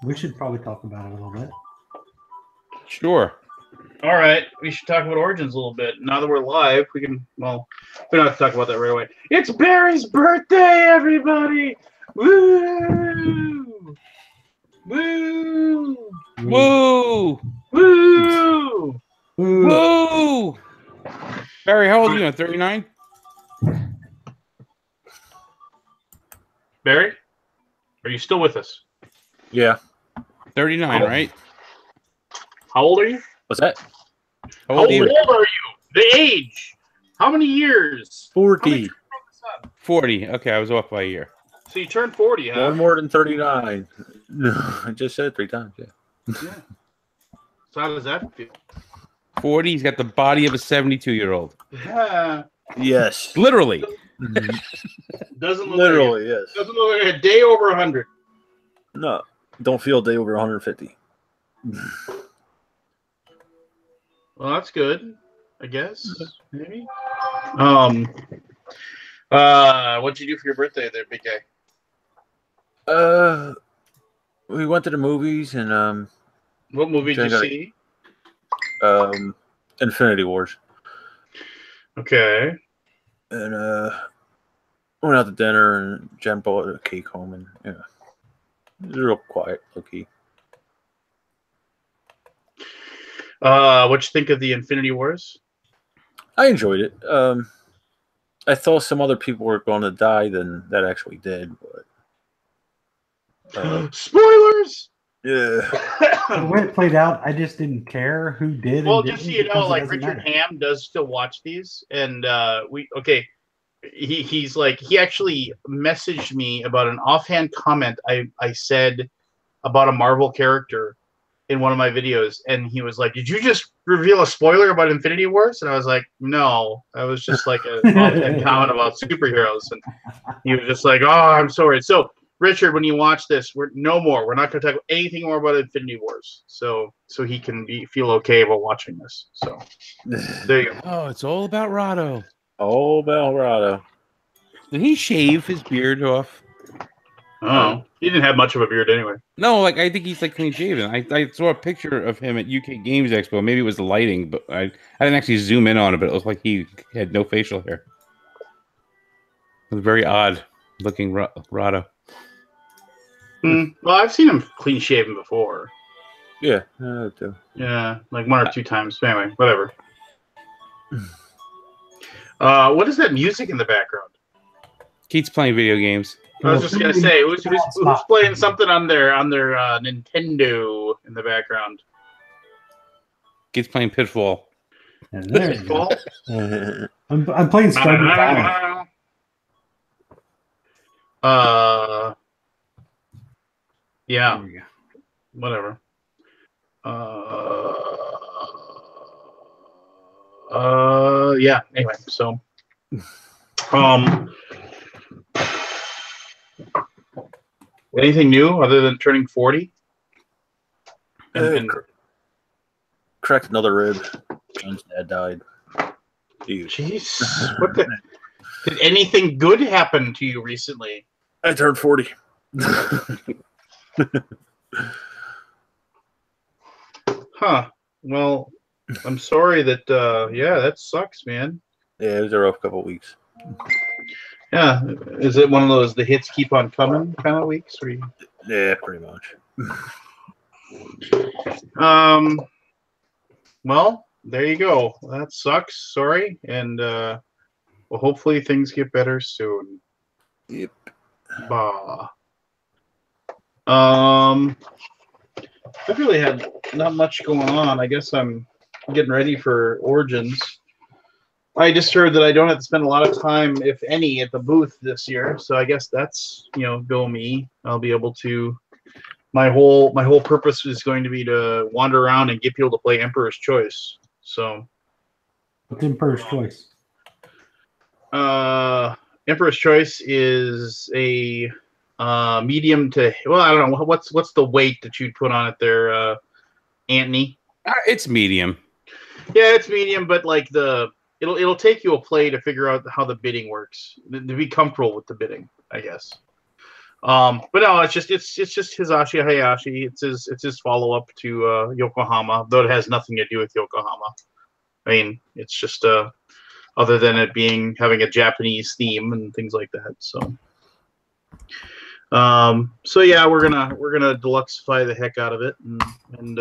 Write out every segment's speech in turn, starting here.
We should probably talk about it a little bit. Sure. All right, we should talk about Origins a little bit. Now that we're live, we can, well, we don't have to talk about that right away. It's Barry's birthday, everybody! Woo! Woo! Woo! Woo! Woo! Barry, how old are you? 39? Barry? Are you still with us? Yeah. 39, right? How old are you? What's that? How How old are you? old are you? The age? How many years? 40. 40. Okay, I was off by a year. So you turned 40, huh? One more than 39. No, I just said it 3 times. Yeah. Yeah. So how does that feel? 40, he's got the body of a 72-year-old. Yeah. Yes. Literally. Doesn't look Literally, like yes. Doesn't look like a day over 100. No, don't feel a day over 150. Well, that's good, I guess. Maybe. What'd you do for your birthday there, big guy? We went to the movies and What movie did you see? Infinity Wars. Okay. And went out to dinner and Jen brought a cake home and yeah. It was real quiet, low key. What'd you think of the Infinity Wars? I enjoyed it. I thought some other people were going to die than that actually did, but Spoilers! yeah. The way it played out, I just didn't care who did. Well, and just so didn't you know, because it like doesn't Richard matter. Ham does still watch these, and he's like, he actually messaged me about an offhand comment I said about a Marvel character in one of my videos, and he was like, "Did you just reveal a spoiler about Infinity Wars?" And I was like, "No, that was just like a offhand comment about superheroes." And he was just like, "Oh, I'm sorry." So, Richard, when you watch this, we're not going to talk anything more about Infinity Wars, so he can feel okay about watching this. So, there you go. Oh, it's all about Rado. All about Rado. Did he shave his beard off? Oh, he didn't have much of a beard anyway. No, like I think he's like clean shaven. I saw a picture of him at UK Games Expo. Maybe it was the lighting, but I didn't actually zoom in on it. But it looked like he had no facial hair. It was very odd looking Rado. Well, I've seen him clean shaven before. Yeah, I do. Yeah, like 1 or 2 times. Anyway, whatever. What is that music in the background? Keith's playing video games. I was just gonna say, who's playing something on their Nintendo in the background? Keith's playing Pitfall. And there you go. Pitfall? I'm playing Stardew Valley. Yeah, There you go. whatever. Yeah. Anyway, so, anything new other than turning 40? And Cracked another rib. John's dad died. Dude. jeez, what the? Did anything good happen to you recently? I turned 40. Huh. Well, I'm sorry that. Yeah, that sucks, man. Yeah, it was a rough couple of weeks. Yeah, is it one of those the hits keep on coming kind of weeks? Or you... Yeah, pretty much. Well, there you go. That sucks. Sorry, and well, hopefully things get better soon. Yep. Bah. I've really had not much going on. I guess I'm getting ready for Origins. I just heard that I don't have to spend a lot of time, if any, at the booth this year. So I guess that's, go me. I'll be able to. My whole purpose is going to be to wander around and get people to play Emperor's Choice. So. What's Emperor's Choice? Emperor's Choice is a medium to, well, I don't know, what's the weight that you'd put on it there, Anthony? It's medium. Yeah, it's medium, but like it'll take you a play to figure out how the bidding works, to be comfortable with the bidding, I guess. But no, it's just Hisashi Hayashi. It's his follow up to Yokohama, though it has nothing to do with Yokohama. I mean, it's just other than it having a Japanese theme and things like that. So yeah, we're gonna deluxify the heck out of it, and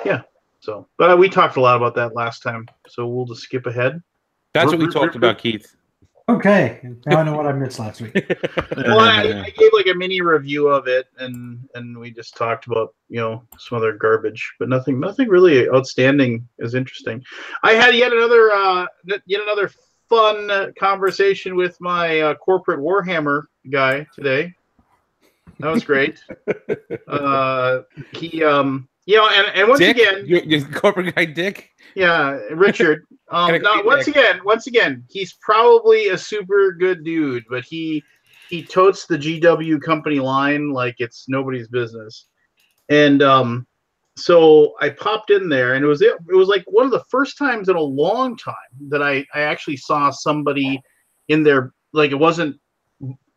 yeah. So, but we talked a lot about that last time, so we'll just skip ahead. That's what we talked about, Keith. Okay, now I know what I missed last week. Well, I gave like a mini review of it, and we just talked about some other garbage, but nothing really outstanding is interesting. I had yet another fun conversation with my corporate Warhammer guy today. That was great. He and once Dick? again, your corporate guy Dick. Yeah, Richard. Once again, he's probably a super good dude, but he totes the GW company line like it's nobody's business. And so I popped in there, and it was like one of the first times in a long time that I actually saw somebody in there, like it wasn't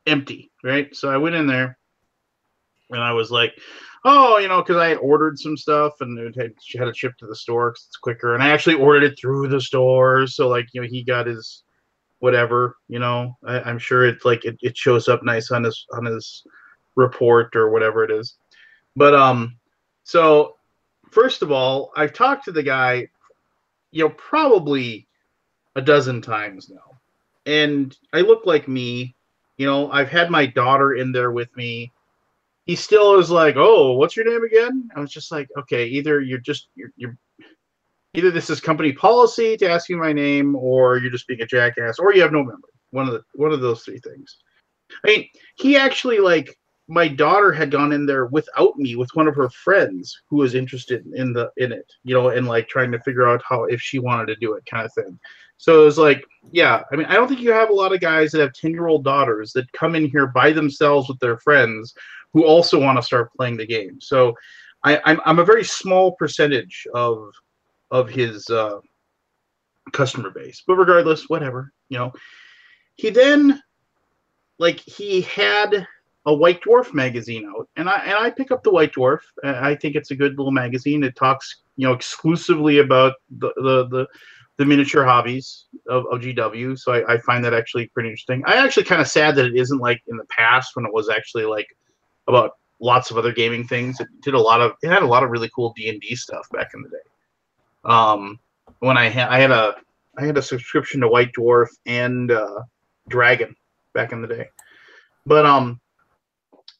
empty, right? So I went in there, and I was like, oh, because I had ordered some stuff and had it shipped to the store because it's quicker. And I actually ordered it through the store. So, like, he got his whatever, I'm sure it's like it shows up nice on his report or whatever it is. But, so first of all, I've talked to the guy, probably a dozen times now. And I look like me, I've had my daughter in there with me. He still is like, oh, what's your name again? I was just like, okay, either either this is company policy to ask you my name, or you're just being a jackass, or you have no memory. One of those three things. I mean, he actually, like, my daughter had gone in there without me with one of her friends who was interested in it, and like trying to figure out if she wanted to do it, kind of thing. So it was like, yeah, I mean, I don't think you have a lot of guys that have 10-year-old daughters that come in here by themselves with their friends who also want to start playing the game. So I'm a very small percentage of his customer base, but regardless, whatever, he then, like, he had a White Dwarf magazine out, and I pick up the White Dwarf. I think it's a good little magazine. It talks, exclusively about the miniature hobbies of GW. So I find that actually pretty interesting. I actually kind of sad that it isn't like in the past when it was actually like about lots of other gaming things. It had a lot of really cool D&D stuff back in the day. When I had a subscription to White Dwarf and Dragon back in the day. But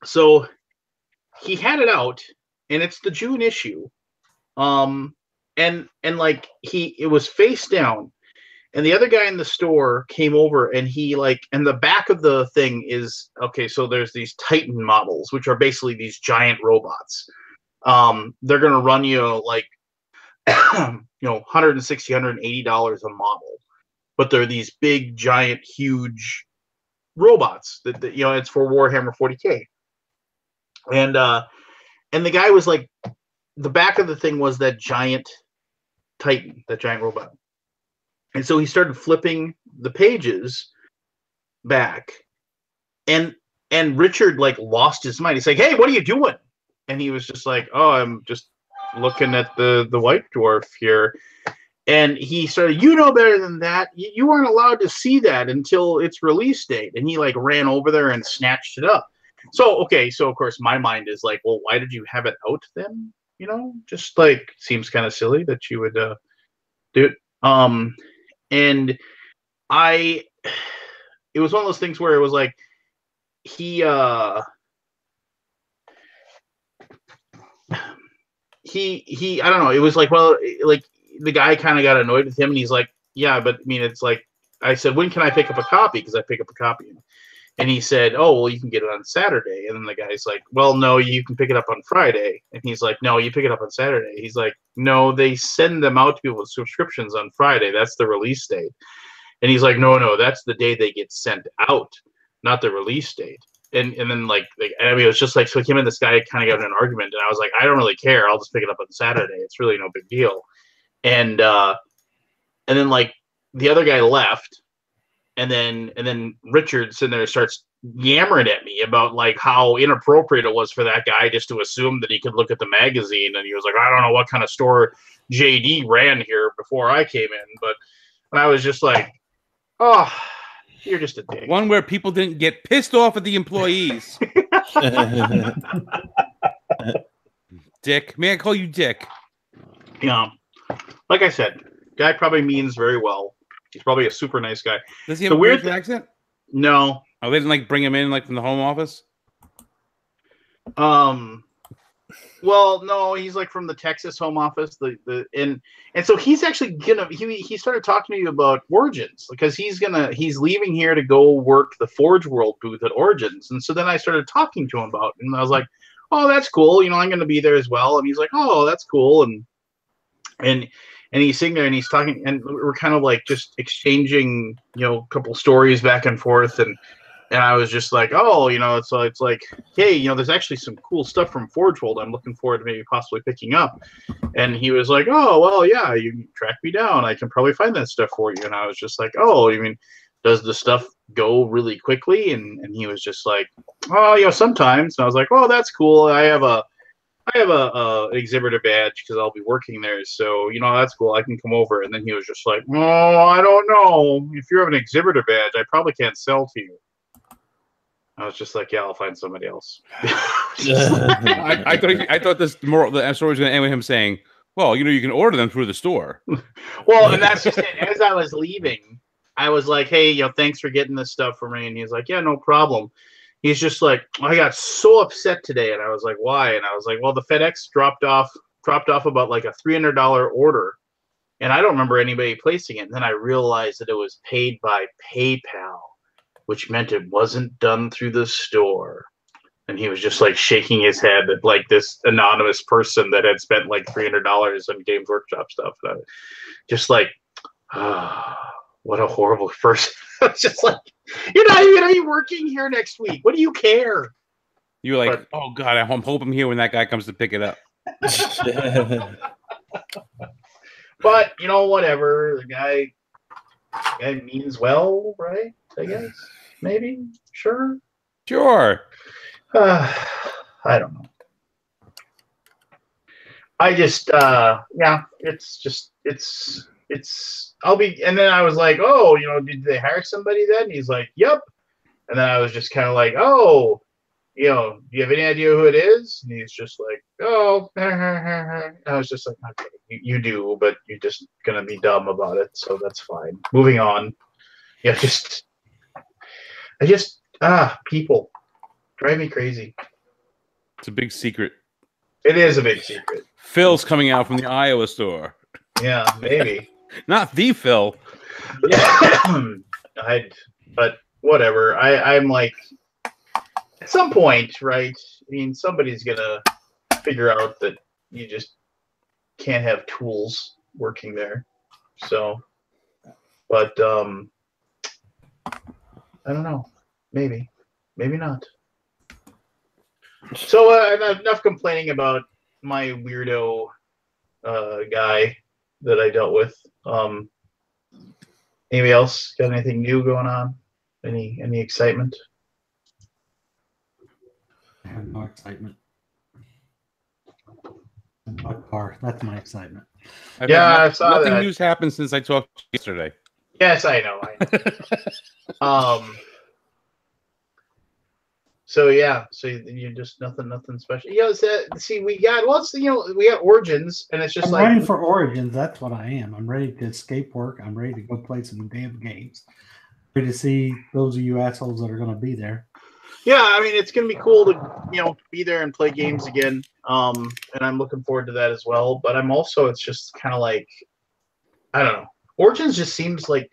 so he had it out, and it's the June issue. And like it was face down, and the other guy in the store came over, and he and the back of the thing is, okay, so there's these Titan models, which are basically these giant robots. They're going to run you like, $160, $180 a model, but they're these big, giant, huge robots that it's for Warhammer 40K. And the guy was like, the back of the thing was that giant Titan, that giant robot. And so he started flipping the pages back, and Richard like lost his mind. He's like, hey, what are you doing? And he was just like, oh, I'm just looking at the White Dwarf here. And he started, you know better than that. You weren't allowed to see that until its release date. And he like ran over there and snatched it up. So, okay, so of course my mind is like, well, why did you have it out then? Just like seems kind of silly that you would do it. And it was one of those things where it was like he I don't know, it was like, well, like the guy kind of got annoyed with him, and he's like, yeah, but I mean, it's like, I said, when can I pick up a copy? Because I pick up a copy. And he said, oh, well, you can get it on Saturday. And then the guy's like, well, no, you can pick it up on Friday. And he's like, no, you pick it up on Saturday. He's like, no, they send them out to people with subscriptions on Friday. That's the release date. And he's like, no, that's the day they get sent out, not the release date. And then like, I mean, it was just like, so him and this guy kind of got in an argument. And I was like, I don't really care. I'll just pick it up on Saturday. It's really no big deal. And then like the other guy left. And then Richard sitting there starts yammering at me about like how inappropriate it was for that guy just to assume that he could look at the magazine, and he was like, I don't know what kind of store JD ran here before I came in, but and I was just like, oh, you're just a dick. One where people didn't get pissed off at the employees. Dick. May I call you Dick? Yeah. Like I said, guy probably means very well. He's probably a super nice guy. Does he have The a weird weird accent? No. Oh, they didn't like bring him in like from the home office? Well, no, he's like from the Texas home office. And so he's actually gonna he started talking to you about Origins because he's leaving here to go work the Forge World booth at Origins. And so then I started talking to him about it, and I was like, oh, that's cool. You know, I'm gonna be there as well. And he's like, oh, that's cool. And he's sitting there and he's talking, and we're kind of like just exchanging, you know, a couple stories back and forth, and I was just like, oh, you know, it's like, hey, you know, there's actually some cool stuff from Forge World I'm looking forward to maybe possibly picking up. And he was like, oh, well, yeah, you can track me down. I can probably find that stuff for you. And I was just like, oh, you mean, does the stuff go really quickly? And he was just like, oh, you know, sometimes. And I was like, oh, that's cool. I have a exhibitor badge because I'll be working there, so you know that's cool. I can come over. And then he was just like, "Oh, I don't know. If you have an exhibitor badge, I probably can't sell to you." I was just like, "Yeah, I'll find somebody else." I thought the story was going to end with him saying, "Well, you know, you can order them through the store." Well, and that's just it. As I was leaving, I was like, "Hey, you know, thanks for getting this stuff for me." And he's like, "Yeah, no problem." He's just like, I got so upset today, and I was like, why? And I was like, well, the FedEx dropped off about like a $300 order, and I don't remember anybody placing it. And then I realized that it was paid by PayPal, which meant it wasn't done through the store. And he was just like shaking his head at like this anonymous person that had spent like $300 on Games Workshop stuff. And I was just like, what a horrible person. It's just like, you're not even, are you working here next week? What do you care? You were like, oh God, I'm hoping here when that guy comes to pick it up. But you know, whatever. The guy means well, right? I guess. Maybe. Sure. I don't know. I just yeah, it's I'll be, and then I was like, oh, you know, did they hire somebody then? And he's like, yep. And then I was just kind of like, oh, you know, do you have any idea who it is? And he's just like, oh, I was just like, okay, you do, but you're just gonna be dumb about it, so that's fine. Moving on. Yeah, people drive me crazy. It's a big secret. It is a big secret. Phil's coming out from the Iowa store. Yeah, maybe. Not the Phil. Yeah, but whatever. I'm like, at some point, right? I mean, somebody's gonna figure out that you just can't have tools working there. So, but I don't know. Maybe not. So enough complaining about my weirdo guy that I dealt with. Anybody else got anything new going on? Any excitement? I have no excitement. My car. That's my excitement. I saw that. Nothing news happened since I talked yesterday. Yes, I know. So yeah, so you just nothing special. You know, see, we got we got Origins, and it's just I'm ready for Origins. That's what I am. I'm ready to escape work. I'm ready to go play some damn games. Ready to see those of you assholes that are going to be there. Yeah, I mean, it's going to be cool to be there and play games again. And I'm looking forward to that as well. But I'm also, it's just kind of like, I don't know. Origins just seems like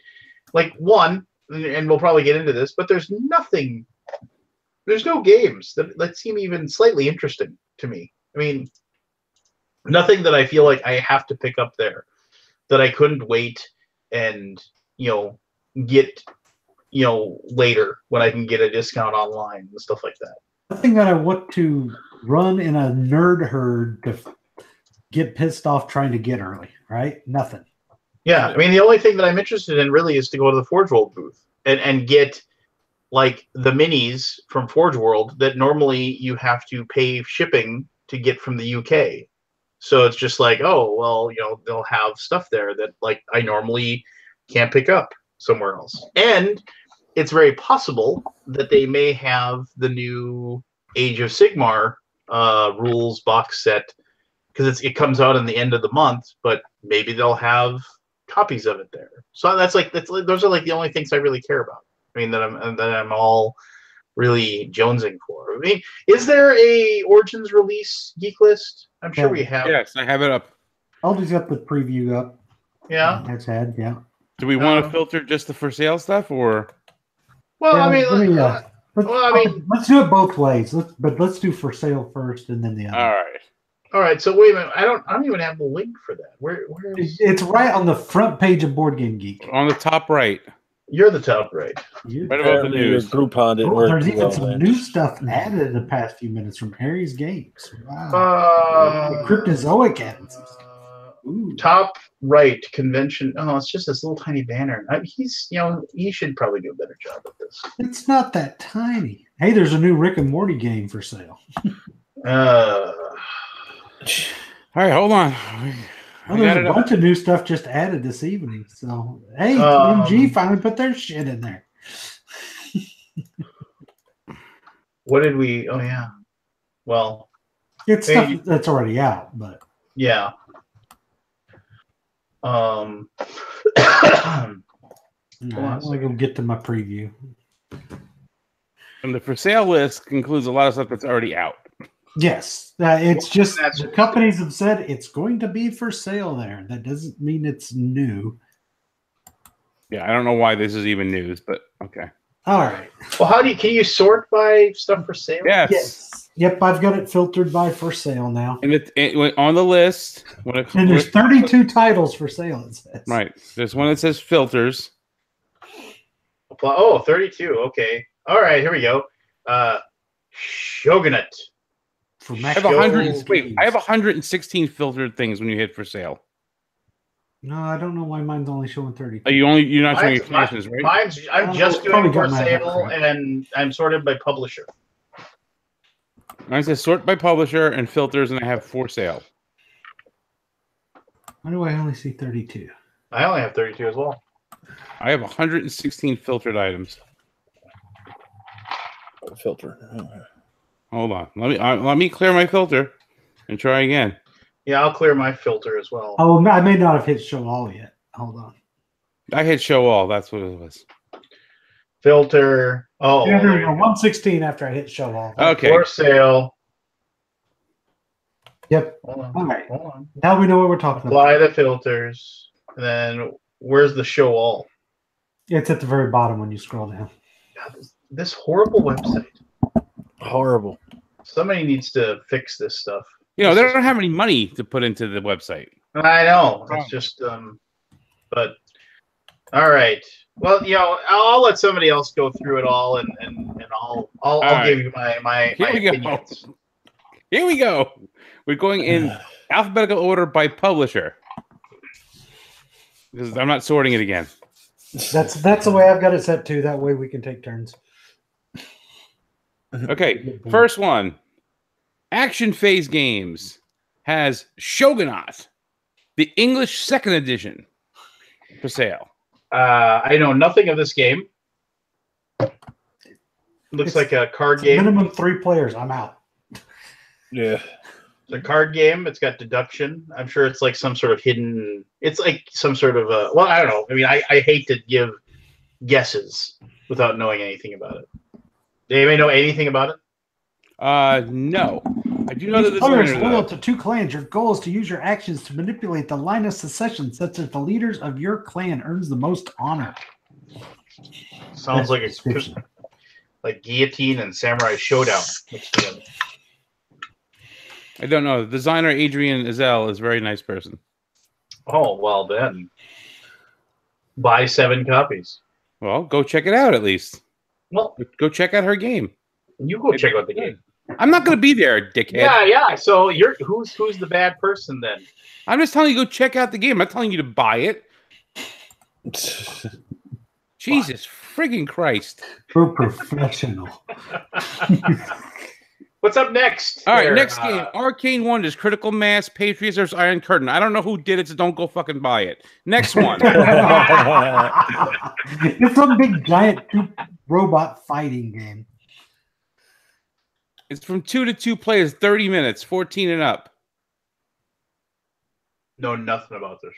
one, and we'll probably get into this, but there's nothing. There's no games that seem even slightly interesting to me. I mean, nothing that I feel like I have to pick up there that I couldn't wait and, get, later when I can get a discount online and stuff like that. Nothing that I want to run in a nerd herd to get pissed off trying to get early, right? Nothing. Yeah, I mean, the only thing that I'm interested in really is to go to the Forge World booth and get like the minis from Forge World that normally you have to pay shipping to get from the UK. So it's just like, oh, well, they'll have stuff there that like I normally can't pick up somewhere else. And it's very possible that they may have the new Age of Sigmar rules box set because it comes out in the end of the month, but maybe they'll have copies of it there. So those are like the only things I really care about. I mean, that I'm all really jonesing for. I mean, is there a Origins release geek list? I'm sure we have. Yes, I have it up. Aldi's got the preview up. Yeah. That's had, yeah. Do we want to filter just the for sale stuff, or? Well, Yeah, I mean, let's do it both ways. Let's do for sale first and then the other. All right. So wait a minute. I don't even have the link for that. Where is It's right on the front page of Board Game Geek. On the top right. You're the top right. Right above the news. Grouponed it. There's even some new stuff added in the past few minutes from Harry's Games. Wow. Cryptozoic Games. Top right convention. Oh, it's just this little tiny banner. He should probably do a better job at this. It's not that tiny. Hey, there's a new Rick and Morty game for sale. All right, hold on. There's a bunch of new stuff just added this evening. So, hey, TMG finally put their shit in there. What did we? Oh yeah. Well, it's stuff that's already out, but yeah. I'm gonna get to my preview. And the for sale list includes a lot of stuff that's already out. Yes, it's just the companies have said it's going to be for sale there. That doesn't mean it's new. Yeah, I don't know why this is even news, but okay. All right. Well, can you sort by stuff for sale? Yes. Yep, I've got it filtered by for sale now. And it went on the list. And there's 32 titles for sale, it says. Right. There's one that says filters. Oh, 32. Okay. All right, here we go. Shogunate. I have 116 filtered things when you hit for sale. No, I don't know why mine's only showing 30. You're not showing your classes, right? I'm just doing for sale, and I'm sorted by publisher. Mine says sort by publisher and filters, and I have for sale. Why do I only see 32? I only have 32 as well. I have 116 filtered items. Filter. Hold on. Let me clear my filter and try again. Yeah, I'll clear my filter as well. Oh, I may not have hit show all yet. Hold on. I hit show all. That's what it was. Filter. Oh, yeah, there we go. 116 after I hit show all. Okay. For sale. Yep. Hold on. All right. Hold on. Now we know what we're talking about. Apply the filters. And then where's the show all? It's at the very bottom when you scroll down. God, this horrible website. Horrible. Somebody needs to fix this stuff. They don't have any money to put into the website. I know. It's just, but all right. Well, I'll let somebody else go through it all, and I'll give you my opinions. Here we go. We're going in alphabetical order by publisher because I'm not sorting it again. That's the way I've got it set too. That way we can take turns. Okay, first one. Action Phase Games has Shogunate, the English second edition, for sale. I know nothing of this game. Looks like a card game. Minimum 3 players. I'm out. Yeah. It's a card game. It's got deduction. I'm sure it's like some sort of hidden. It's like some sort of a. Well, I don't know. I mean, I hate to give guesses without knowing anything about it. Do anybody know anything about it? No. I do know that this players loyal to 2 clans. Your goal is to use your actions to manipulate the line of succession, such that the leaders of your clan earns the most honor. Sounds like it's like Guillotine and Samurai Showdown mixed together. I don't know. The designer Adrian Ezel is a very nice person. Oh, well then. Buy 7 copies. Well, go check it out at least. Well, go check out her game. You go check out the game. I'm not going to be there, dickhead. Yeah. So who's the bad person then? I'm just telling you go check out the game. I'm not telling you to buy it. Jesus friggin' Christ. We're professional. What's up next? All right, there? next game. Arcane Wonders, Critical Mass, Patriots vs. Iron Curtain. I don't know who did it, so don't go fucking buy it. Next one. It's some big giant robot fighting game. It's from 2 to 2 players, 30 minutes, 14 and up. Know nothing about this.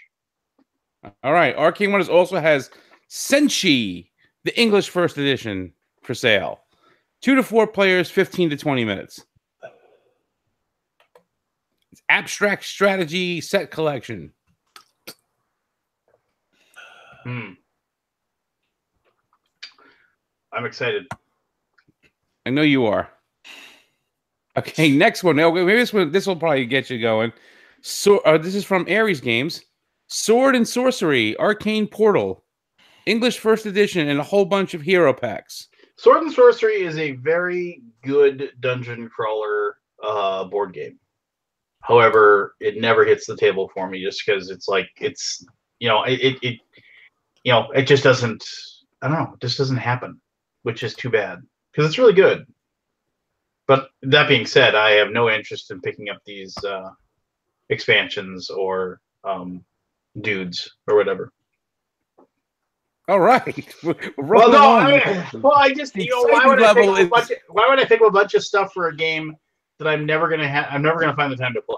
All right, Arcane Wonders also has Senshi, the English first edition, for sale. 2 to 4 players, 15 to 20 minutes. It's abstract strategy set collection. I'm excited. I know you are. Okay, next one. Maybe this will probably get you going. So this is from Ares Games. Sword and Sorcery, Arcane Portal, English first edition, and a whole bunch of hero packs. Sword and Sorcery is a very good dungeon crawler board game. However, it never hits the table for me just because it just doesn't. I don't know. It just doesn't happen, which is too bad because it's really good. But that being said, I have no interest in picking up these expansions or dudes or whatever. All right. Well, no. I just why would I pick up a bunch of stuff for a game that I'm never gonna find the time to play?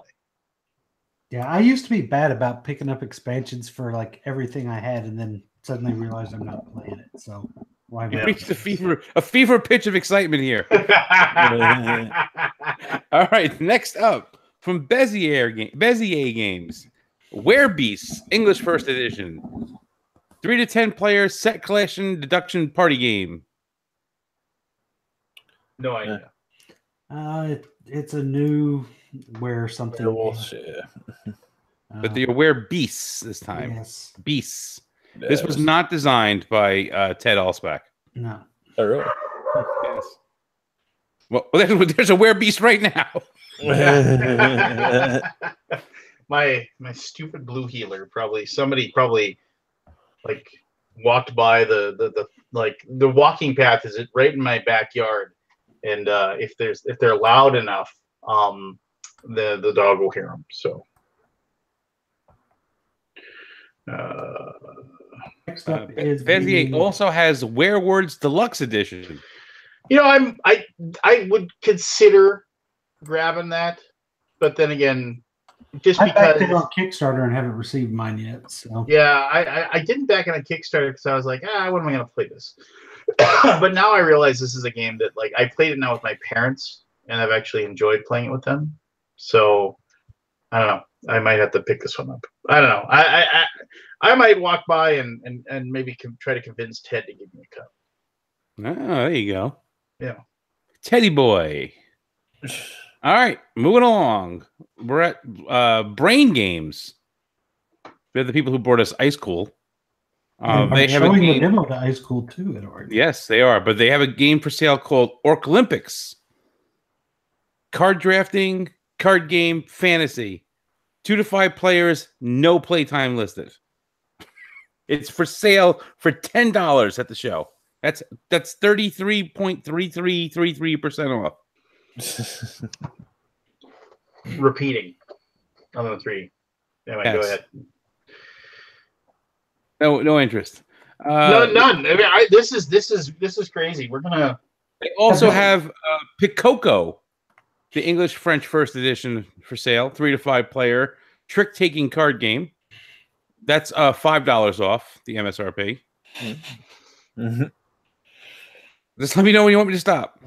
Yeah, I used to be bad about picking up expansions for like everything I had, and then suddenly realized I'm not playing it. So why You not? reached a fever pitch of excitement here. All right, next up from Bezier Games, Werebeasts, English first edition, 3 to 10 players, set collection, deduction party game. No idea. It's a new something. But they're Werebeasts this time. Yes. Beasts. This was not designed by Ted Alspach. No. Oh, really? Yes. Well, there's a Werebeast right now. my stupid blue healer somebody like walked by the walking path is right in my backyard, and if they're loud enough, the dog will hear them. So Next up is Bezier also has Werewords Deluxe Edition. I would consider grabbing that, but then again, just I because backed it on Kickstarter and haven't received mine yet. So yeah, I didn't back on a Kickstarter because I was like, when am I going to play this? But now I realize this is a game that I played it now with my parents, and I've actually enjoyed playing it with them. So I don't know. I might have to pick this one up. I don't know. I might walk by and maybe try to convince Ted to give me a cup. Oh, there you go. Yeah. Teddy Boy. All right, moving along. We're at Brain Games. They're the people who brought us Ice Cool. They have showing a game. the demo to Ice Cool too, Edward. Yes, they are, but they have a game for sale called Orc Olympics. Card drafting, card game, fantasy. 2 to 5 players, no playtime listed. It's for sale for $10 at the show. That's 33.3333% off. Repeating on the 3. Anyway, Yes. Go ahead. No interest. None. I mean, this is crazy. We're gonna. They also have Picoco, the English French first edition, for sale. 3 to 5 player trick taking card game. That's $5 off the MSRP. Mm-hmm. Just let me know when you want me to stop.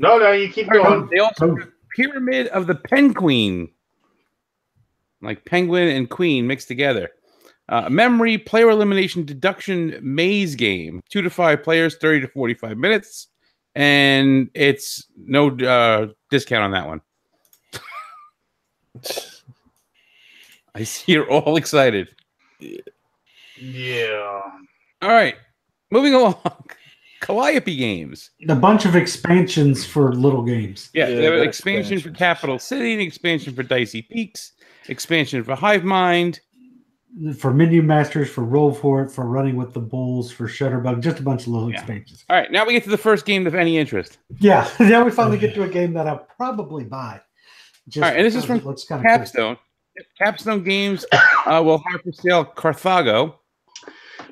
No, you keep going. They also have Pyramid of the Penguin, like penguin and queen mixed together. Memory, player elimination, deduction maze game. 2 to 5 players, 30 to 45 minutes. And it's no discount on that one. I see you're all excited. Yeah. All right. Moving along. Calliope Games. A bunch of expansions for little games. Yeah, Yeah, they have an they're expansion for expansions. Capital City, an expansion for Dicey Peaks, expansion for Hive Mind. for Menu Masters, for Roll For It, for Running with the Bulls, for Shutterbug, just a bunch of little expansions. All right, now we get to the first game of any interest. Yeah, now we finally get to a game that I'll probably buy. All right, and this is from Capstone. Cool. Capstone Games will have for sale Carthago.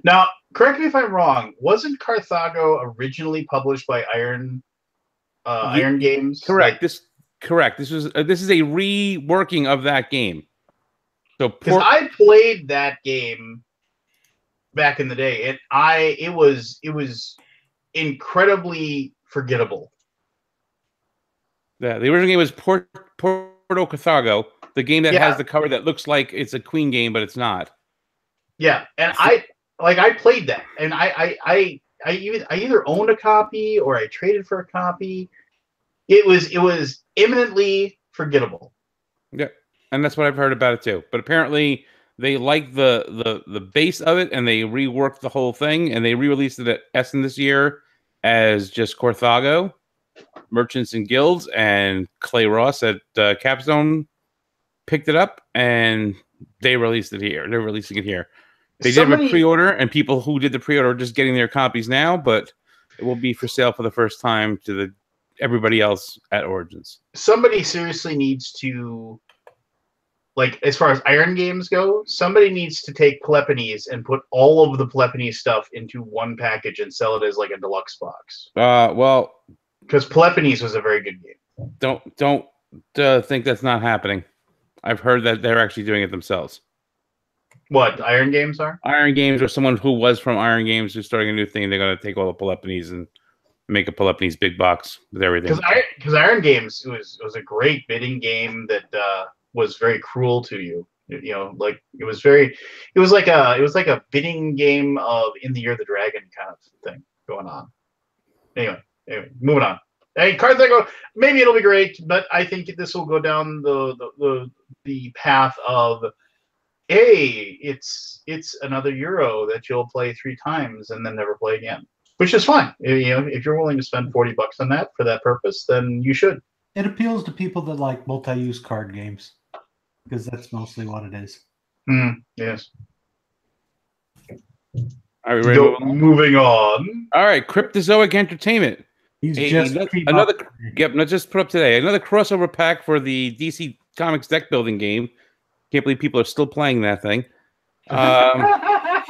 Now, correct me if I'm wrong. Wasn't Carthago originally published by Iron Games? Correct. Correct. This is a reworking of that game. So because I played that game back in the day, and it was incredibly forgettable. Yeah, the original game was Porto Carthago, the game that has the cover that looks like it's a Queen game, but it's not. Yeah, and I played that, and I either owned a copy or I traded for a copy. It was eminently forgettable. Yeah, and that's what I've heard about it too. But apparently they like the base of it, and they reworked the whole thing, and they re-released it at Essen this year as just Carthago, Merchants and Guilds, and Clay Ross at Capstone picked it up, and they released it here. They're releasing it here. They did have a pre-order, and people who did the pre-order are just getting their copies now, but it will be for sale for the first time to everybody else at Origins. Somebody seriously needs to, like, as far as Iron Games go, somebody needs to take Peloponnese and put all of the Peloponnese stuff into one package and sell it as like a deluxe box. Well, because Peloponnese was a very good game. Don't think that's not happening. I've heard that they're actually doing it themselves. What, Iron Games are? Iron Games, or someone who was from Iron Games who's starting a new thing, and they're going to take all the Peloponnese and make a Peloponnese big box with everything. Because Iron Games was a great bidding game that was very cruel to you. You know, like it was like a bidding game of In the Year of the Dragon kind of thing going on. Anyway, moving on. Hey, Carthago, maybe it'll be great, but I think this will go down the path of, hey, it's another Euro that you'll play 3 times and then never play again, which is fine. You know, if you're willing to spend $40 on that for that purpose, then you should. It appeals to people that like multi-use card games because that's mostly what it is. Yes. Are we ready? Moving on. All right, Cryptozoic Entertainment. He's just another. Yep, not just put up today. Another crossover pack for the DC Comics deck building game. Can't believe people are still playing that thing. The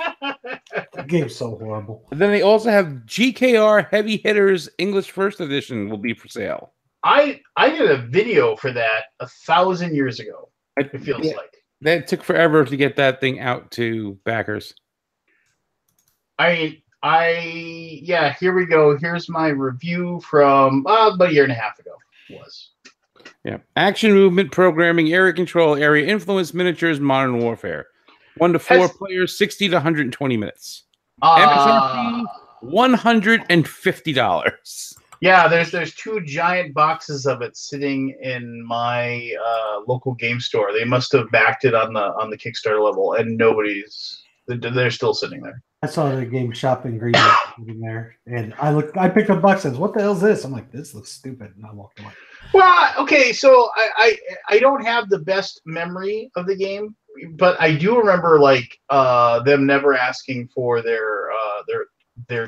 game's so horrible. Then they also have GKR Heavy Hitters English First Edition will be for sale. I did a video for that 1,000 years ago. It feels like that took forever to get that thing out to backers. Here we go. Here's my review from about a year and a half ago. Yeah. Action, movement, programming, area control, area influence, miniatures, modern warfare. 1 to 4 players, 60 to 120 minutes. MSRP $150. Yeah, there's 2 giant boxes of it sitting in my local game store. They must have backed it on the Kickstarter level, and they're still sitting there. I saw the game shop ingredient sitting there, and I picked up boxes. What the hell is this? I'm like, this looks stupid, and I walked away. Well, okay, so I don't have the best memory of the game, but I do remember like them never asking for their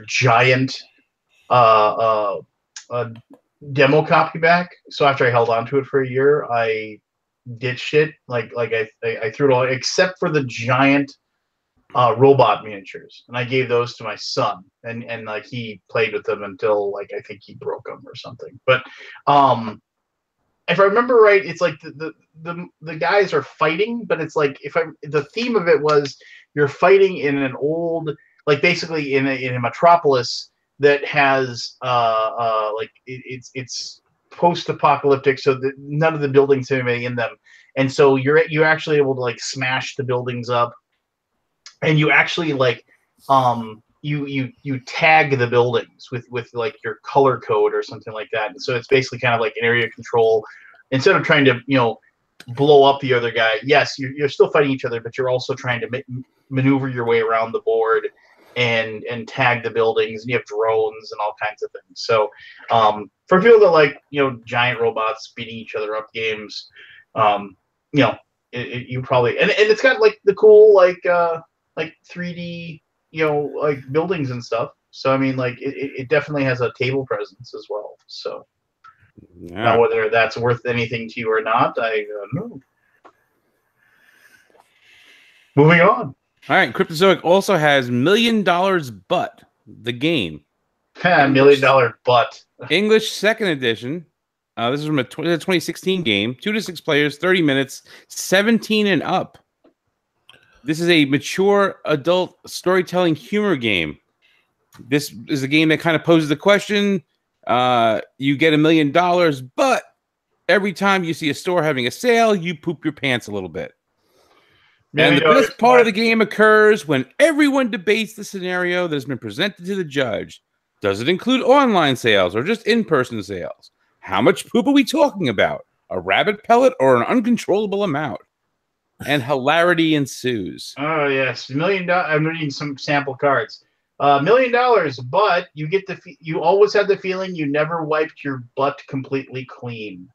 giant demo copy back. So after I held on to it for a year, I ditched it. Like I threw it all except for the giant robot miniatures, and I gave those to my son, and like he played with them until like I think he broke them or something. But if I remember right, it's like the guys are fighting, but it's like the theme of it was you're fighting in an old, like basically in a metropolis that has like it's post-apocalyptic, so that none of the buildings have anything in them, and so you're actually able to like smash the buildings up, and you actually like you tag the buildings with like your color code or something like that. And so it's basically kind of like an area control. Instead of trying to, blow up the other guy, yes, you're still fighting each other, but you're also trying to maneuver your way around the board and tag the buildings, and you have drones and all kinds of things. So for people that like, giant robots beating each other up games, you probably and it's got like the cool like 3D like buildings and stuff. So I mean, like it definitely has a table presence as well. So now whether that's worth anything to you or not, I don't know. Moving on. All right, Cryptozoic also has $1 Million Butt, the game. $1 Million Butt. English second edition. This is from a 2016 game. 2 to 6 players, 30 minutes, 17 and up. This is a mature adult storytelling humor game. This is a game that kind of poses the question, you get $1 million, but every time you see a store having a sale, you poop your pants a little bit. And the best part of the game occurs when everyone debates the scenario that has been presented to the judge. Does it include online sales or just in-person sales? How much poop are we talking about? A rabbit pellet or an uncontrollable amount? And hilarity ensues. Oh, yes. $1 million. I'm reading some sample cards. $1 million, but you get you always had the feeling you never wiped your butt completely clean.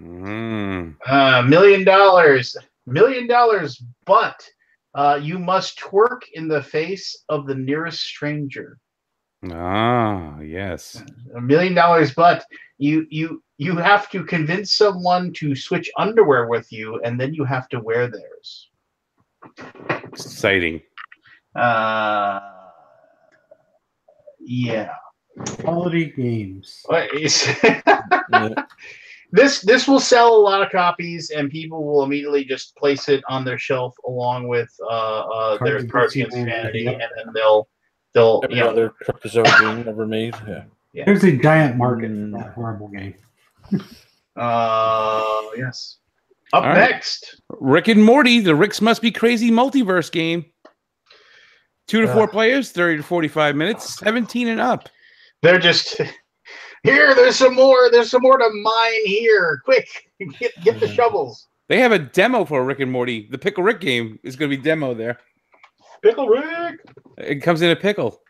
$1 million. $1 million, but you must twerk in the face of the nearest stranger. Ah, yes. $1 million, but you have to convince someone to switch underwear with you, and then you have to wear theirs. Exciting. Yeah. Quality games. This will sell a lot of copies, and people will immediately just place it on their shelf along with their Cards Against Humanity, and then they'll every other Cryptozoic game ever made. Yeah. There's a giant market for that horrible game. Yes. Up next, Rick and Morty, the Ricks Must Be Crazy multiverse game. 2 to 4 players, 30 to 45 minutes, 17 and up. They're just here. There's some more. There's some more to mine here. Quick, get the shovels. They have a demo for Rick and Morty. The Pickle Rick game is going to be demo there. Pickle Rick. It comes in a pickle.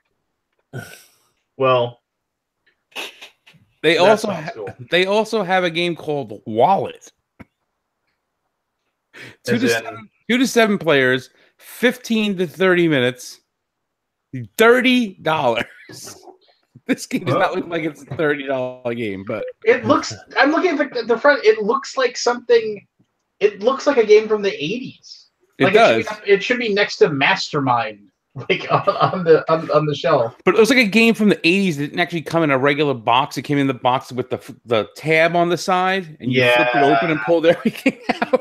Well, they also have a game called Wallet. 2 to 7 players, 15 to 30 minutes, $30. This game does not look like it's a $30 game, but it looks. I'm looking at the front. It looks like something. It looks like a game from the 80s. It does. It should be next to Mastermind, like on the shelf. But it was like a game from the 80s that didn't actually come in a regular box. It came in the box with the tab on the side, and you flipped it open and pulled everything out.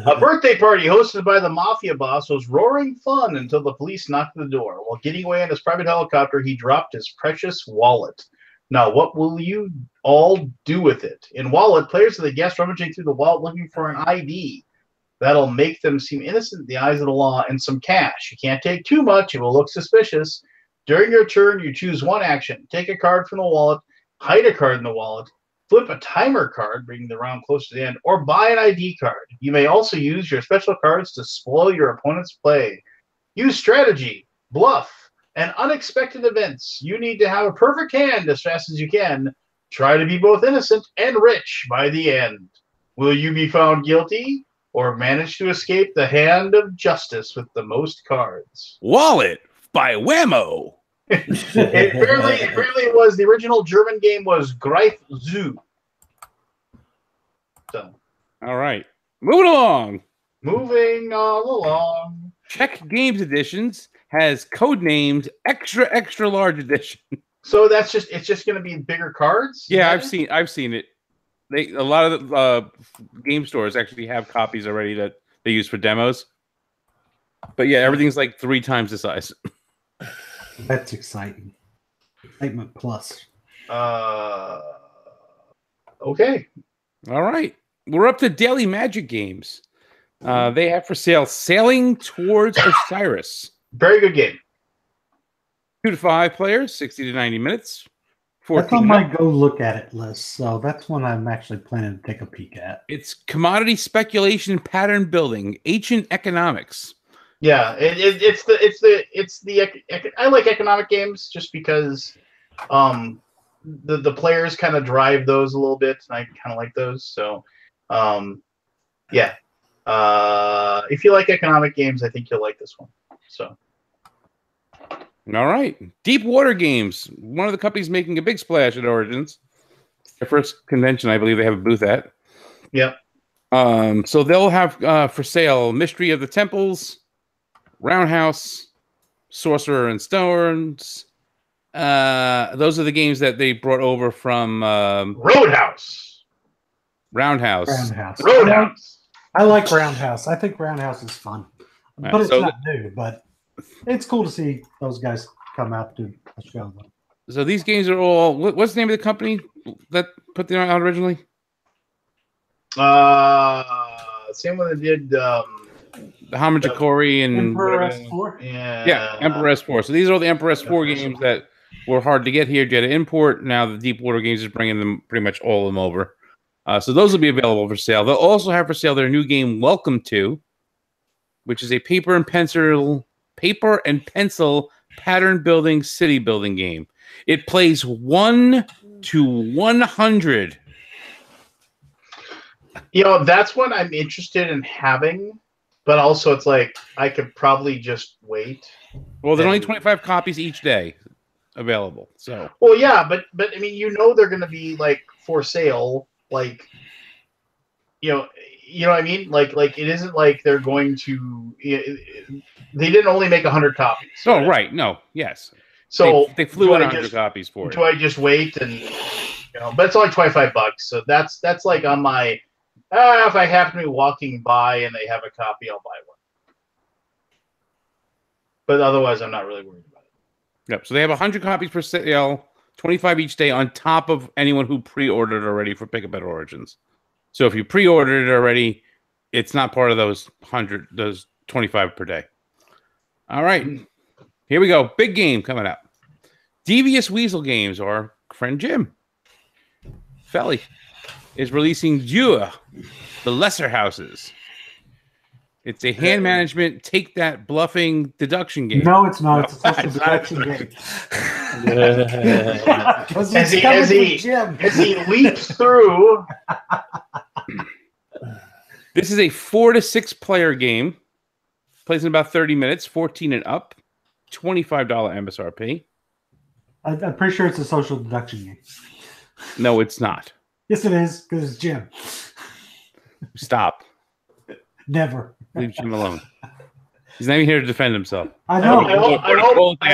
A birthday party hosted by the mafia boss was roaring fun until the police knocked at the door. While getting away in his private helicopter, he dropped his precious wallet. Now, what will you all do with it? In Wallet, players are the guests rummaging through the wallet looking for an ID. That'll make them seem innocent in the eyes of the law, and some cash. You can't take too much. It will look suspicious. During your turn, you choose one action. Take a card from the wallet, hide a card in the wallet, flip a timer card, bringing the round close to the end, or buy an ID card. You may also use your special cards to spoil your opponent's play. Use strategy, bluff, and unexpected events. You need to have a perfect hand as fast as you can. Try to be both innocent and rich by the end. Will you be found guilty or manage to escape the hand of justice with the most cards? Wallet by Whammo. Apparently it was the original German game was Greif Zoo. So, all right, moving along. Czech Games Editions has codenamed Extra Large Edition. So it's just going to be bigger cards. Yeah, I've seen it. A lot of the game stores actually have copies already that they use for demos. But yeah, everything's like 3 times the size. That's exciting. Excitement plus. Okay. All right. We're up to Daily Magic Games. They have for sale Sailing Towards Osiris. Very good game. 2 to 5 players, 60 to 90 minutes. That's on my go look at it list, so that's one I'm actually planning to take a peek at. It's commodity speculation, pattern building, ancient economics. Yeah, it's the I like economic games just because the players kind of drive those a little bit, and I kind of like those. So yeah, If you like economic games, I think you'll like this one. So. All right. Deep Water Games, one of the companies making a big splash at Origins. Their first convention, I believe they have a booth at. Yep. So they'll have for sale Mystery of the Temples, Roundhouse, Sorcerer and Stones. Those are the games that they brought over from Roundhouse. Roundhouse. I like Roundhouse. I think Roundhouse is fun, but it's not new. But it's cool to see those guys come out to a show. So these games are all. What's the name of the company that put them out originally? Same one that did the Hamajakori and Emperor S4. Yeah, Emperor S4. So these are all the Emperor S4 games that were hard to get here. You had to import. Now the Deep Water Games is bringing them pretty much all of them over. So those will be available for sale. They'll also have for sale their new game Welcome To, which is a paper and pencil pattern building city building game. It plays 1 to 100. That's what I'm interested in having, but also it's like I could probably just wait. Well, there's only 25 copies each day available. So. Well, yeah, but I mean, they're going to be like for sale, like you know what I mean? Like it isn't like they're going to. They didn't only make 100 copies. Oh, right? No, yes. So they flew in 100 copies for it. Do I just wait and But it's only $25, so that's like on my. If I happen to be walking by and they have a copy, I'll buy one. But otherwise, I'm not really worried about it. Yep. So they have 100 copies per sale, 25 each day, on top of anyone who pre-ordered already for Pickup at Origins. So if you pre-ordered it already, it's not part of those 25 per day. All right. Here we go. Big game coming up. Devious Weasel Games, or friend Jim Felly, is releasing Dua, The Lesser Houses. It's a hand management, take that bluffing deduction game. No, it's not. It's a deduction game. As he leaps through. This is a 4 to 6 player game. Plays in about 30 minutes, 14 and up, $25 MSRP. I'm pretty sure it's a social deduction game. No, it's not. Yes, it is, because it's Jim. Stop. Never. Leave Jim alone. He's not even here to defend himself. I know. I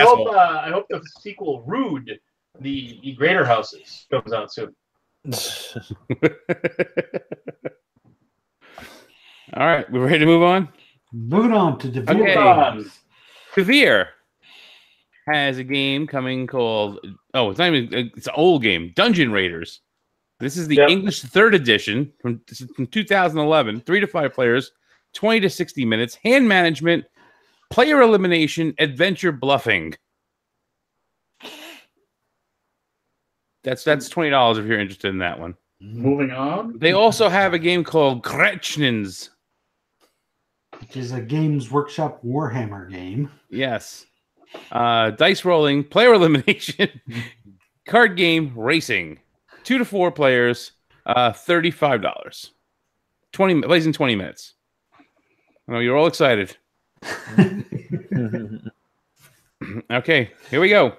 hope the sequel, Rude, the Greater Houses, comes out soon. All right, we ready to move on? Moving on to Devere. Okay. Devere has a game coming called, it's an old game, Dungeon Raiders. This is the English 3rd edition from 2011, 3 to 5 players, 20 to 60 minutes, hand management, player elimination, adventure bluffing. That's $20 if you're interested in that one. Moving on. They also have a game called Gretchnins, which is a Games Workshop Warhammer game. Yes. Dice rolling, player elimination, card game, racing. 2 to 4 players, $35. 20 plays in 20 minutes. I know you're all excited. Okay, here we go.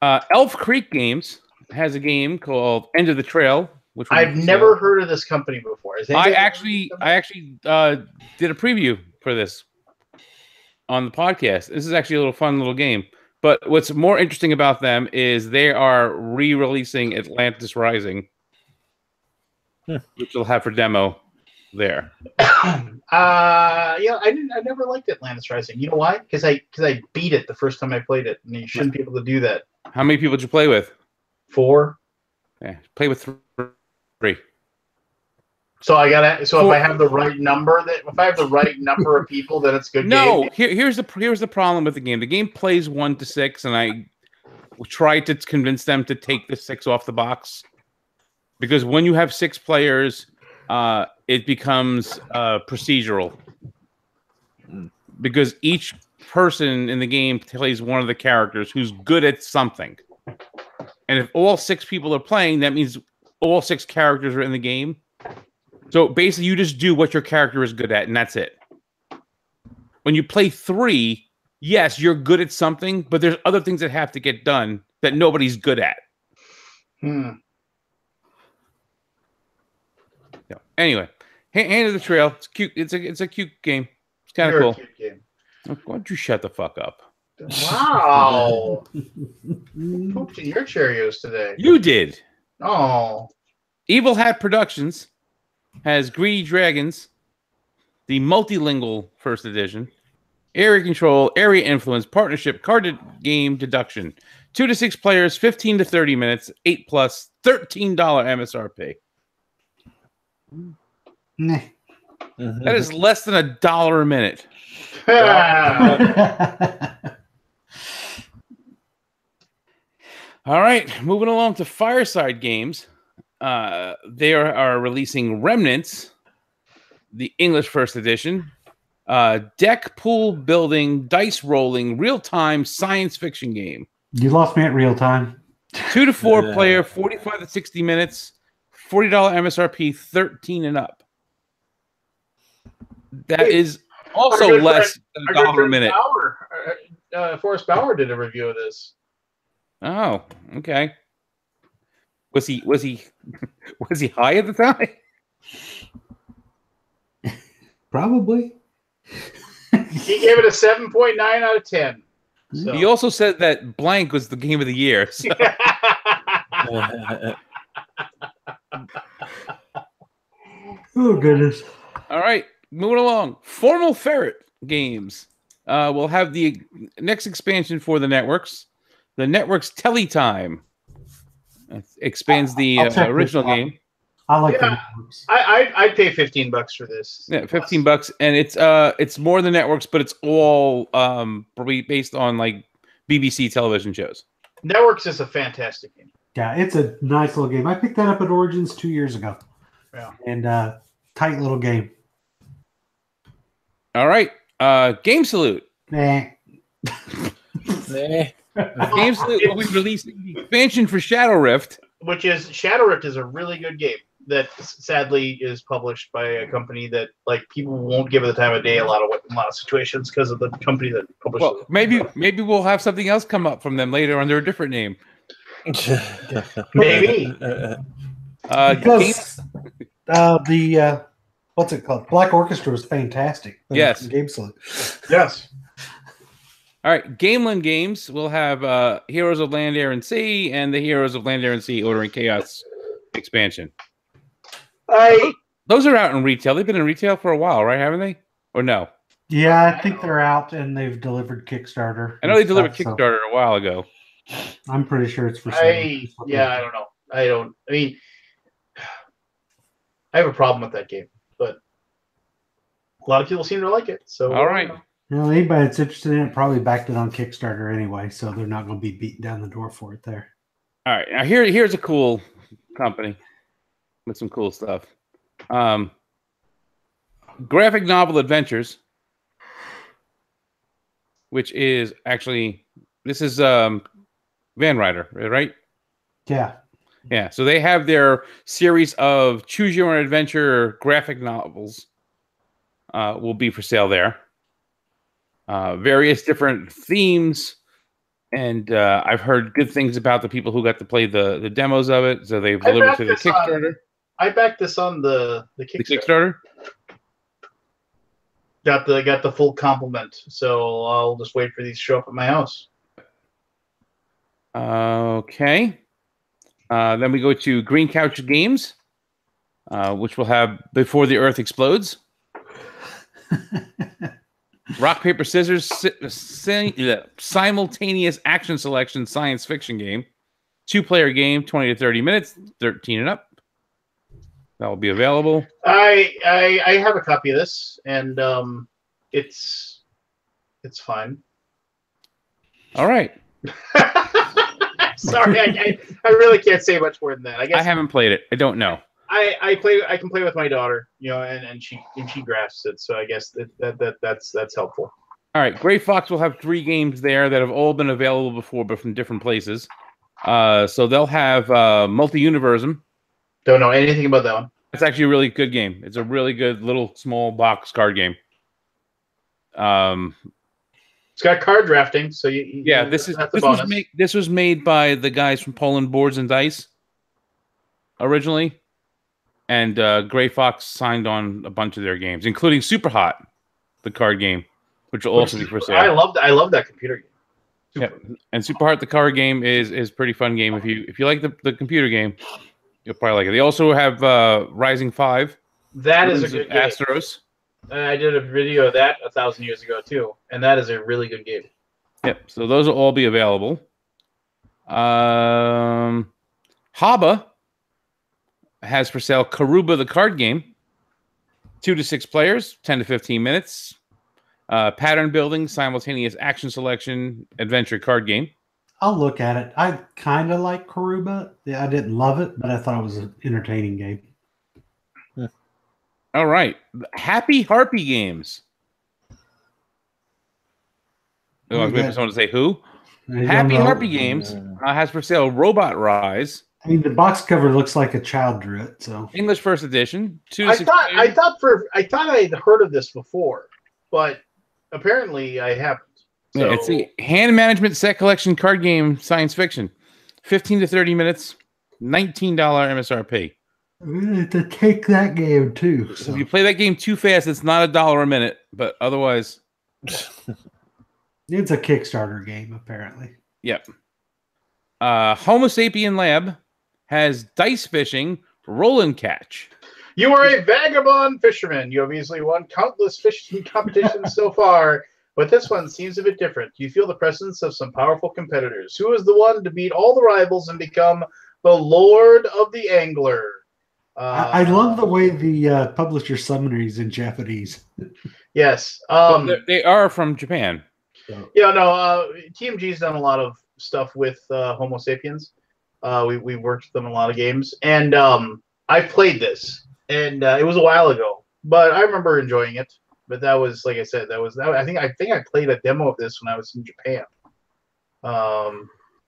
Elf Creek Games has a game called End of the Trail, which I've never heard of this company before. I actually did a preview for this on the podcast. This is actually a little fun little game. But what's more interesting about them is they are re-releasing Atlantis Rising, which they'll have for demo there. I never liked Atlantis Rising. You know why? Because I beat it the first time I played it, and you shouldn't be able to do that. How many people did you play with? 4. Yeah, play with 3. So if I have the right number, of people, then it's good. No, game. Here's the problem with the game. The game plays 1 to 6, and I tried to convince them to take the 6 off the box, because when you have 6 players, it becomes procedural, because each person in the game plays one of the characters who's good at something, and if all 6 people are playing, that means all 6 characters are in the game. So basically, you just do what your character is good at, and that's it. When you play 3, yes, you're good at something, but there's other things that have to get done that nobody's good at. Hmm. Yeah. Anyway, Hand of the Trail. It's cute. It's a cute game. It's kind of cool. Cute game. Why don't you shut the fuck up? Wow. Pooped in your Cheerios today. You did. Oh. Evil Hat Productions has Greedy Dragons, the multilingual first edition, area control, area influence, partnership, card game deduction, 2 to 6 players, 15 to 30 minutes, 8+, $13 MSRP. Nah. That is less than $1 a minute. All right, moving along to Fireside Games. They are releasing Remnants, the English first edition, deck pool building, dice rolling, real-time science fiction game. You lost me at real time. 2 to 4 player, 45 to 60 minutes, $40 MSRP, 13 and up. That is also less than $1 a minute. Forrest Bauer did a review of this. Oh, okay. Was he high at the time? Probably. He gave it a 7.9 out of 10. So. He also said that blank was the game of the year. So. Oh, goodness. All right, moving along. Formal Ferret Games will have the next expansion for the networks. The network's Teletime. It expands the original game. I like the networks. I'd pay $15 for this. Yeah, $15, and it's more than networks, but it's all probably based on like BBC television shows. Networks is a fantastic game. Yeah, it's a nice little game. I picked that up at Origins 2 years ago. Yeah, and tight little game. All right, Game Salute. Nah. Game Salute will be releasing the expansion for Shadow Rift. Shadow Rift is a really good game that sadly is published by a company that like people won't give it the time of day in a lot of situations because of the company that published it. Maybe we'll have something else come up from them later under a different name. Maybe. Because the what's it called? Black Orchestra was fantastic. Yes. Game Salute. Yes. All right, Gameland Games will have Heroes of Land, Air, and Sea, and the Heroes of Land, Air, and Sea Order and Chaos expansion. Those are out in retail. They've been in retail for a while, right? Haven't they? Or no? Yeah, I think they're out, and they've delivered Kickstarter. I know they delivered Kickstarter a while ago. I'm pretty sure it's for sale. I don't know. I mean, I have a problem with that game, but a lot of people seem to like it. So all right. Anybody that's interested in it probably backed it on Kickstarter anyway, so they're not going to be beating down the door for it there. All right, now here's a cool company with some cool stuff. Graphic Novel Adventures, which is actually this is Van Ryder, right? Yeah. Yeah. So they have their series of choose your own adventure graphic novels will be for sale there. Various different themes, and I've heard good things about the people who got to play the demos of it. So they've delivered to the Kickstarter. I backed this on the Kickstarter. The Kickstarter got the full complement, so I'll just wait for these to show up at my house. Okay. Then we go to Green Couch Games, which will have Before the Earth Explodes. Rock, paper, scissors, simultaneous action selection science fiction game. 2-player game, 20 to 30 minutes, 13 and up. That will be available. I have a copy of this, and it's fine. All right. Sorry, I really can't say much more than that. I haven't played it. I don't know. I can play with my daughter, and she grasps it. So I guess that's helpful. All right, Gray Fox will have 3 games there that have all been available before, but from different places. So they'll have Multi-Universum. Don't know anything about that one. It's actually a really good game. It's a really good little small box card game. It's got card drafting, so this was made by the guys from Poland Boards and Dice originally, and Gray Fox signed on a bunch of their games, including Super Hot, the card game, which will also be for sale. I love that computer game. Yeah, and Super Hot, the card game, is pretty fun game. If you like the computer game, you'll probably like it. They also have Rising 5. That is a good game. Asteros. I did a video of that 1,000 years ago too, and that is a really good game. Yep. So those will all be available. Haba has for sale Karuba, the card game. 2 to 6 players, 10 to 15 minutes. Pattern building, simultaneous action selection, adventure card game. I'll look at it. I kind of like Karuba. Yeah, I didn't love it, but I thought it was an entertaining game. All right. Happy Harpy Games. Oh, I just want to say who? Happy Harpy Games has for sale Robot Rise. I mean, the box cover looks like a child drew it. So English first edition. I thought I had heard of this before, but apparently I haven't. So. Yeah, it's the hand management set collection card game science fiction. 15 to 30 minutes, $19 MSRP. I'm going to take that game too. So if you play that game too fast, it's not $1 a minute, but otherwise. It's a Kickstarter game, apparently. Yep. Homo Sapien Lab has dice fishing, roll and catch. You are a vagabond fisherman. You have easily won countless fishing competitions so far, but this one seems a bit different. You feel the presence of some powerful competitors. Who is the one to beat all the rivals and become the Lord of the Angler? I love the way the publisher summaries in Japanese. Yes. They are from Japan. Yeah, no, TMG's done a lot of stuff with Homo Sapiens. We worked with them in a lot of games. And I played this, and it was a while ago, but I remember enjoying it. But that was, like I said, I think I played a demo of this when I was in Japan,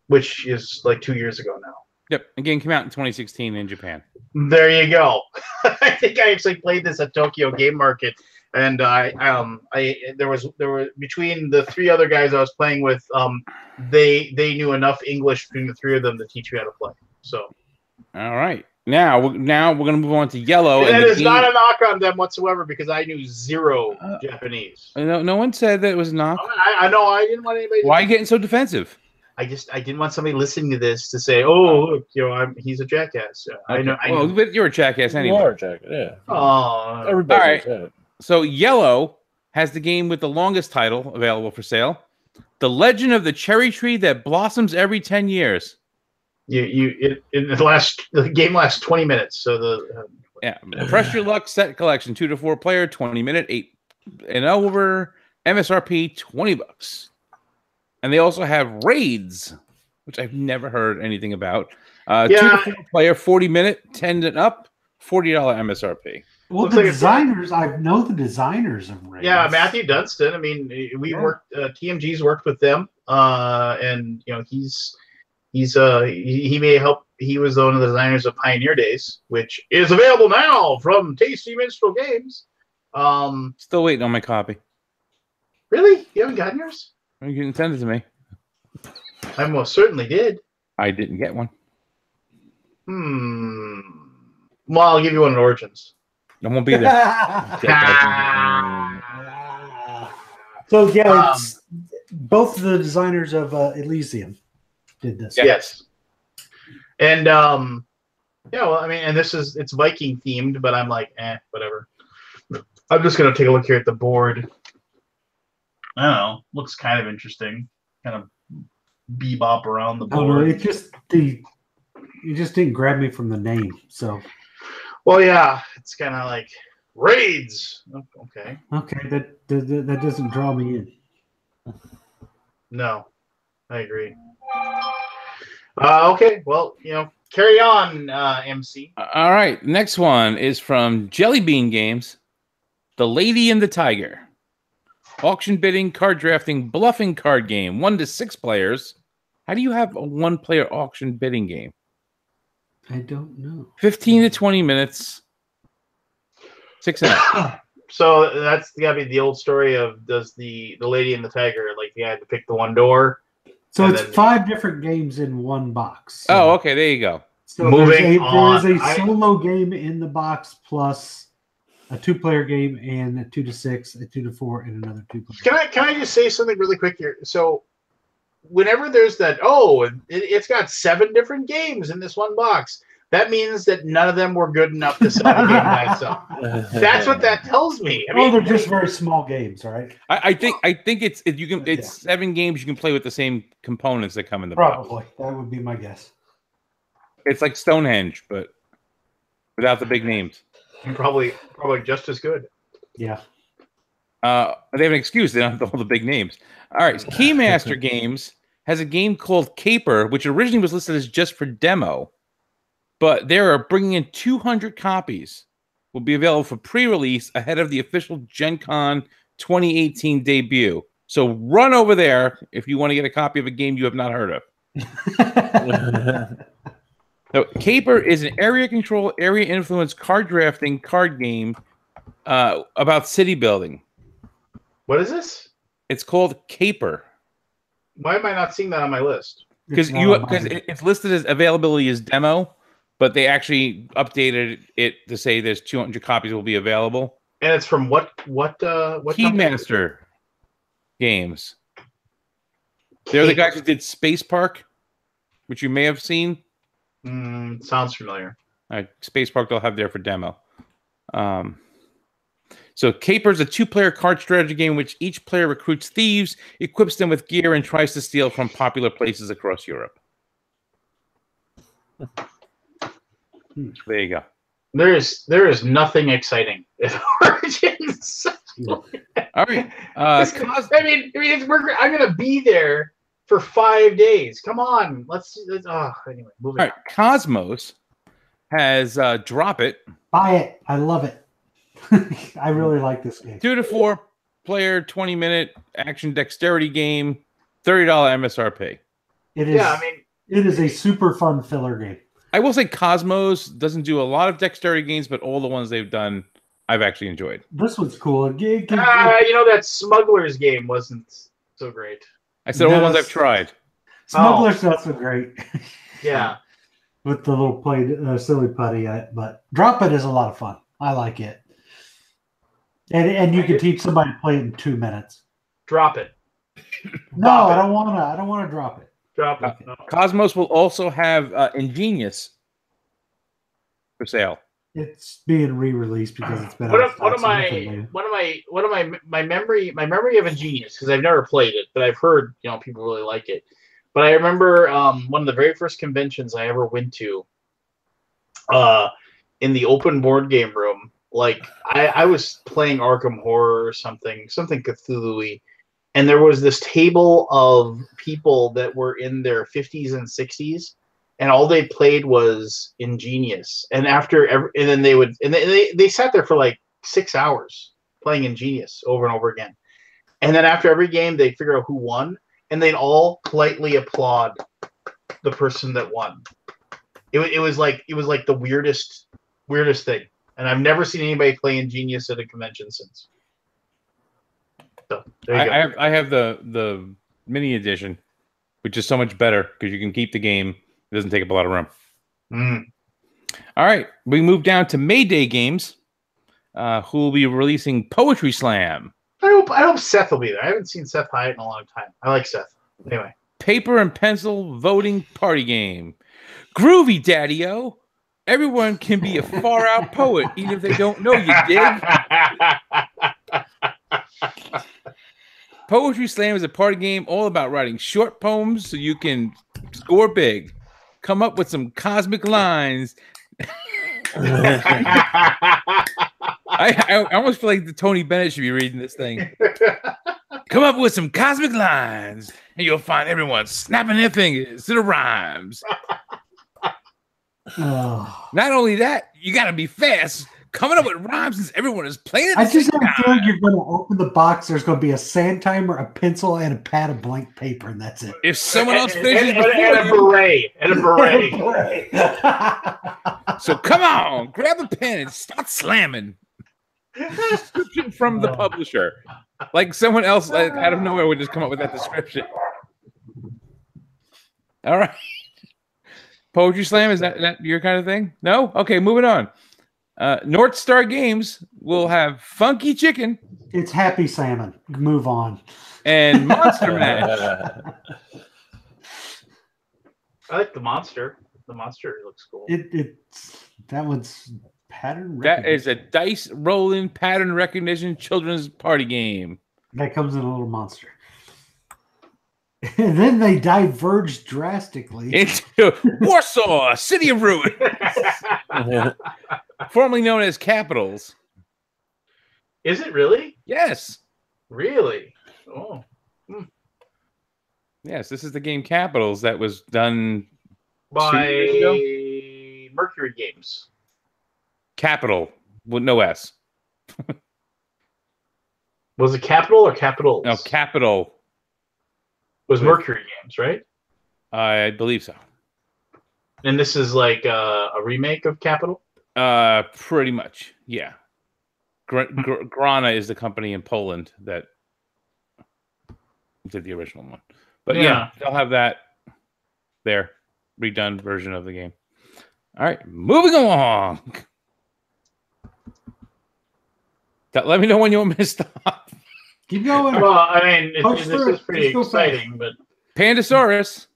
which is like 2 years ago now. Yep, the game came out in 2016 in Japan. There you go. I think I actually played this at Tokyo Game Market, and there were between the 3 other guys I was playing with, they knew enough English between the 3 of them to teach me how to play. So, all right, now we're gonna move on to Yellow. And it's not a knock on them whatsoever because I knew zero Japanese. No one said that it was a knock. I know. I didn't want anybody. Why are you getting so defensive? I didn't want somebody listening to this to say, "Oh, look, he's a jackass." Okay. But you're a jackass anyway. You are a jackass, yeah. Oh, Everybody all right. said it. So Yellow has the game with the longest title available for sale, The Legend of the Cherry Tree That Blossoms Every 10 Years. The game lasts 20 minutes. So Press Your Luck set collection, 2 to 4 player, 20-minute, 8 and over, MSRP $20. And they also have Raids, which I've never heard anything about. 2 to 4 player, 40-minute, 10 and up, $40 MSRP. Well, the designers, I know the designers of Raids. Yeah, Matthew Dunstan. I mean, we worked. TMG's worked with them, and he may help. He was one of the designers of Pioneer Days, which is available now from Tasty Minstrel Games. Still waiting on my copy. Really? You haven't gotten yours? You can send it to me. I most certainly did. I didn't get one. Well, I'll give you one at Origins. I won't be there. So yeah, it's both the designers of Elysium did this. Yes. And well, I mean, and it's Viking themed, but I'm like, whatever. I'm just gonna take a look here at the board. I don't know. Looks kind of interesting. Kind of bebop around the board. It just didn't grab me from the name. So. Well, yeah, it's kind of like Raids. Okay. Okay, that doesn't draw me in. No, I agree. Okay, well, carry on, MC. All right, next one is from Jelly Bean Games, The Lady and the Tiger. Auction bidding, card drafting, bluffing card game, 1 to 6 players. How do you have a 1-player auction bidding game? I don't know. 15 to 20 minutes, 6.5. So that's gotta be the old story of does the lady and the tiger, like you had to pick the one door. So And it's then- 5 different games in one box. So, Oh, okay. There you go. So Moving there is a on. solo game in the box plus a 2-player game and a 2 to 6, a 2 to 4, and another 2-player. Can I just say something really quick here? So whenever there's that, it's got 7 different games in this one box. That means that none of them were good enough to sell the game by itself. That's what that tells me. I mean, they're just very small games, right? I think it's 7 games you can play with the same components that come in the box. Probably. That would be my guess. It's like Stonehenge, but without the big names. probably just as good. Yeah. They have an excuse. They don't have all the big names. All right. Keymaster Games has a game called Caper, which originally was listed as just for demo, but they are bringing in 200 copies. Will be available for pre-release ahead of the official Gen Con 2018 debut. So run over there if you want to get a copy of a game you have not heard of. So, Caper is an area control, area influence card drafting card game about city building. What is this? It's called Caper. Why am I not seeing that on my list? Because it's listed as availability as demo, but they actually updated it to say there's 200 copies will be available. And it's from what Keymaster Games. They're the guys who did Space Park, which you may have seen. Sounds familiar. All right, Space Park they'll have there for demo. So Caper is a 2-player card strategy game in which each player recruits thieves, equips them with gear, and tries to steal from popular places across Europe. There you go. There is nothing exciting in Origins. All right. I'm gonna be there for 5 days. Come on, let's anyway. Moving all right. Cosmos has Drop It. Buy it. I love it. I really like this game. 2 to 4 player, 20-minute action dexterity game, $30 MSRP. It is. Yeah, it is a super fun filler game. I will say Cosmos doesn't do a lot of dexterity games, but all the ones they've done, I've actually enjoyed. This one's cool. That Smugglers game wasn't so great. I said all the ones I've tried. Smugglers not so great. Yeah. With the little silly putty, but Drop It is a lot of fun. I like it. And you can teach somebody to play it in 2 minutes. Drop it. No, I don't want to drop it. Drop it. No. Cosmos will also have Ingenious for sale. It's being re-released because it's been one of my memory of Ingenious, because I've never played it, but I've heard people really like it. But I remember one of the very first conventions I ever went to, in the open board game room. Like I was playing Arkham Horror or something Cthulhu-y, and there was this table of people that were in their 50s and 60s, and all they played was Ingenious. And they sat there for like 6 hours playing Ingenious over and over again. And then after every game, they'd figure out who won, and they'd all politely applaud the person that won. It was like the weirdest thing. And I've never seen anybody play Ingenious at a convention since. So I have the mini edition, which is so much better because you can keep the game. It doesn't take up a lot of room. All right, we move down to Mayday Games, who will be releasing Poetry Slam. I hope Seth will be there. I haven't seen Seth Hyatt in a long time. I like Seth. Anyway, paper and pencil voting party game. Groovy, Daddy-O. Everyone can be a far-out poet, even if they don't know you, dig? Poetry Slam is a party game all about writing short poems so you can score big. Come up with some cosmic lines. I almost feel like the Tony Bennett should be reading this thing. Come up with some cosmic lines, and you'll find everyone snapping their fingers to the rhymes. Not only that, you got to be fast coming up with rhymes since everyone is playing. I just have a feeling you're going to open the box. There's going to be a sand timer, a pencil, and a pad of blank paper, and that's it. If someone else finishes and a beret. So come on, grab a pen and start slamming. Description from the publisher. Like someone else like, out of nowhere would just come up with that description. All right. Poetry Slam, is that your kind of thing? No? Okay, moving on. North Star Games will have Funky Chicken. It's Happy Salmon. Move on. And Monster Mash. I like the monster. The monster looks cool. That one's pattern That recognition. is a dice rolling pattern recognition children's party game. That comes in a little monster. And then they diverged drastically into Warsaw, City of Ruin, formerly known as Capitals. Is it really? Yes. Really? Oh. Yes, this is the game Capitals that was done By 2 years ago? Mercury Games. Capital with no S. Was it Capital or Capitals? No, Capital. It was Mercury Games, right? I believe so. And this is like a remake of Capital? Pretty much, yeah. Grana is the company in Poland that did the original one. But yeah, they'll have that there, redone version of the game. All right, moving along. Let me know when you want me to stop. Keep going. Well, I mean, this through is it. pretty Just go exciting, but Pandasaurus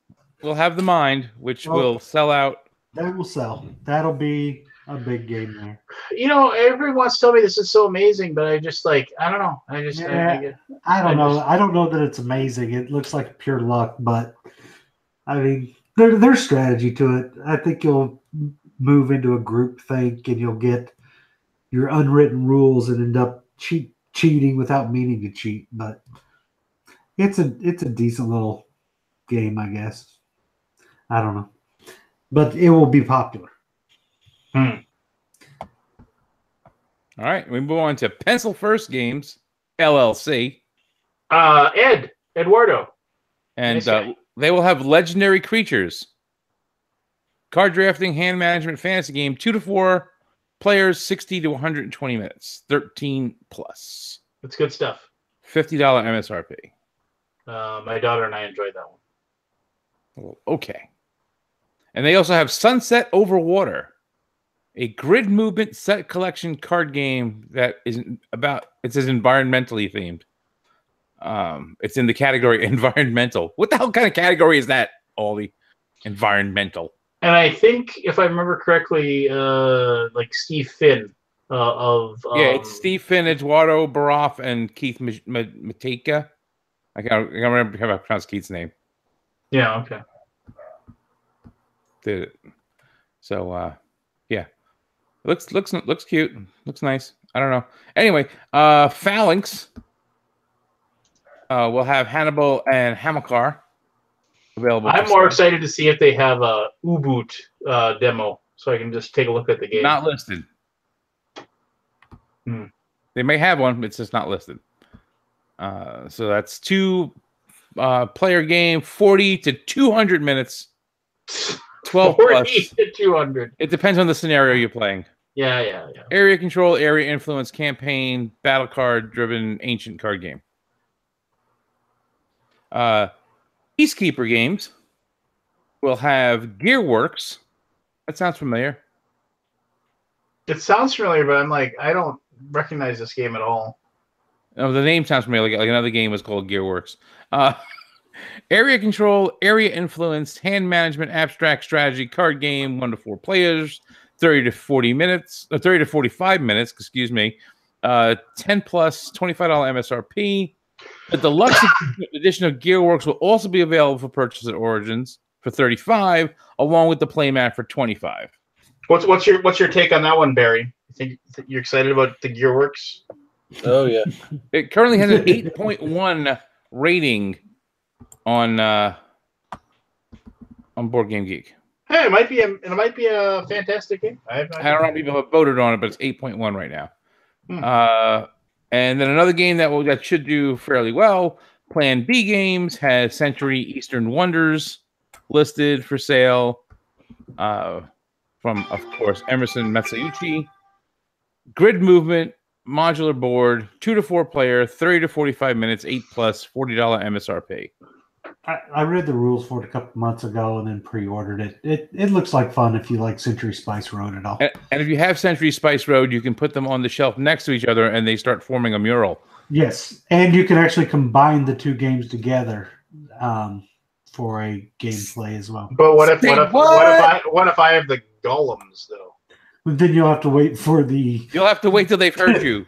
will have the mind, which will sell out. That will sell. That'll be a big game there. you know, everyone's telling me this is so amazing, but I just like I don't know. I just I don't know. I don't know that it's amazing. It looks like pure luck, but I mean, there's strategy to it. I think you'll move into a group think, and you'll get your unwritten rules and end up cheating without meaning to cheat. But it's a decent little game, I guess. I don't know, but it will be popular. All right, we move on to Pencil First Games, LLC. Eduardo. And Nice they will have Legendary Creatures. Card drafting, hand management, fantasy game, 2 to 4 players, 60 to 120 minutes, 13 plus. That's good stuff. $50 MSRP. My daughter and I enjoyed that one. Well, okay. And they also have Sunset Over Water, a grid movement set collection card game that is it's environmentally themed. It's in the category environmental. What the hell kind of category is that, Ollie? Environmental. And I think, if I remember correctly, like Steve Finn of it's Steve Finn, Eduardo Baroff, and Keith Mateka. I can't remember how to pronounce Keith's name. Yeah. Okay. Did it. So yeah. Looks cute. Looks nice. I don't know. Anyway, Phalanx will have Hannibal and Hamilcar available. I'm more excited to see if they have a U-Boot demo, so I can just take a look at the game. Not listed. They may have one, but it's just not listed. So that's 2 player game, 40 to 200 minutes, 12 40 plus. to 200. It depends on the scenario you're playing. Yeah. Area control, area influence, campaign, battle card driven, ancient card game. Peacekeeper Games will have Gearworks. That sounds familiar. It sounds familiar, but I'm like, I don't recognize this game at all. No, the name sounds familiar. Like another game was called Gearworks. Area control, area influence, hand management, abstract strategy, card game, 1 to 4 players, 30 to 40 minutes, 30 to 45 minutes, excuse me. 10 plus, $25 MSRP. The deluxe edition of Gearworks will also be available for purchase at Origins for $35, along with the playmat for $25. What's your take on that one, Barry? You think you're excited about the Gearworks? Oh yeah. It currently has an 8.1 rating on Board Game Geek. Hey, it might be a fantastic game. I don't know how people have voted on it, but it's 8.1 right now. And then another game that should do fairly well, Plan B Games, has Century Eastern Wonders listed for sale from, of course, Emerson Matsuyuki. Grid movement, modular board, 2 to 4 player, 30 to 45 minutes, 8 plus, $40 MSRP. I read the rules for it a couple months ago and then pre-ordered it. It looks like fun if you like Century Spice Road at all. And if you have Century Spice Road, you can put them on the shelf next to each other and they start forming a mural. Yes, and you can actually combine the two games together for a gameplay as well. But what if I have the golems though? But then you'll have to wait for the. You'll have to wait till they've heard you.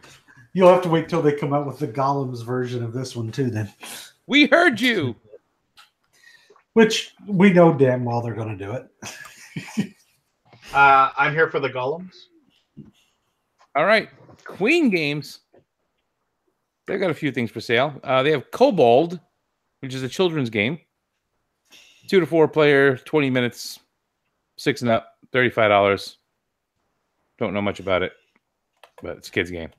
You'll have to wait till they come out with the golems version of this one too. Then we heard you. Which we know damn well they're going to do it. I'm here for the golems. All right, Queen Games. They've got a few things for sale. They have Kobold, which is a children's game. 2 to 4 player, 20 minutes, 6 and up, $35. Don't know much about it, but it's a kid's game.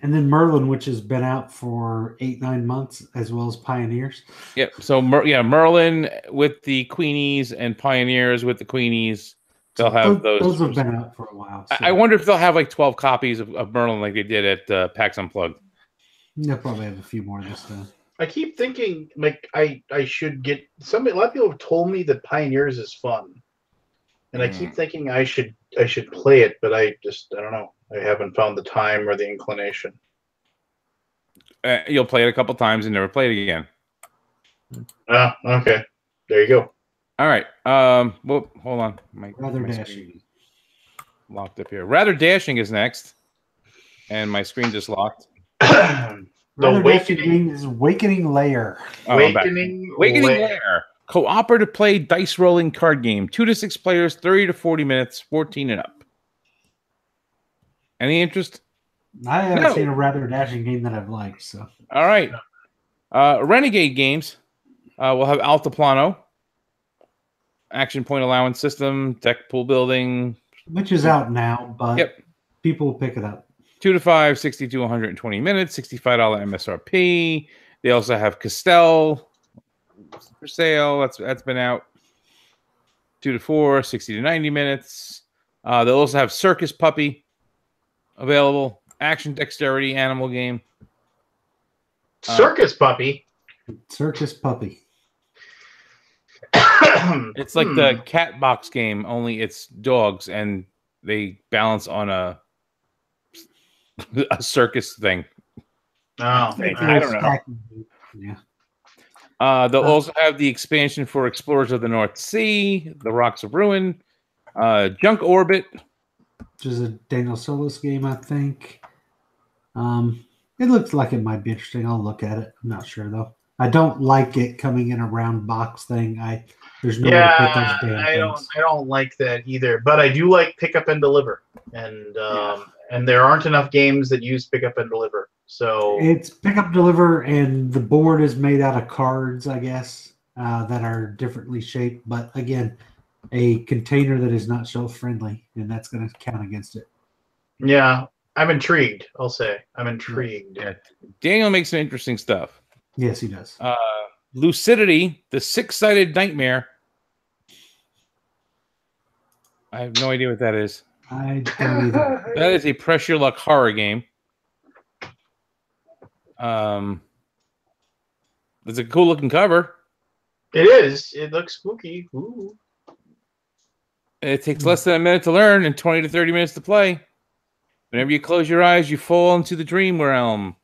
And then Merlin, which has been out for 8-9 months, as well as Pioneers. Yep. So Merlin with the Queenies and Pioneers with the Queenies. They'll have those. Those have been out for a while. So. I wonder if they'll have like 12 copies of Merlin like they did at PAX Unplugged. They'll probably have a few more this time. I keep thinking like I should get a lot of people have told me that Pioneers is fun, and I keep thinking I should play it, but I don't know. I haven't found the time or the inclination. You'll play it a couple times and never play it again. Okay. There you go. All right. Well, hold on. Rather Dashing. Locked up here. Rather Dashing is next, and my screen just locked. The Awakening is Awakening Lair. Awakening Lair. Cooperative play dice rolling card game. 2 to 6 players, 30 to 40 minutes, 14 and up. Any interest? I haven't seen a Rather Dashing game that I've liked. So all right. Renegade Games. We'll have Altiplano. Action point allowance system, deck pool building. Which is out now, but people will pick it up. 2 to 5, 60 to 120 minutes, $65 MSRP. They also have Castell for sale. That's been out. 2 to 4, 60 to 90 minutes. They'll also have Circus Puppy available. Action dexterity animal game. Circus Puppy. Circus Puppy. It's like the cat box game, only it's dogs and they balance on a circus thing. Oh, I don't know. Yeah. They'll also have the expansion for Explorers of the North Sea, The Rocks of Ruin, Junk Orbit, which is a Daniel Solis game, I think. It looks like it might be interesting. I'll look at it. I'm not sure though. I don't like it coming in a round box thing. There's no way to put those damn things. I don't like that either. But I do like pick up and deliver, and there aren't enough games that use pick up and deliver. So it's pick up, deliver, and the board is made out of cards, I guess, that are differently shaped. But again, a container that is not shelf friendly, and that's going to count against it. Yeah, I'm intrigued. I'll say I'm intrigued. Yeah. Daniel makes some interesting stuff. Yes, he does. Lucidity, the 6-sided nightmare. I have no idea what that is. I don't either. That is a pressure luck horror game. It's a cool looking cover. It is. It looks spooky. Ooh. It takes less than a minute to learn and 20 to 30 minutes to play. Whenever you close your eyes, you fall into the dream realm.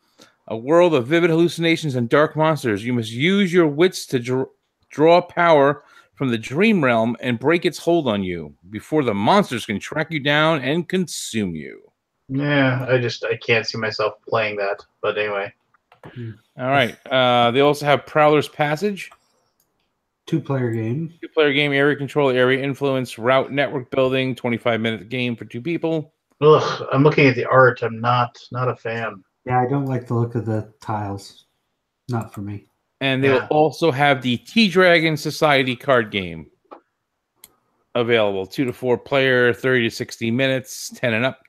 A world of vivid hallucinations and dark monsters. You must use your wits to draw power from the dream realm and break its hold on you before the monsters can track you down and consume you. Yeah, I can't see myself playing that. But anyway. All right. They also have Prowler's Passage. 2-player game. 2-player game, area control, area influence, route network building, 25-minute game for 2 people. Ugh, I'm looking at the art. I'm not a fan. Yeah, I don't like the look of the tiles. Not for me. And they'll also have the T-Dragon Society card game available. 2 to 4 player, 30 to 60 minutes, 10 and up.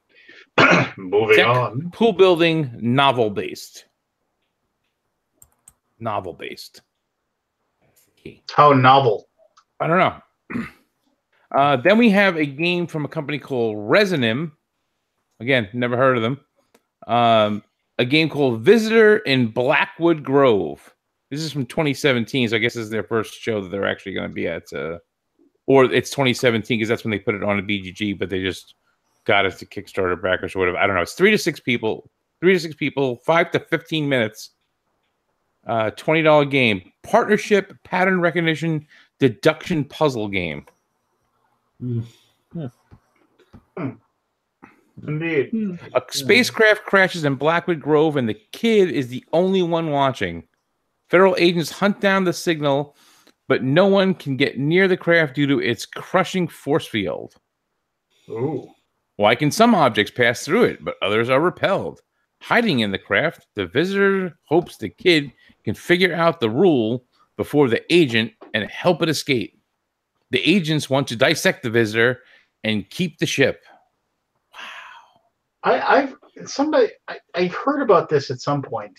Moving on. Pool building, novel-based. Novel-based. That's the key. How novel? I don't know. Then we have a game from a company called Resonim. Again, never heard of them. A game called Visitor in Blackwood Grove. This is from 2017, so I guess this is their first show that they're actually going to be at. Or it's 2017 because that's when they put it on a BGG, but they just got it to Kickstarter backers or whatever. I don't know. It's 3 to 6 people, 5 to 15 minutes. $20 game. Partnership, pattern recognition, deduction puzzle game. Indeed. A spacecraft crashes in Blackwood Grove, and the kid is the only one watching. Federal agents hunt down the signal, but no one can get near the craft due to its crushing force field. Ooh. Why can some objects pass through it, but others are repelled? Hiding in the craft, the visitor hopes the kid can figure out the rule before the agent and help it escape. The agents want to dissect the visitor and keep the ship. I heard about this at some point.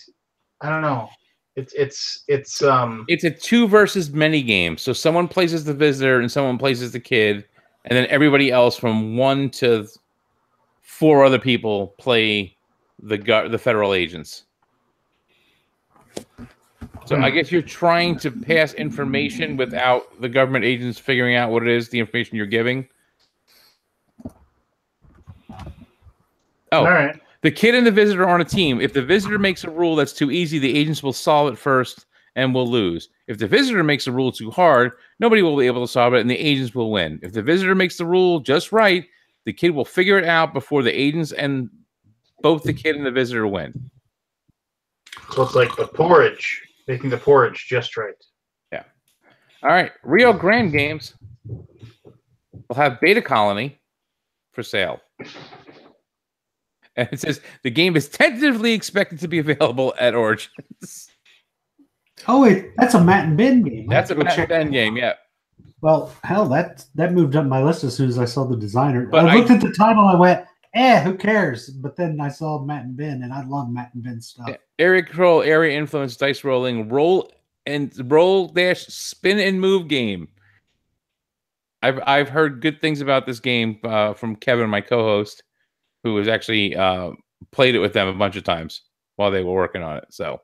I don't know. It's a 2 versus many game. So someone places the visitor and someone places the kid, and then everybody else from 1 to 4 other people play the federal agents. So I guess you're trying to pass information without the government agents figuring out what it is, the information you're giving. Oh, all right. The kid and the visitor are on a team. If the visitor makes a rule that's too easy, the agents will solve it first and will lose. If the visitor makes a rule too hard, nobody will be able to solve it and the agents will win. If the visitor makes the rule just right, the kid will figure it out before the agents and both the kid and the visitor win. So it's like the porridge, making the porridge just right. Yeah. All right. Rio Grande Games will have Beta Colony for sale. And it says the game is tentatively expected to be available at Origins. Oh, wait, that's a Matt and Ben game. That's a Matt and Ben game, yeah. Well, hell, that moved up my list as soon as I saw the designer. But I looked at the title, I went, who cares? But then I saw Matt and Ben, and I love Matt and Ben stuff. Yeah. Area control, area influence, dice rolling, roll dash spin and move game. I've heard good things about this game from Kevin, my co-host, who has actually played it with them a bunch of times while they were working on it. So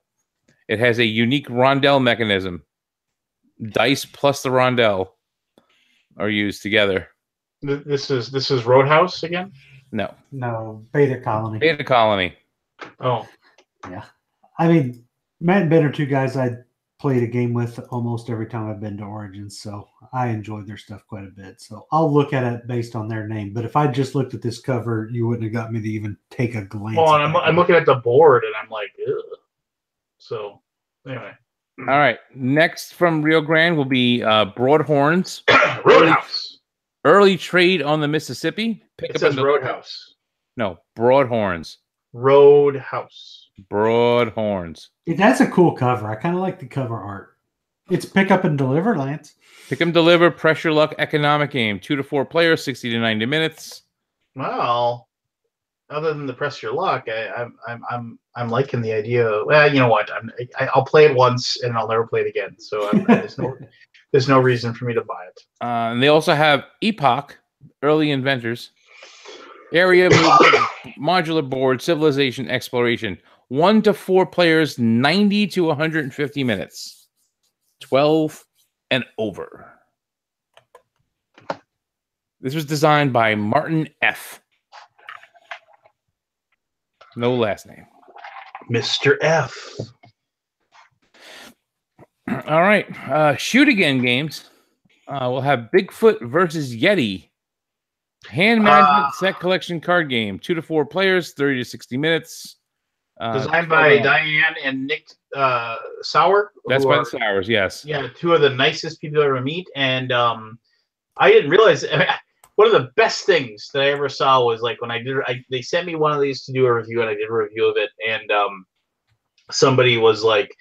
it has a unique rondelle mechanism. Dice plus the rondelle are used together. This is Roadhouse again? No, Beta Colony. Beta Colony. Oh. Yeah. I mean, Matt and Ben are 2 guys I played a game with almost every time I've been to Origins, so I enjoyed their stuff quite a bit. So I'll look at it based on their name. But if I just looked at this cover, you wouldn't have got me to even take a glance. Well, and I'm looking at the board, and I'm like, ugh. So, anyway. All right. Next from Rio Grande will be Broadhorns. Roadhouse. Early trade on the Mississippi. It says Roadhouse. No, Broadhorns. Roadhouse. Broadhorns. That's a cool cover. I kind of like the cover art. It's pick up and deliver, Lance. Pick 'em, deliver, pressure luck, economic game. 2 to 4 players, 60 to 90 minutes. Well, other than the press your luck, I'm liking the idea. Well, you know what? I'll play it once and I'll never play it again. So there's no reason for me to buy it. And they also have Epoch, Early Inventors, Area Movement, Modular Board, Civilization Exploration. 1 to 4 players, 90 to 150 minutes. 12 and over. This was designed by Martin F. No last name. Mr. F. All right. Shoot Again Games. We'll have Bigfoot versus Yeti. Hand management set collection card game. 2 to 4 players, 30 to 60 minutes. Designed by Diane and Nick Sauer. That's by the Sours, yes. Yeah, 2 of the nicest people I ever meet. And I didn't realize one of the best things that I ever saw was like when they sent me one of these to do a review, and I did a review of it, and somebody was like,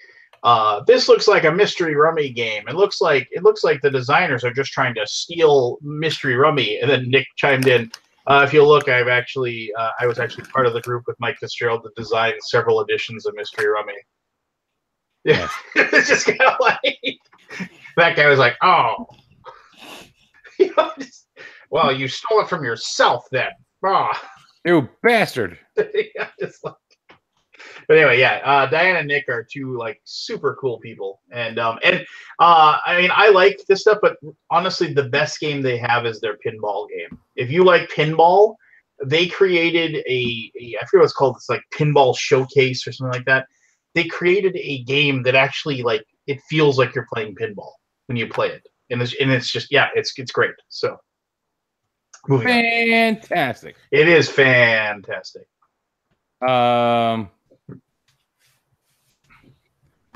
this looks like a mystery rummy game. It looks like the designers are just trying to steal mystery rummy. And then Nick chimed in, if you look, I was actually part of the group with Mike Fitzgerald that designed several editions of mystery rummy. Yeah, it's just kind of like that guy was like, oh, well, you stole it from yourself then. Oh. You bastard. Yeah, just like, But anyway, yeah, Diane and Nick are two like super cool people, and I mean, I like this stuff, but honestly, the best game they have is their pinball game. If you like pinball, they created I forget what it's called. It's like Pinball Showcase or something like that. They created a game that actually like it feels like you're playing pinball when you play it, and it's just it's great. So, moving on. Fantastic. It is fantastic.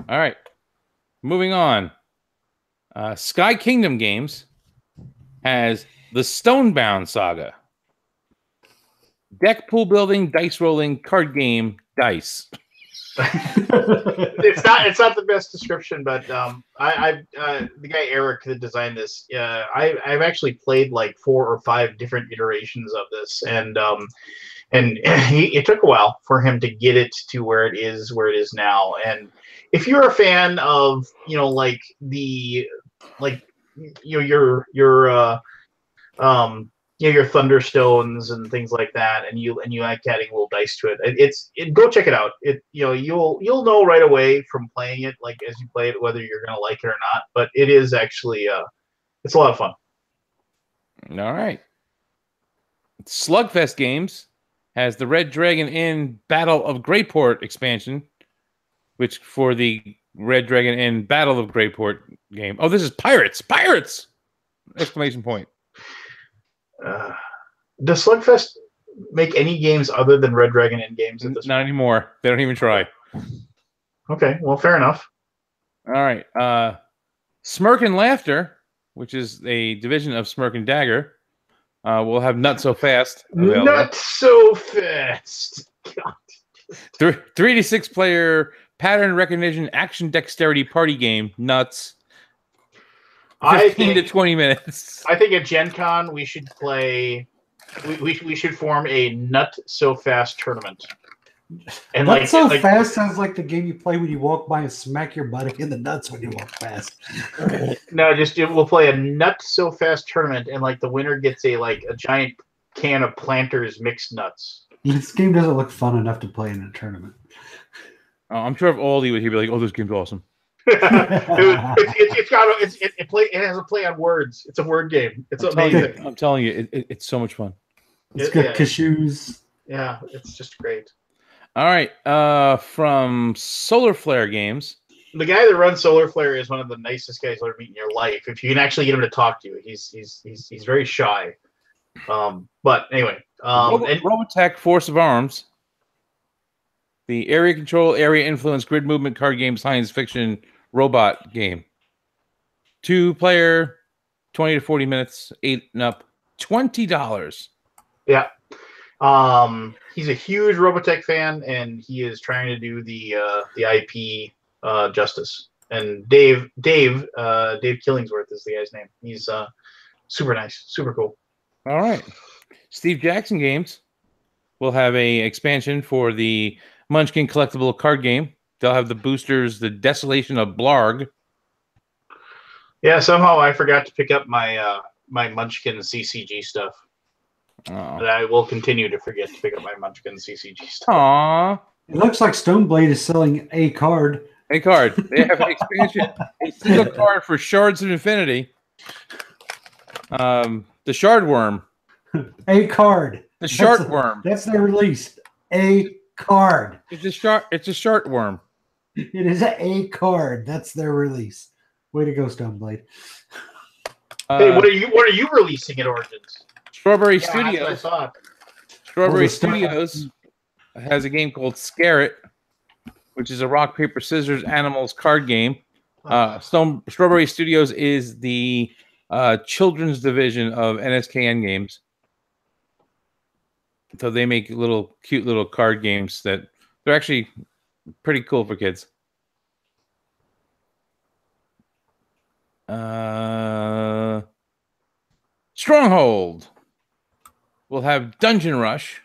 All right. Moving on. Sky Kingdom Games has the Stonebound Saga. Deck pool building, dice rolling, card game, dice. It's not the best description, but the guy Eric that designed this, I've actually played like 4 or 5 different iterations of this, and it took a while for him to get it to where it is now. And if you're a fan of your Thunderstones and things like that, and you like adding a little dice to it, go check it out. You'll know right away from playing it, like as you play it, whether you're gonna like it or not. But it is actually it's a lot of fun. All right. Slugfest Games has the Red Dragon Inn Battle of Greyport expansion, which for the Red Dragon Inn Battle of Greyport game. Oh, this is Pirates! Pirates! Exclamation point. Does Slugfest make any games other than Red Dragon Inn games at this Not anymore. They don't even try. Okay, well, fair enough. All right. Smirk and Laughter, which is a division of Smirk and Dagger, will have Not So Fast available. Not So Fast. God. 3 to 6 player pattern recognition action dexterity party game. Nuts. 15 to 20 minutes. I think at Gen Con we should play. We should form a Nut So Fast tournament. And Nut So Fast sounds like the game you play when you walk by and smack your butt in the nuts when you walk past. No, we'll play a Nut So Fast tournament, and like the winner gets a giant can of Planters mixed nuts. This game doesn't look fun enough to play in a tournament. I'm sure if Aldi would, he'd be like, "Oh, this game's awesome." It has a play on words. It's a word game. It's amazing. I'm telling you, it's so much fun. It's got cashews. Yeah, it's just great. All right, from Solar Flare Games. The guy that runs Solar Flare is one of the nicest guys you'll ever meet in your life. If you can actually get him to talk to you, he's very shy. But anyway, Robotech Force of Arms, the area control, area influence, grid movement card game, science fiction robot game. 2-player, 20 to 40 minutes, 8 and up, $20. Yeah. He's a huge Robotech fan, and he is trying to do the IP justice. And Dave Killingsworth is the guy's name. He's super nice, super cool. All right. Steve Jackson Games will have a expansion for the Munchkin collectible card game. They'll have the boosters, The Desolation of Blarg. Yeah, somehow I forgot to pick up my my Munchkin CCG stuff. Oh. But I will continue to forget to pick up my Munchkin CCG stuff. Aww. It looks like Stoneblade is selling a card. A card. They have an expansion. A single card for Shards of Infinity. The Shard Worm. A card. The Shard Worm. That's their release. A card. It's a Shard Worm. It is a card. That's their release. Way to go, Stoneblade. Hey, what are you releasing at Origins? Strawberry That's Studios. what I thought. Strawberry Studios has a game called Scare It, which is a rock, paper, scissors, animals card game. Strawberry Studios is the children's division of NSKN Games. So they make cute little card games that they're actually pretty cool for kids. Stronghold will have Dungeon Rush.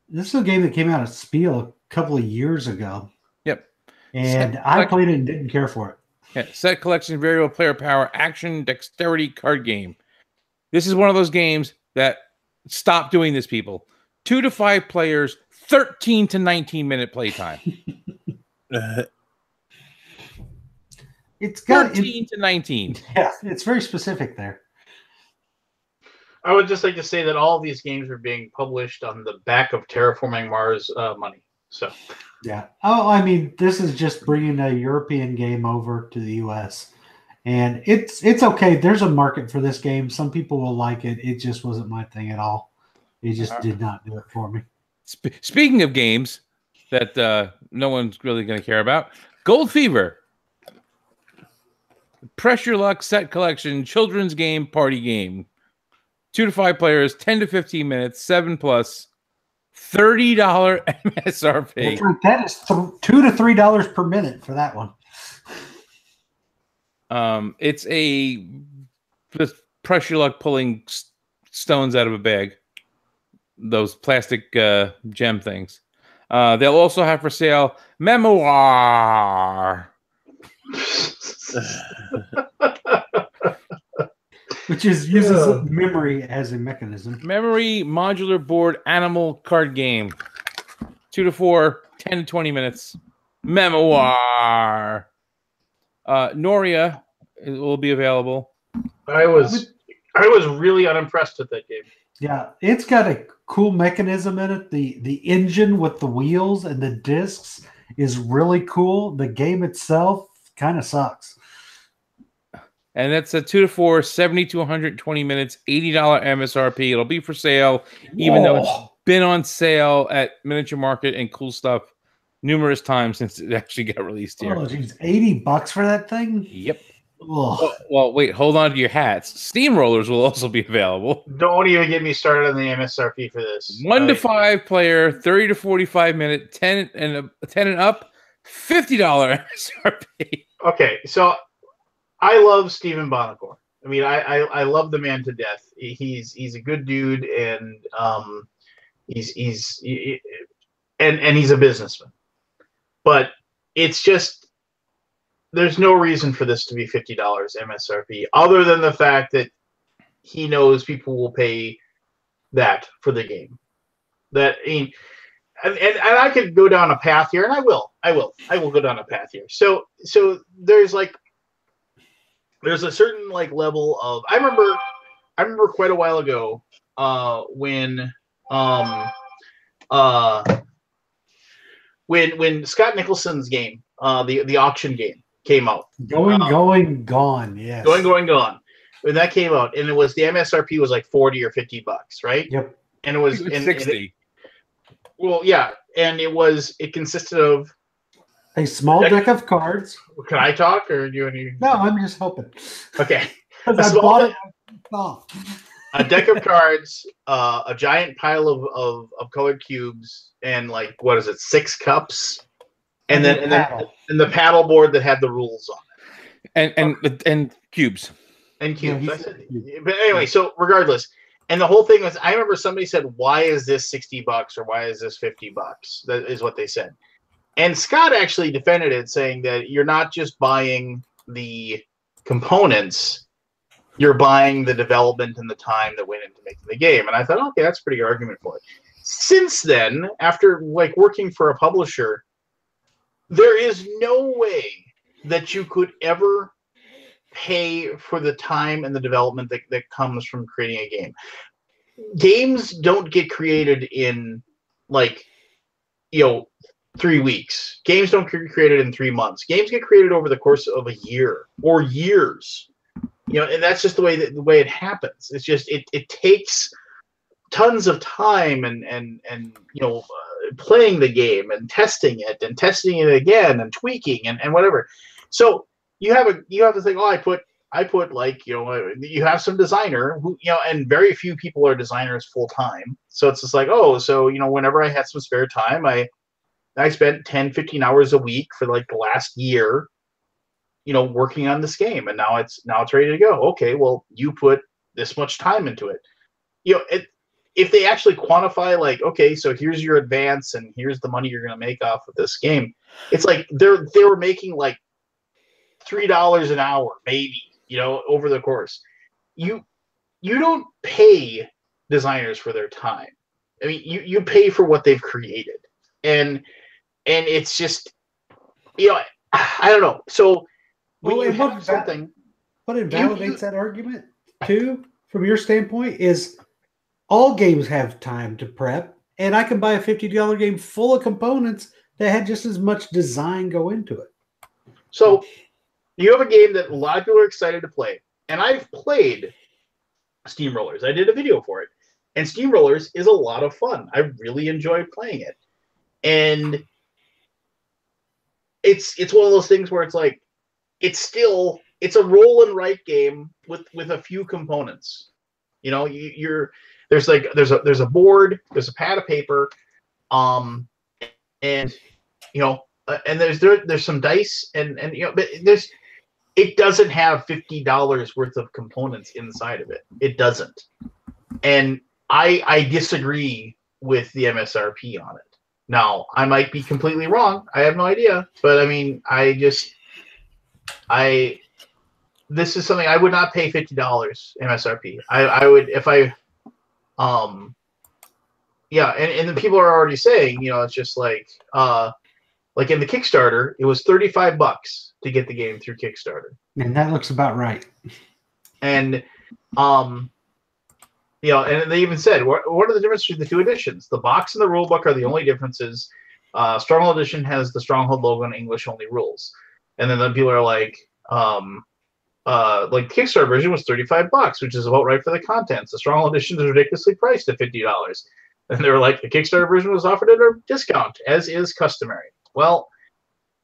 This is a game that came out of Spiel a couple of years ago. Yep. And I played it and didn't care for it. Yeah, set collection, variable player power, action, dexterity card game. This is one of those games that stop doing this, people. 2 to 5 players, 13 to 19 minute playtime. It's got 13 to 19. Yeah, it's very specific there. I would just like to say that all of these games are being published on the back of Terraforming Mars money. So, yeah. Oh, I mean, this is just bringing a European game over to the U.S. And it's okay. There's a market for this game. Some people will like it. It just wasn't my thing at all. It just did not do it for me. Speaking of games that no one's really going to care about, Gold Fever. Press Your Luck set collection, children's game, party game. 2 to 5 players, 10 to 15 minutes, 7+, $30 MSRP. That is $2 to $3 per minute for that one. It's just Press Your Luck pulling stones out of a bag. Those plastic gem things. They'll also have for sale Memoir. Which uses memory as a mechanism. Memory modular board animal card game. 2 to 4, 10 to 20 minutes. Memoir. Noria will be available. I was really unimpressed with that game. Yeah, it's got a cool mechanism in it. The engine with the wheels and the discs is really cool. The game itself kind of sucks. And that's a 2 to 4, 70 to 120 minutes, $80 MSRP. It'll be for sale, even though it's been on sale at Miniature Market and Cool Stuff numerous times since it actually got released here. Oh, geez, $80 for that thing? Yep. Well, wait, hold on to your hats. Steamrollers will also be available. Don't even get me started on the MSRP for this. 1 to 5 player, 30 to 45 minute, 10 and up, $50 MSRP. Okay, so I love Stephen Bonacore. I mean, I love the man to death. He's a good dude, and he's a businessman. But it's just there's no reason for this to be $50 MSRP, other than the fact that he knows people will pay that for the game. And I could go down a path here, and I will go down a path here. So there's a certain level of I remember quite a while ago when Scott Nicholson's game, the auction game came out. Going, gone. Yes. Going, gone. When that came out, and it was the MSRP was like $40 or $50, right? Yep. And it was 60. Well, yeah, and it consisted of a small deck of cards. Can I talk, or do you want to? No, I'm just helping. Okay. I bought it. A deck of cards, a giant pile of colored cubes, and 6 cups, and then the paddle board that had the rules on it, and cubes. And cubes. Yeah, but anyway, so regardless, and the whole thing was, I remember somebody said, "Why is this $60 or why is this $50?" That is what they said. And Scott actually defended it, saying that you're not just buying the components, you're buying the development and the time that went into making the game. And I thought, okay, that's a pretty good argument for it. Since then, after working for a publisher, there is no way that you could ever pay for the time and the development that comes from creating a game. Games don't get created in 3 weeks. Games don't get created in 3 months. Games get created over the course of a year or years. And that's just the way it happens. It's just it takes tons of time and playing the game and testing it again and tweaking and whatever. So you have to think, I put you have some designer who, and very few people are designers full time. So it's just whenever I had some spare time, I spent 10, 15 hours a week for the last year, working on this game, and now it's ready to go. Okay, well, you put this much time into it. If they actually quantify, okay, so here's your advance and here's the money you're going to make off of this game, it's they were making $3 an hour, maybe, over the course. You don't pay designers for their time. I mean, you pay for what they've created, and it's just, I don't know. So when you have something, what invalidates that argument too, from your standpoint, is all games have time to prep, and I can buy a $50 game full of components that had just as much design go into it. So you have a game that a lot of people are excited to play, and I've played Steamrollers. I did a video for it, and Steamrollers is a lot of fun. I really enjoyed playing it, and it's one of those things where it's like it's a roll and write game with a few components. There's a board, there's a pad of paper, and and there's some dice, and but it doesn't have $50 worth of components inside of it. It doesn't, and I disagree with the MSRP on it. Now, I might be completely wrong. I have no idea, but I mean, this is something I would not pay $50 MSRP. I would, if I, yeah, and the people are already saying, it's just like in the Kickstarter, it was $35 to get the game through Kickstarter. And that looks about right. And, and they even said, what are the differences between the two editions? The box and the rule book are the only differences. Stronghold Edition has the Stronghold logo and English-only rules. And then people are like the Kickstarter version was $35, which is about right for the contents. The Stronghold Edition is ridiculously priced at $50. And they were like, the Kickstarter version was offered at a discount, as is customary. Well,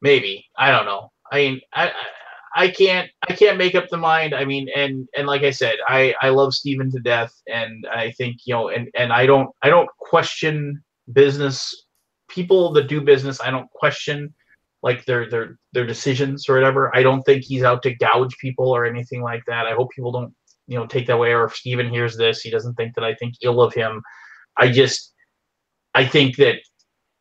maybe. I don't know. I mean, I can't make up the mind. I mean, and like I said, I love Steven to death, and I think, and I don't question business people that do business. I don't question like their decisions or whatever. I don't think he's out to gouge people or anything like that. I hope people don't take that way, or if Steven hears this, he doesn't think that I think ill of him. I think that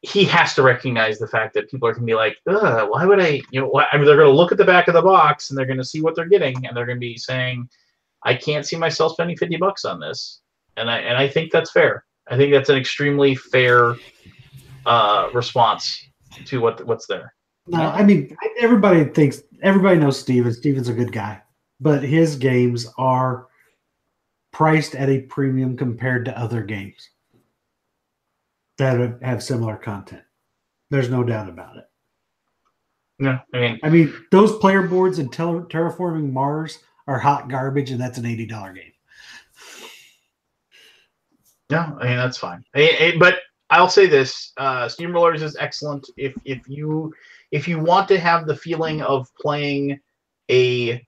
he has to recognize the fact that people are going to be like, why would I, they're going to look at the back of the box and they're going to see what they're getting, and they're going to be saying, I can't see myself spending $50 on this. And I think that's fair. I think that's an extremely fair response to what's there. No, I mean, everybody knows Steven. Steven's a good guy, but his games are priced at a premium compared to other games that have similar content. There's no doubt about it. Yeah, I mean, those player boards in Terraforming Mars are hot garbage, and that's an $80 game. Yeah, I mean, that's fine. But I'll say this: Steamrollers is excellent. If you want to have the feeling of playing a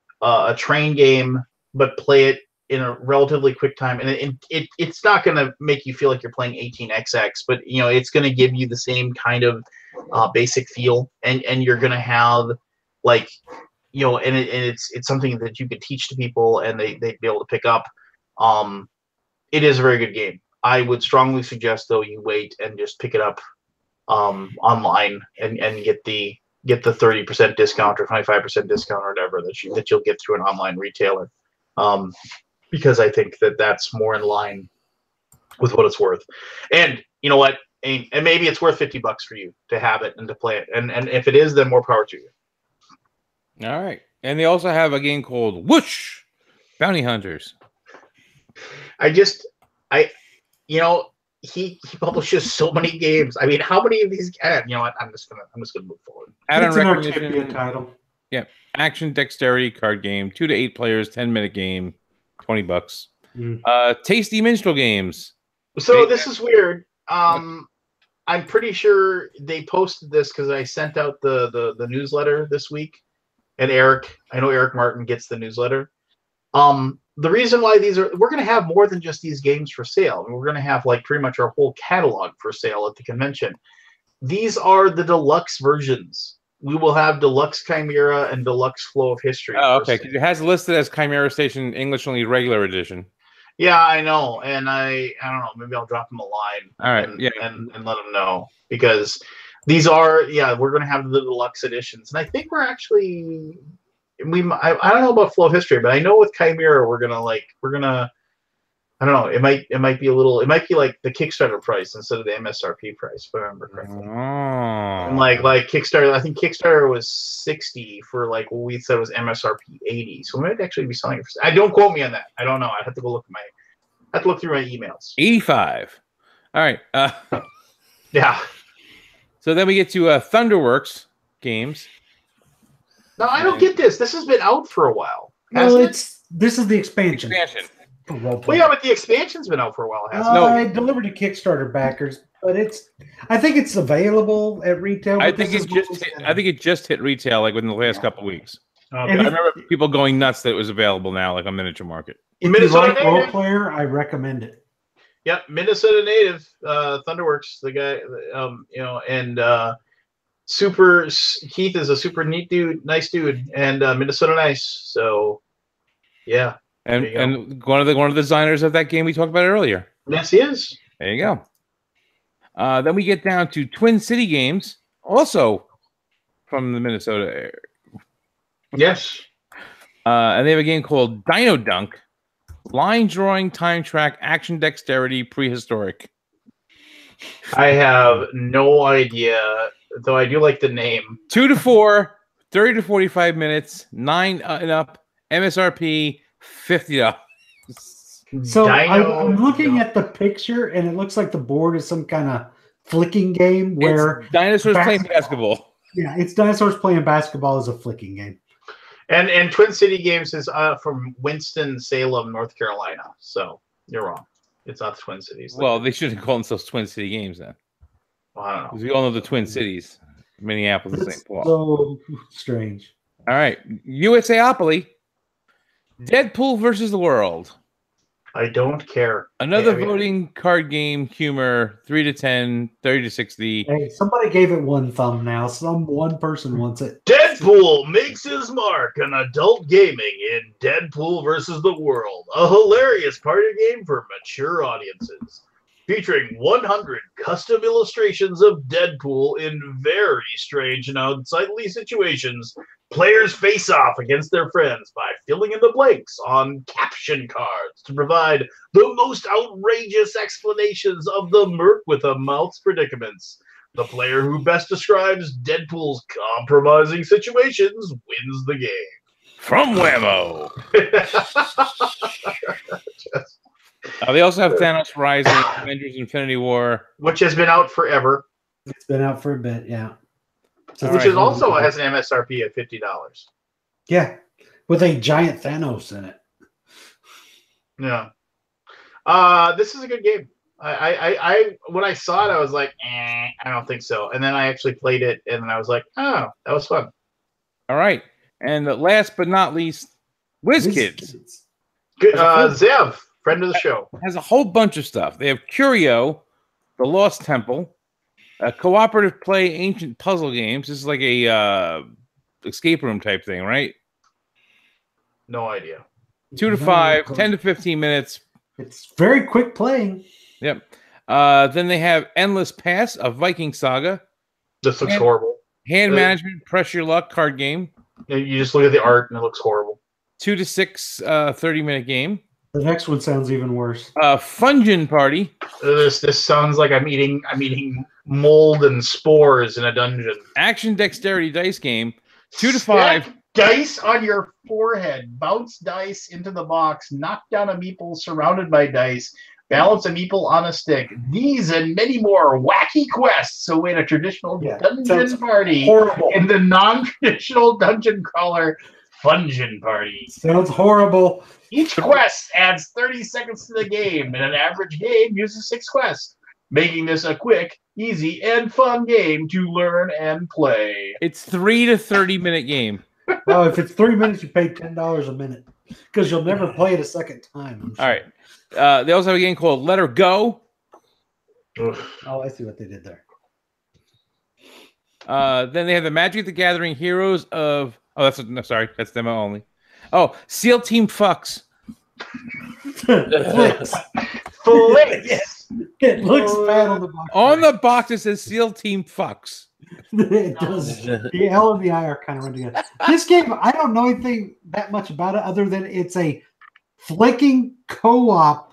train game, but play it in a relatively quick time, and it's not going to make you feel like you're playing 18xx, but it's going to give you the same kind of basic feel, and you're going to have like and it's something that you could teach to people and they'd be able to pick up. It is a very good game. I would strongly suggest though you wait and just pick it up online and get the 30% discount or 25% discount or whatever that you'll get through an online retailer. Because I think that's more in line with what it's worth. And you know what? And maybe it's worth $50 for you to have it and to play it. And if it is, then more power to you. All right. And they also have a game called Whoosh! Bounty Hunters. He publishes so many games. I mean, how many of these? You know what? I'm just gonna move forward. Add-on It's an recognition Archipia title. Yeah. Action dexterity card game. 2 to 8 players. 10-minute game. $20. Tasty Minstrel Games. So this is weird. I'm pretty sure they posted this because I sent out the newsletter this week, and I know Eric Martin gets the newsletter. The reason why we're going to have more than just these games for sale. We're going to have like pretty much our whole catalog for sale at the convention. These are the deluxe versions. We will have Deluxe Chimera and Deluxe Flow of History. Oh, okay. It has listed as Chimera Station English Only Regular Edition. Yeah, I know, and I don't know. Maybe I'll drop them a line. All right, and let them know, because these are we're going to have the deluxe editions, and I think we're actually I don't know about Flow of History, but I know with Chimera we're gonna I don't know. It might be a little. It might be like the Kickstarter price instead of the MSRP price, if I remember correctly. Oh. And like Kickstarter, I think Kickstarter was 60 for like what we said was MSRP 80. So we might actually be selling it. I don't quote me on that. I don't know. I have to go look at I have to look through my emails. 85. All right. Yeah. So then we get to Thunderworks Games. No, I don't get this. This has been out for a while. Well, this is the expansion. Well, yeah, but the expansion's been out for a while, hasn't it? I delivered to Kickstarter backers, but I think it's available at retail. I think it just hit retail like within the last couple of weeks. Okay. I remember people going nuts that it was available now, like on Miniature Market. If you like role player, I recommend it. Yep, Minnesota native, Thunderworks, the guy, and Keith is a super neat dude, nice dude, and Minnesota nice. So, yeah. And one of the designers of that game we talked about earlier. Yes, he is. There you go. Then we get down to Twin City Games, also from the Minnesota area. Yes. And they have a game called Dino Dunk. Line drawing, time track, action dexterity, prehistoric. I have no idea, though I do like the name. 2 to 4, 30 to 45 minutes, 9 and up, MSRP $50. So I'm looking at the picture, and it looks like the board is some kind of flicking game where it's dinosaurs playing basketball. Yeah, it's dinosaurs playing basketball as a flicking game. And Twin City Games is from Winston-Salem, North Carolina. So you're wrong. It's not the Twin Cities. Well, they shouldn't call themselves Twin City Games then. Well, I don't know. Because we all know the Twin Cities. Minneapolis and St. Paul. So strange. All right. USAopoly. Deadpool versus the World. I don't care. Another voting card game, humor, 3 to 10, 30 to 60. Hey, somebody gave it one thumb now. One person wants it. Deadpool makes his mark on adult gaming in Deadpool versus the World, a hilarious party game for mature audiences. Featuring 100 custom illustrations of Deadpool in very strange and unsightly situations, players face off against their friends by filling in the blanks on caption cards to provide the most outrageous explanations of the murk-with-a-mouth's predicaments. The player who best describes Deadpool's compromising situations wins the game. From Whammo! They also have Thanos Rising, Avengers Infinity War. Which has been out forever. It's been out for a bit, yeah. So which is also has an MSRP of $50. Yeah, with a giant Thanos in it. Yeah. This is a good game. I when I saw it, I was like, I don't think so. And then I actually played it, and then I was like, oh, that was fun. All right. And last but not least, WizKids. Good, Zev, friend of the show. Has a whole bunch of stuff. They have Curio, The Lost Temple, a cooperative play ancient puzzle games. This is like a escape room type thing, right? No idea. 2 to 5, 10 to 15 minutes. It's very quick playing. Yep. Then they have Endless Pass, a Viking saga. This looks horrible. Hand management, press your luck card game. You just look at the art and it looks horrible. 2 to 6, 30-minute game. The next one sounds even worse. Fungin Party. This sounds like I'm eating mold and spores in a dungeon. Action dexterity dice game. 2 to 5. Stack dice on your forehead. Bounce dice into the box. Knock down a meeple surrounded by dice. Balance a meeple on a stick. These and many more wacky quests await a traditional dungeon party in the non-traditional dungeon crawler Fungin Party. Sounds horrible. Each quest adds 30 seconds to the game, and an average game uses 6 quests, making this a quick, easy, and fun game to learn and play. It's 3 to 30-minute game. Oh, if it's 3 minutes, you pay $10 a minute because you'll never play it a second time. All right. They also have a game called Let Her Go. Oh, I see what they did there. Then they have the Magic the Gathering Heroes of... Oh, that's demo only. Oh, SEAL Team Fucks. Flicks. Flicks. It looks bad on the box. On the box, it says SEAL Team Fucks. It does. The L and the I are kind of running together. This game, I don't know anything that much about it other than it's a flicking co-op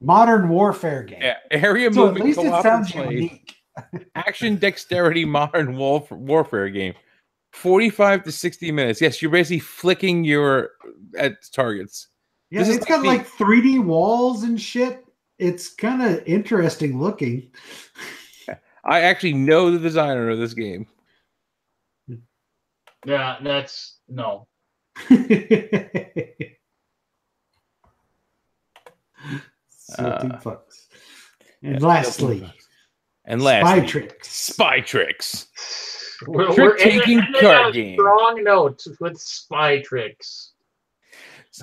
Modern warfare game. Yeah, area So at movement least it co-op sounds and play. unique. Action dexterity modern warfare game. 45 to 60 minutes. Yes, you're basically flicking your at targets. Yeah, This is it's got like 3D walls and shit. It's kind of interesting looking. I actually know the designer of this game. Yeah, that's no. 14 bucks. And lastly, spy tricks. Spy tricks. We're taking ending card on a game. strong note with spy tricks.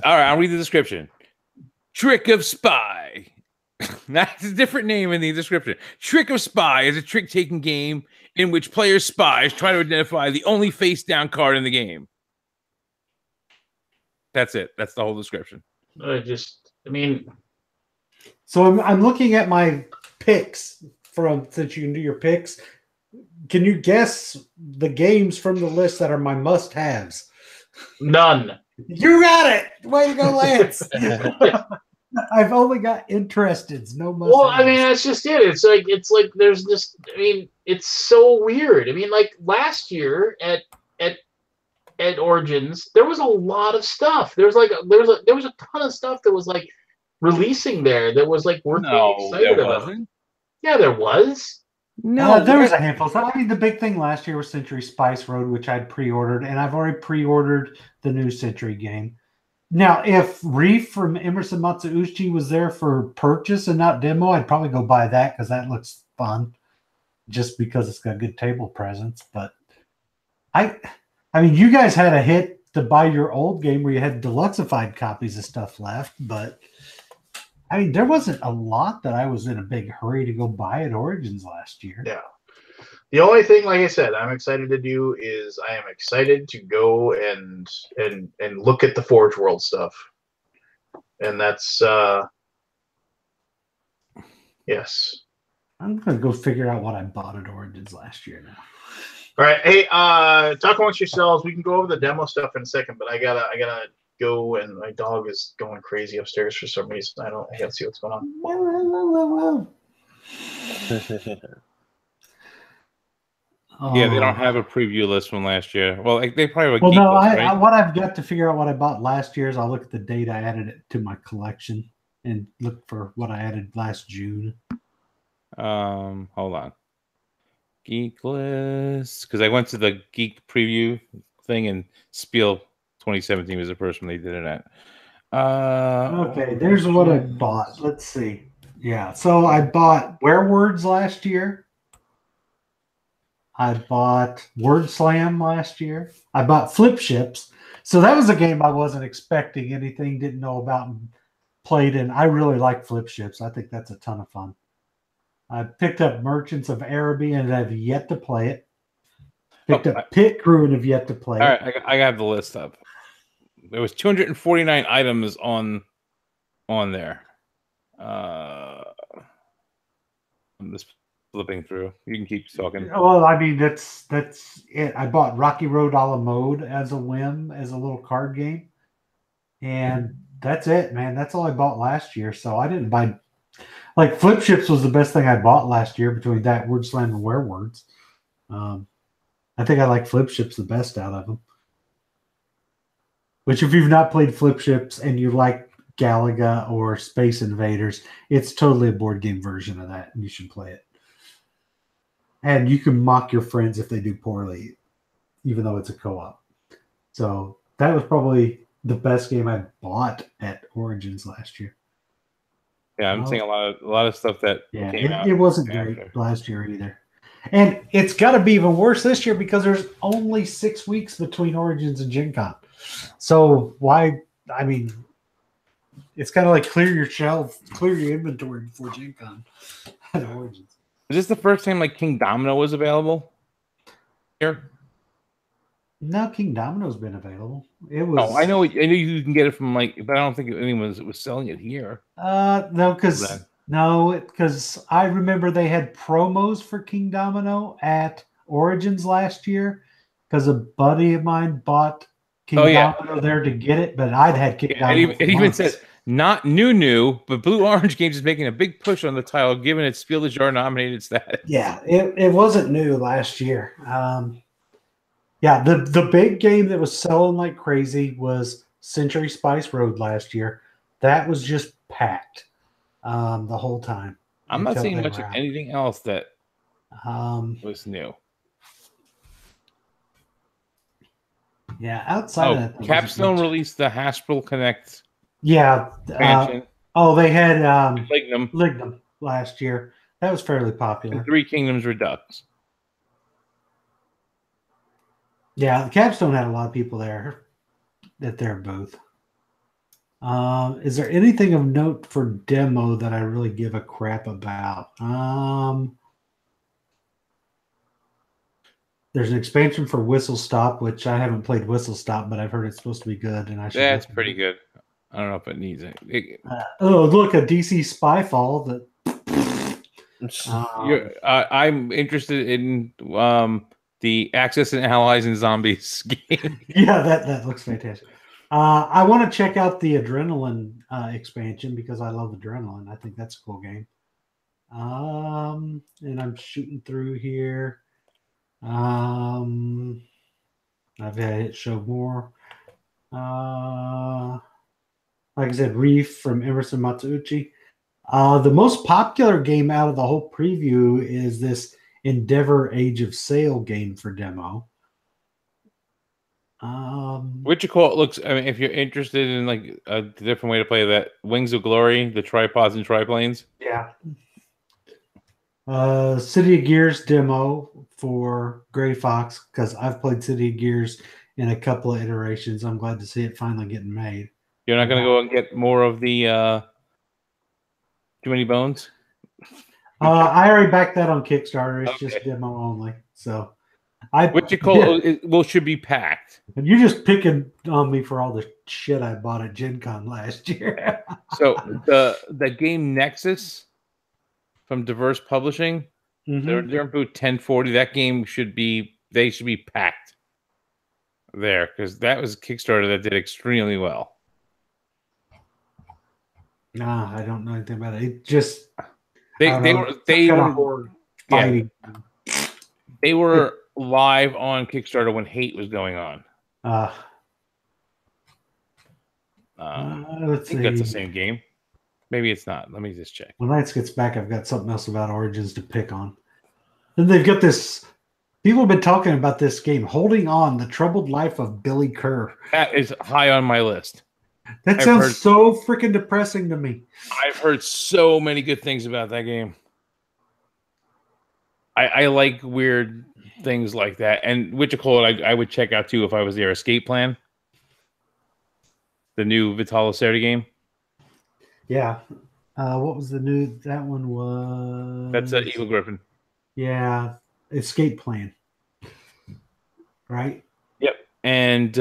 All right, I'll read the description. Trick of Spy. That's a different name in the description. Trick of Spy is a trick-taking game in which players' spies try to identify the only face-down card in the game. That's it. That's the whole description. So I'm looking at my picks since you can do your picks. Can you guess the games from the list that are my must-haves? None. You got it. Way to go, Lance. I've only got interesteds, no must-haves. Well, I mean, that's just it. It's like there's this. I mean, it's so weird. I mean, like last year at Origins, there was a lot of stuff. There was a ton of stuff that was like releasing there that was like worth being excited about. Wasn't. Yeah, there was. No, there was a handful. So, I mean, the big thing last year was Century Spice Road, which I'd pre-ordered, and I've already pre-ordered the new Century game. Now, if Reef from Emerson Matsauchi was there for purchase and not demo, I'd probably go buy that because that looks fun, just because it's got good table presence. But I mean, you guys had a hit to buy your old game where you had deluxeified copies of stuff left, but I mean, there wasn't a lot that I was in a big hurry to go buy at Origins last year. Yeah. The only thing, like I said, I'm excited to do is I am excited to go and look at the Forge World stuff. And that's yes. I'm gonna go figure out what I bought at Origins last year now. All right. Hey, talk amongst yourselves. We can go over the demo stuff in a second, but I gotta go, and my dog is going crazy upstairs for some reason. I gotta see what's going on. Yeah, they don't have a preview list from last year. Well, like, they probably have a geek list, right? What I've got to figure out what I bought last year is I'll look at the date I added it to my collection and look for what I added last June. Hold on. Geek list, because I went to the geek preview thing, and Spiel 2017 was the first one they did it at. Okay, there's what I bought. Let's see. Yeah, so I bought Werewords last year. I bought Word Slam last year. I bought Flip Ships. So that was a game I wasn't expecting anything, didn't know about, and played in. I really like Flip Ships. I think that's a ton of fun. I picked up Merchants of Araby and have yet to play it. Picked up Pit Crew and have yet to play it. All right, I have the list up. There was 249 items on there. I'm just flipping through. You can keep talking. Well, I mean, that's it. I bought Rocky Road a la mode as a whim, as a little card game. And that's it, man. That's all I bought last year. So I didn't buy... Like, Flip Ships was the best thing I bought last year between that, Word Slam, and Werewords. I think I like Flip Ships the best out of them. Which, if you've not played Flip Ships and you like Galaga or Space Invaders, it's totally a board game version of that, and you should play it. And you can mock your friends if they do poorly, even though it's a co-op. So that was probably the best game I bought at Origins last year. Yeah, I'm seeing a lot of stuff that came out. It wasn't great last year either. And it's got to be even worse this year because there's only 6 weeks between Origins and Gen Con. So why, I mean, it's kind of like clear your shelf, clear your inventory before Gen Con at Origins. Was this the first time like King Domino was available here? No, King Domino's been available. It was. Oh, I know you can get it from like, but I don't think anyone was selling it here. No, because I remember they had promos for King Domino at Origins last year because a buddy of mine bought King Domino there to get it, but I'd had King Domino. It even says Not new, but Blue Orange Games is making a big push on the title, given its Spiel des Jahres nominated status. Yeah, it wasn't new last year. Yeah, the big game that was selling like crazy was Century Spice Road last year. That was just packed the whole time. I'm not until seeing they much were of out. anything else that was new. Yeah, outside of that, there wasn't Capstone much. released the Haspel Connect Yeah. expansion. They had Lignum, Lignum last year. That was fairly popular. and Three Kingdoms Redux. Yeah, Capstone had a lot of people there at their booth. Is there anything of note for demo that I really give a crap about? There's an expansion for Whistle Stop, which I haven't played Whistle Stop, but I've heard it's supposed to be good, and I should. That's pretty good. I don't know if it needs it. Look, a DC Spyfall that. I'm interested in the Axis and Allies and Zombies game. Yeah, that looks fantastic. I want to check out the Adrenaline expansion because I love Adrenaline. I think that's a cool game. And I'm shooting through here. I've had it show more. Like I said, Reef from Emerson Matsuuchi. The most popular game out of the whole preview is this Endeavor Age of Sail game for demo. What you call it looks, I mean, if you're interested in like a different way to play that, Wings of Glory, the tripods and triplanes. Yeah. City of Gears demo for Gray Fox, because I've played City of Gears in a couple of iterations. I'm glad to see it finally getting made. You're not going to go and get more of the Too Many Bones? I already backed that on Kickstarter. It's just demo only. So what you call it should be packed. And you're just picking on me for all the shit I bought at Gen Con last year. So the game Nexus from Diverse Publishing, they're in booth 1040. That game should be packed there because that was a Kickstarter that did extremely well. Nah, I don't know anything about it. It just they were live on Kickstarter when Hate was going on. Let's I think that's the same game. Maybe it's not. Let me just check. When Knights gets back, I've got something else about Origins to pick on. Then they've got this. People have been talking about this game, Holding On: The Troubled Life of Billy Kerr. That is high on my list. That sounds so freaking depressing to me. I've heard so many good things about that game. I like weird things like that. And what you call it, I would check out too if I was there. Escape Plan, the new Vital Lacerda game. Yeah. What was the new? That one was. That's Evil Griffin. Yeah, Escape Plan. Right. Yep. And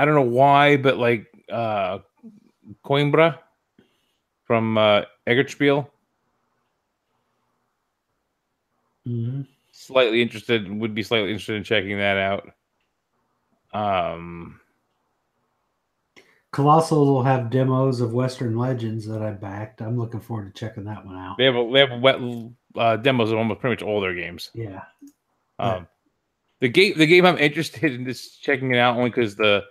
I don't know why, but like Coimbra from Eggertspiel. Mm-hmm. Would be slightly interested in checking that out. Colossal will have demos of Western Legends that I backed. I'm looking forward to checking that one out. They have demos of almost pretty much all their games. Yeah. The game I'm interested in just checking it out only because the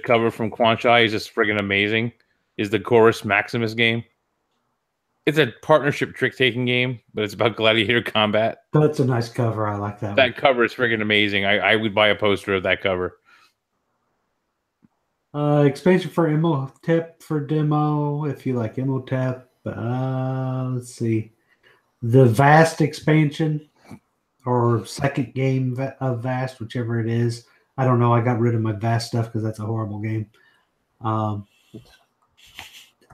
cover from Quanchai is just friggin' amazing. Is the Chorus Maximus game? It's a partnership trick-taking game, but it's about gladiator combat. That's a nice cover. I like that. That cover is friggin' amazing. I would buy a poster of that cover. Expansion for Imhotep for demo, if you like Imhotep. Let's see. The Vast expansion or second game of Vast, whichever it is. I don't know. I got rid of my Vast stuff because that's a horrible game.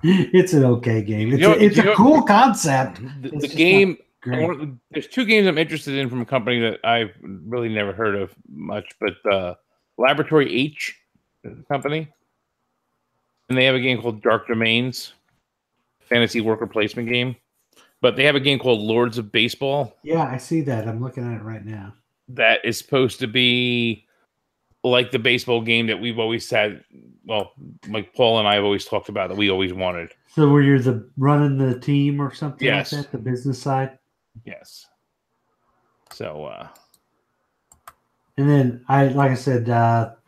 It's an okay game. It's a cool concept. The game, there's two games I'm interested in from a company that I've really never heard of much, but Laboratory H company, and they have a game called Dark Domains, fantasy worker placement game. But they have a game called Lords of Baseball. Yeah, I see that. I'm looking at it right now. That is supposed to be like the baseball game that we've always said. Well, like Paul and I have always talked about that we always wanted. So where you're running the team or something Yes. like that, the business side? Yes. So and then like I said,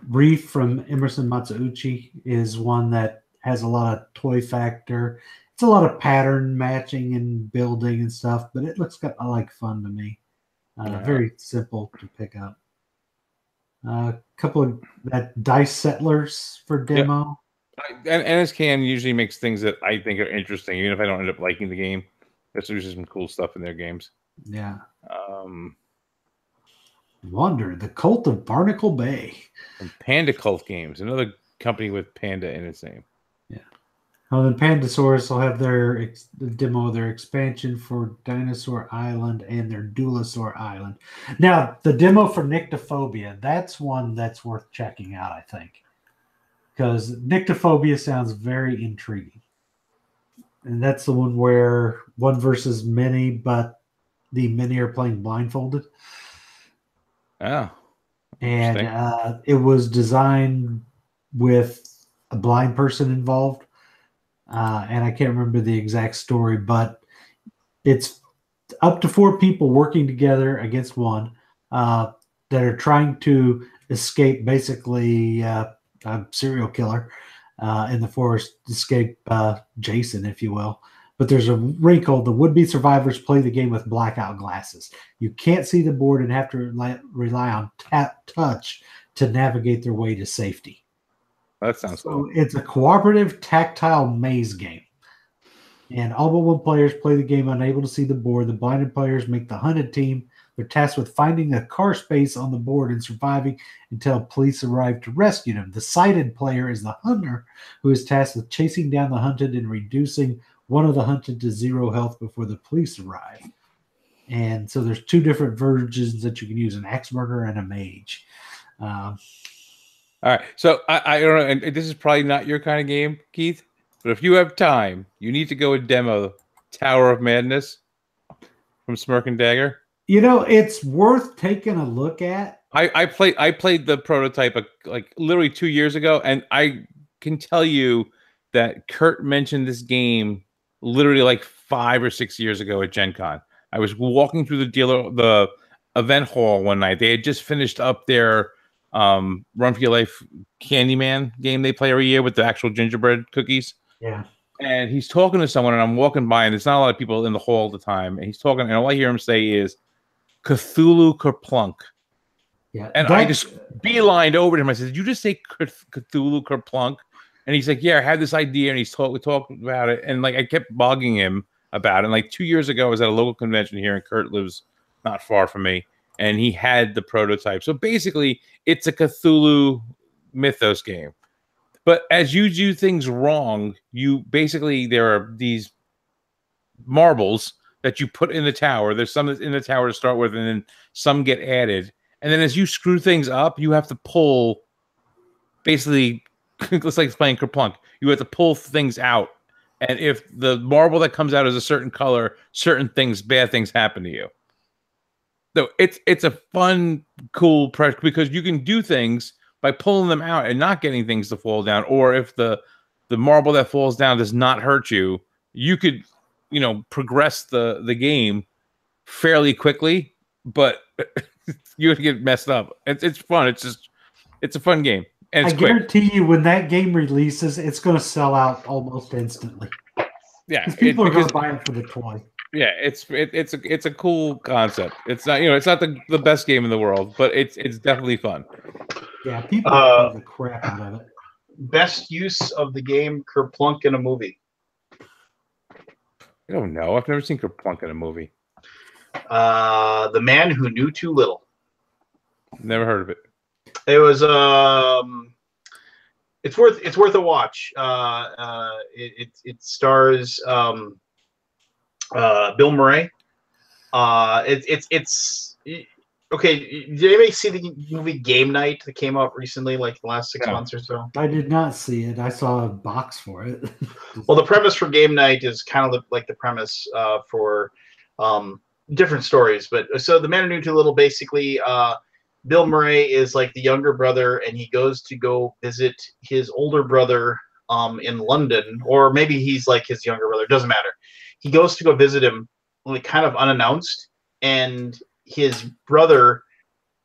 Reef from Emerson Matsauchi is one that has a lot of toy factor. It's a lot of pattern matching and building and stuff, but it looks kind of like fun to me. Very simple to pick up. A couple of that Dice Settlers for demo. and NSKN usually makes things that I think are interesting, even if I don't end up liking the game. There's usually some cool stuff in their games. Yeah. Wonder, the Cult of Barnacle Bay. And Panda Cult Games, another company with Panda in its name. Yeah. Oh, then Pandasaurus will have their demo of their expansion for Dinosaur Island and their Dualosaur Island. Now, the demo for Nyctophobia, that's one that's worth checking out, I think. Because Nyctophobia sounds very intriguing. And that's the one where one versus many, but the many are playing blindfolded. Oh. And it was designed with a blind person involved. And I can't remember the exact story, but it's up to 4 people working together against one that are trying to escape basically a serial killer in the forest, escape Jason, if you will. But there's a wrinkle. The would-be survivors play the game with blackout glasses. You can't see the board and have to rely on touch to navigate their way to safety. That sounds cool. It's a cooperative tactile maze game. And all but one players play the game unable to see the board. The blinded players make the hunted team. They're tasked with finding a car space on the board and surviving until police arrive to rescue them. The sighted player is the hunter, who is tasked with chasing down the hunted and reducing one of the hunted to 0 health before the police arrive. And so there's 2 different versions that you can use, an axe murderer and a mage. All right. So I don't know, and this is probably not your kind of game, Keith, but if you have time, you need to go and demo Tower of Madness from Smirk and Dagger. You know, it's worth taking a look at. I played the prototype like literally 2 years ago, and I can tell you that Kurt mentioned this game literally like 5 or 6 years ago at Gen Con. I was walking through the event hall one night. They had just finished up their Run for Your Life Candyman game they play every year with the actual gingerbread cookies. Yeah. And he's talking to someone, and I'm walking by, and there's not a lot of people in the hall all the time. And he's talking, and all I hear him say is Cthulhu Kerplunk. Yeah. And I just beelined over to him. I said, "Did you just say Cthulhu Kerplunk?" And he's like, "Yeah, I had this idea." And we talked about it, and like I kept bugging him about it. And like 2 years ago, I was at a local convention here, and Kurt lives not far from me, and he had the prototype. So basically, it's a Cthulhu mythos game. But as you do things wrong, there are these marbles that you put in the tower. There's some that's in the tower to start with, and then some get added. And then as you screw things up, you have to pull, basically, it's like playing Kerplunk. You have to pull things out. And if the marble that comes out is a certain color, bad things happen to you. So it's a fun, cool project because you can do things by pulling them out and not getting things to fall down. Or if the marble that falls down does not hurt you, you could, progress the game fairly quickly, but you would get messed up. It's fun. It's a fun game. And it's guarantee you when that game releases, it's going to sell out almost instantly. Yeah. People are going to buy it for the toy. Yeah, it's a cool concept. It's not it's not the best game in the world, but it's definitely fun. Yeah, people love the crap out of it. Best use of the game Kerplunk in a movie. I don't know. I've never seen Kerplunk in a movie. The Man Who Knew Too Little. Never heard of it. It was it's worth a watch. It stars Bill Murray. It's okay. Did anybody see the movie Game Night that came out recently, like the last 6 months or so? I did not see it. I saw a box for it. Well, the premise for Game Night is kind of like the premise for different stories. But so the Man Who Knew Too Little, basically, Bill Murray is like the younger brother, and he goes to go visit his older brother in London, or maybe he's like his younger brother. Doesn't matter. He goes to go visit him, like kind of unannounced, and his brother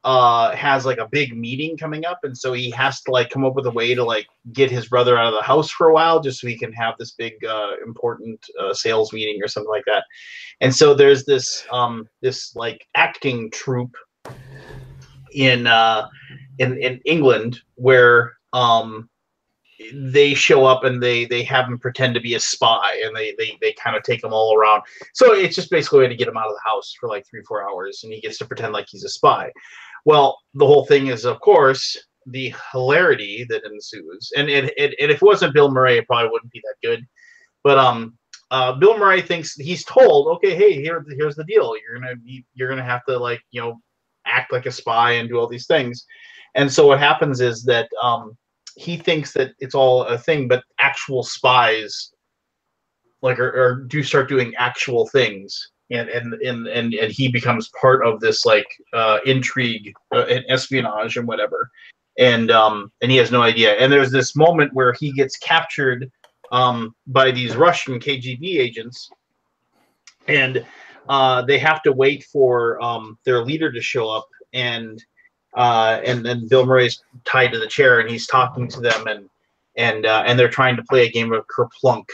has like a big meeting coming up, and so he has to like come up with a way to like get his brother out of the house for a while, just so he can have this big important sales meeting or something like that. And so there's this this like acting troupe in England where they show up and they have him pretend to be a spy, and they kind of take him all around. So it's just basically a way to get him out of the house for like 3-4 hours, and he gets to pretend like he's a spy. Well, the whole thing is, of course, the hilarity that ensues. And if it wasn't Bill Murray, it probably wouldn't be that good. But Bill Murray thinks, he's told, okay, hey, here's the deal. You're gonna have to, like, you know, act like a spy and do all these things. And so what happens is that he thinks that it's all a thing, but actual spies like do start doing actual things. And he becomes part of this like intrigue and espionage and whatever, and he has no idea. And there's this moment where he gets captured by these Russian KGB agents, and they have to wait for their leader to show up, and then Bill Murray's tied to the chair, and he's talking to them, and they're trying to play a game of Kerplunk.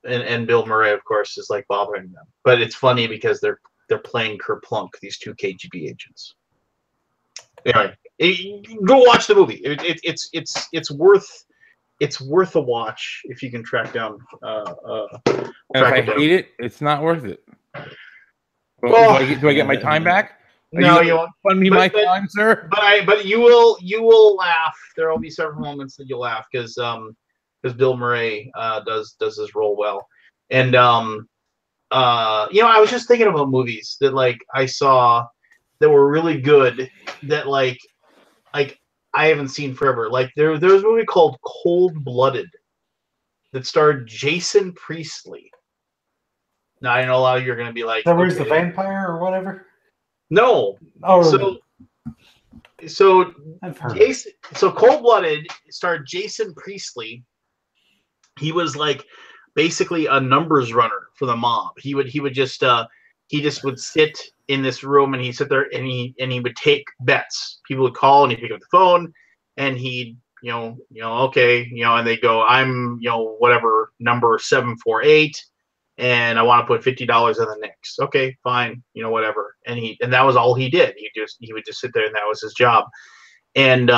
And Bill Murray, of course, is like bothering them. But it's funny because they're playing Kerplunk, these two KGB agents. Anyway, go watch the movie. It's worth a watch if you can track down. If I hate it, it's not worth it. Well, do I get my time back? No, you won't. Fund me my time, sir. But you will laugh. There will be several moments that you'll laugh because Bill Murray does his role well. And you know, I was just thinking about movies that like I saw that were really good that like I haven't seen forever. Like there was a movie called Cold Blooded that starred Jason Priestley. Now I know a lot of you are going to be like, where's the vampire or whatever? No. Oh, so I've heard. So Cold Blooded starred Jason Priestley. He was like basically a numbers runner for the mob. He just would sit in this room, and he'd sit there and he would take bets. People would call and he'd pick up the phone, and he'd okay, and they go, I'm whatever number 748, and I want to put $50 in the Knicks. Okay, fine, whatever. And that was all he did. He would just sit there, and that was his job. And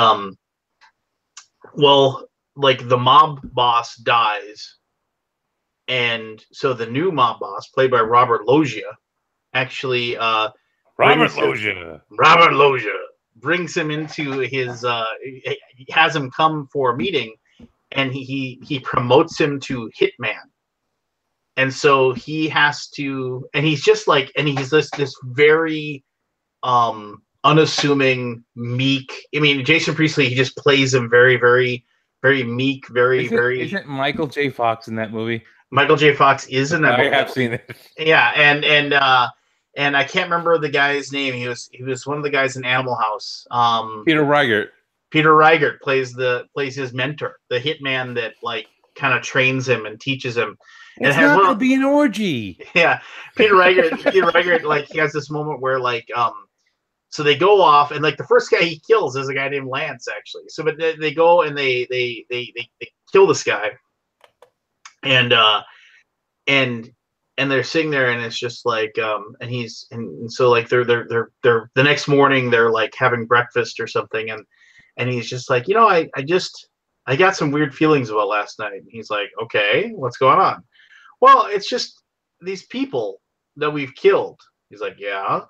well, like the mob boss dies, and so the new mob boss, played by Robert Loggia, actually Robert Loggia brings him into his he has him come for a meeting, and he promotes him to hitman. And so he has to, and he's just like, and he's this very unassuming, meek. I mean, Jason Priestley, he just plays him very, very, very meek, very. Isn't Michael J. Fox in that movie? Michael J. Fox is in that movie. I have seen it. Yeah, and I can't remember the guy's name. He was one of the guys in Animal House. Peter Riegert. Peter Riegert plays his mentor, the hitman that like kind of trains him and teaches him. It's not going to be an orgy. Yeah, Peter Riegert, like he has this moment where like so they go off, and like the first guy he kills is a guy named Lance, actually. So but they go and they kill this guy, and they're sitting there, and it's just like and so like they're the next morning they're like having breakfast or something, and he's just like, I got some weird feelings about last night. And he's like, okay, what's going on? Well, it's just these people that we've killed. He's like, yeah.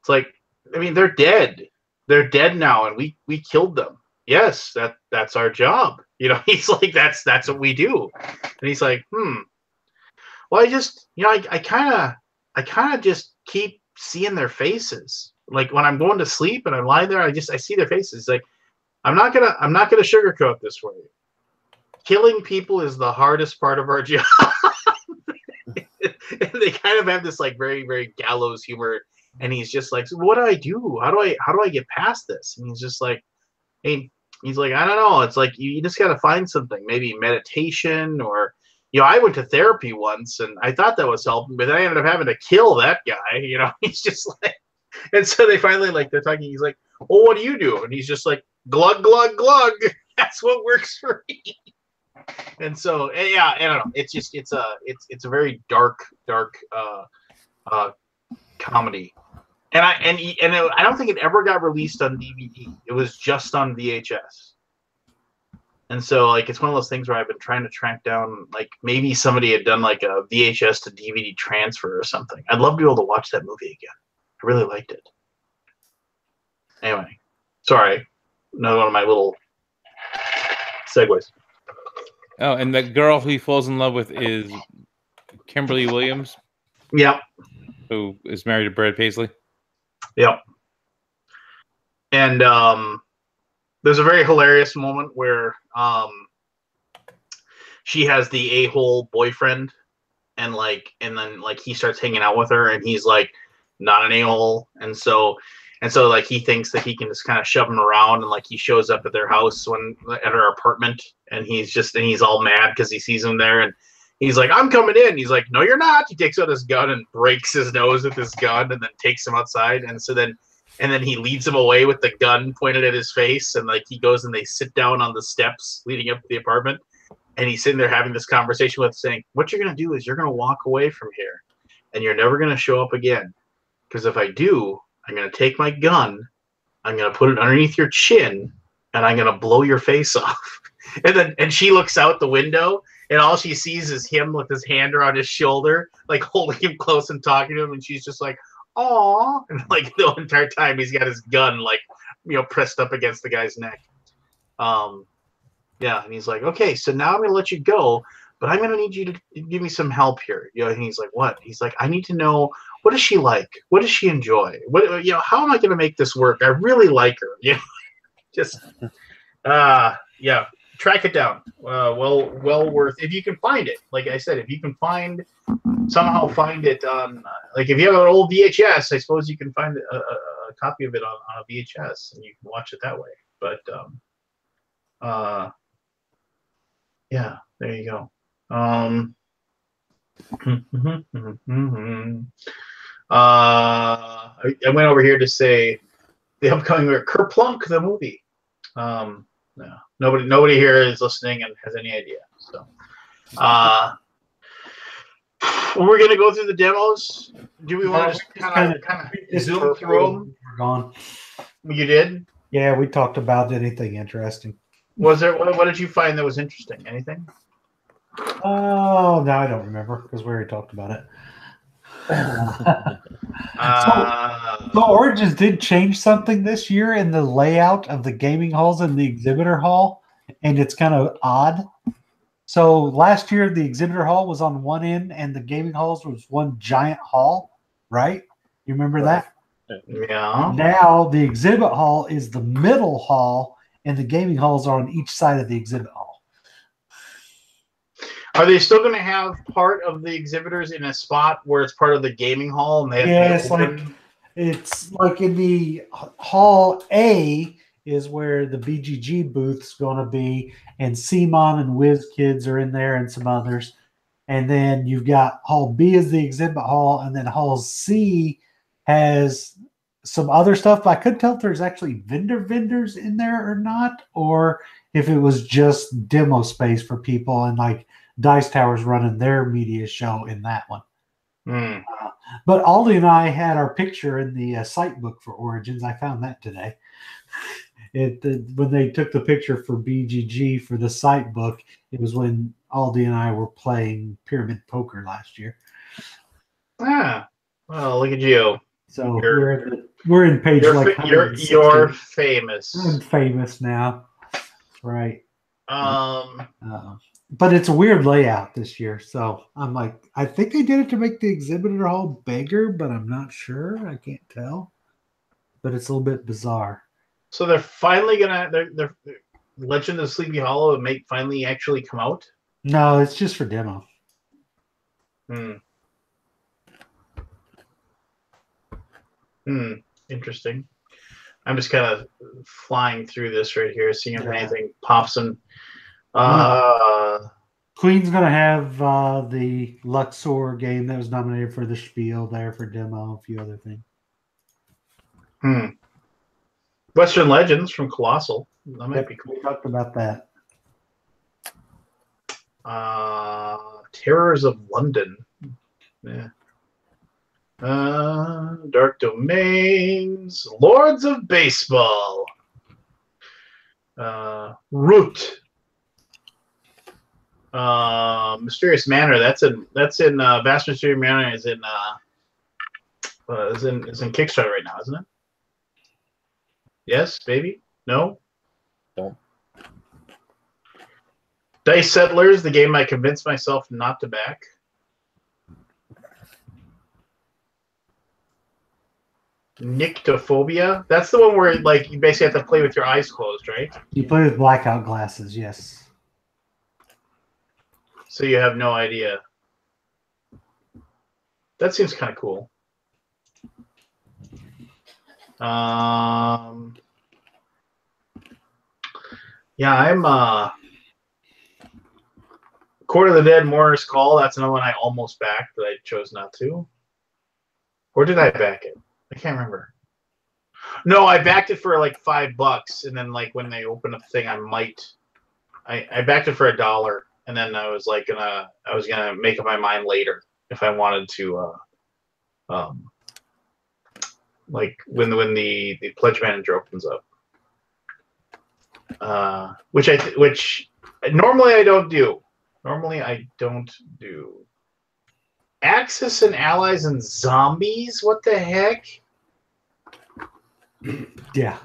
It's like, I mean, they're dead. They're dead now, and we killed them. Yes, that's our job. He's like, that's what we do. And he's like, well, I just, I kind of just keep seeing their faces. Like when I'm going to sleep and I'm lying there, I see their faces. It's like, I'm not gonna sugarcoat this for you. Killing people is the hardest part of our job. And they kind of have this like very, very gallows humor And he's just like, so what do I do? How do I get past this? And he's just like, hey, he's like, I don't know. It's like you just got to find something, maybe meditation or, I went to therapy once and I thought that was helping, but then I ended up having to kill that guy. He's just like, and so they finally they're talking. He's like, well, what do you do? And he's just like, glug, glug, glug. That's what works for me. And so, yeah, I don't know. It's just, it's a very dark comedy. And I don't think it ever got released on DVD. It was just on VHS. And so, it's one of those things where I've been trying to track down, maybe somebody had done, a VHS to DVD transfer or something. I'd love to be able to watch that movie again. I really liked it. Anyway, sorry. Another one of my little segues. Oh, and the girl who he falls in love with is Kimberly Williams? Yep. Who is married to Brad Paisley? Yep. And there's a very hilarious moment where she has the a-hole boyfriend, and then he starts hanging out with her, and he's not an a-hole, and so he thinks that he can just kind of shove him around, and he shows up at their house at her apartment, and he's all mad because he sees him there, and he's like, I'm coming in. He's like, no, you're not. He takes out his gun and breaks his nose with his gun, and then takes him outside, and then he leads him away with the gun pointed at his face, and he goes and they sit down on the steps leading up to the apartment, and he's sitting there having this conversation with, saying, what you're going to do is you're going to walk away from here, and you're never going to show up again, because if I do, I'm going to take my gun, I'm going to put it underneath your chin, and I'm going to blow your face off. And she looks out the window, and all she sees is him with his hand around his shoulder, holding him close and talking to him, and she's just like, aw, and the entire time he's got his gun pressed up against the guy's neck. Yeah, and he's like, okay, so now I'm gonna let you go, but I'm gonna need you to give me some help here. And he's like, what? He's like, I need to know, what does she like? What does she enjoy? What, how am I gonna make this work? I really like her. Just yeah, track it down. Well worth, if you can find it. Like I said, if you can somehow find it on, if you have an old VHS, I suppose you can find a copy of it on a VHS, and you can watch it that way. But yeah, there you go. I went over here to say the upcoming Kerplunk the movie. No, nobody here is listening and has any idea. So, we're gonna go through the demos. Do we want to just kind of zoom through them? We're gone. You did? Yeah, we talked about anything interesting. Was there? What did you find that was interesting? Anything? Oh, no, I don't remember because we already talked about it. So Origins did change something this year in the layout of the gaming halls and the exhibitor hall, and it's kind of odd. So last year the exhibitor hall was on one end and the gaming halls was one giant hall, right? You remember that? Yeah. Now the exhibit hall is the middle hall and the gaming halls are on each side of the exhibit hall. Are they still going to have part of the exhibitors in a spot where it's part of the gaming hall? And they have it's like in the hall A is where the BGG booth's going to be, and CMON and WizKids are in there and some others. And then you've got hall B is the exhibit hall, and then hall C has some other stuff. But I couldn't tell if there's actually vendors in there or not, or if it was just demo space for people and Dice Tower's running their media show in that one. But Aldi and I had our picture in the site book for Origins. I found that today. When they took the picture for BGG for the site book, it was when Aldi and I were playing Pyramid Poker last year. Ah, well, look at you. So we're in page you're famous. I'm famous now, right? But it's a weird layout this year, so I'm like, I think they did it to make the exhibitor hall bigger, but I'm not sure. I can't tell, but it's a little bit bizarre. So they're finally they're Legend of Sleepy Hollow finally actually come out? No, it's just for demo. Interesting. I'm just kind of flying through this right here, seeing if anything pops in. Queen's going to have the Luxor game that was nominated for the Spiel there for demo, a few other things. Western Legends from Colossal. That might be cool. We talked about that. Terrors of London. Yeah. Dark Domains. Lords of Baseball. Root. Mysterious Manor. That's in Vast Mysterious Manor is in Kickstarter right now, isn't it? Yes, maybe? No? Don't. Dice Settlers, the game I convinced myself not to back. Nyctophobia. That's the one where like you basically have to play with your eyes closed, right? You play with blackout glasses, yes. So you have no idea. That seems kind of cool. Yeah, I'm Court of the Dead, Mourner's Call. That's another one I almost backed, but I chose not to. Or did I back it? I can't remember. No, I backed it for like $5, and then like when they open up the thing, I backed it for $1, and then I was gonna make up my mind later if I wanted to like when the pledge manager opens up. Which normally I don't do. Normally I don't do. Axis and Allies and Zombies? What the heck? Yeah.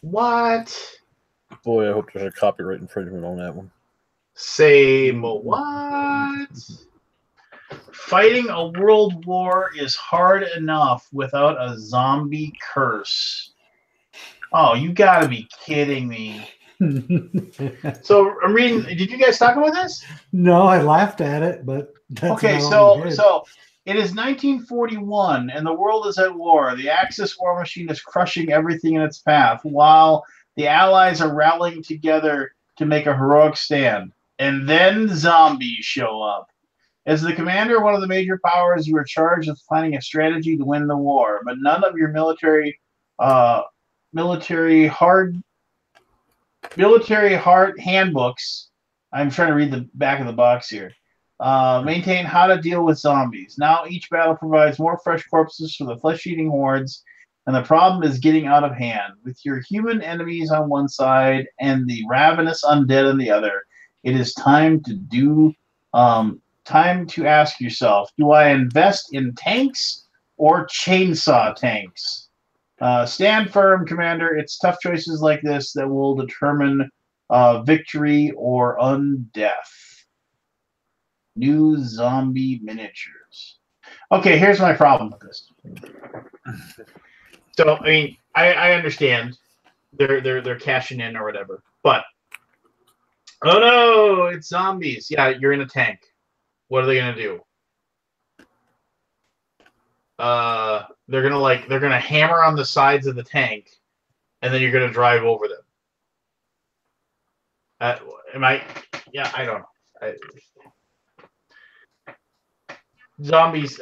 What? Boy, I hope there's a copyright infringement on that one. Say what? Fighting a world war is hard enough without a zombie curse. Oh, you gotta be kidding me. So I'm reading. Did you guys talk about this? No, I laughed at it, but that's okay. So it is 1941, and the world is at war. The Axis war machine is crushing everything in its path, while the Allies are rallying together to make a heroic stand. And then zombies show up. As the commander of one of the major powers, you are charged with planning a strategy to win the war, but none of your military hard handbooks. I'm trying to read the back of the box here. Maintain how to deal with zombies. Now each battle provides more fresh corpses for the flesh-eating hordes, and the problem is getting out of hand. With your human enemies on one side and the ravenous undead on the other, it is time to ask yourself: do I invest in tanks or chainsaw tanks? Stand firm, Commander. It's tough choices like this that will determine victory or undeath. New zombie miniatures. Okay, here's my problem with this. So, I mean, I understand they're cashing in or whatever, but oh no, it's zombies. Yeah, you're in a tank. What are they gonna do? They're gonna hammer on the sides of the tank, and then you're gonna drive over them. Yeah, I don't know. Zombies.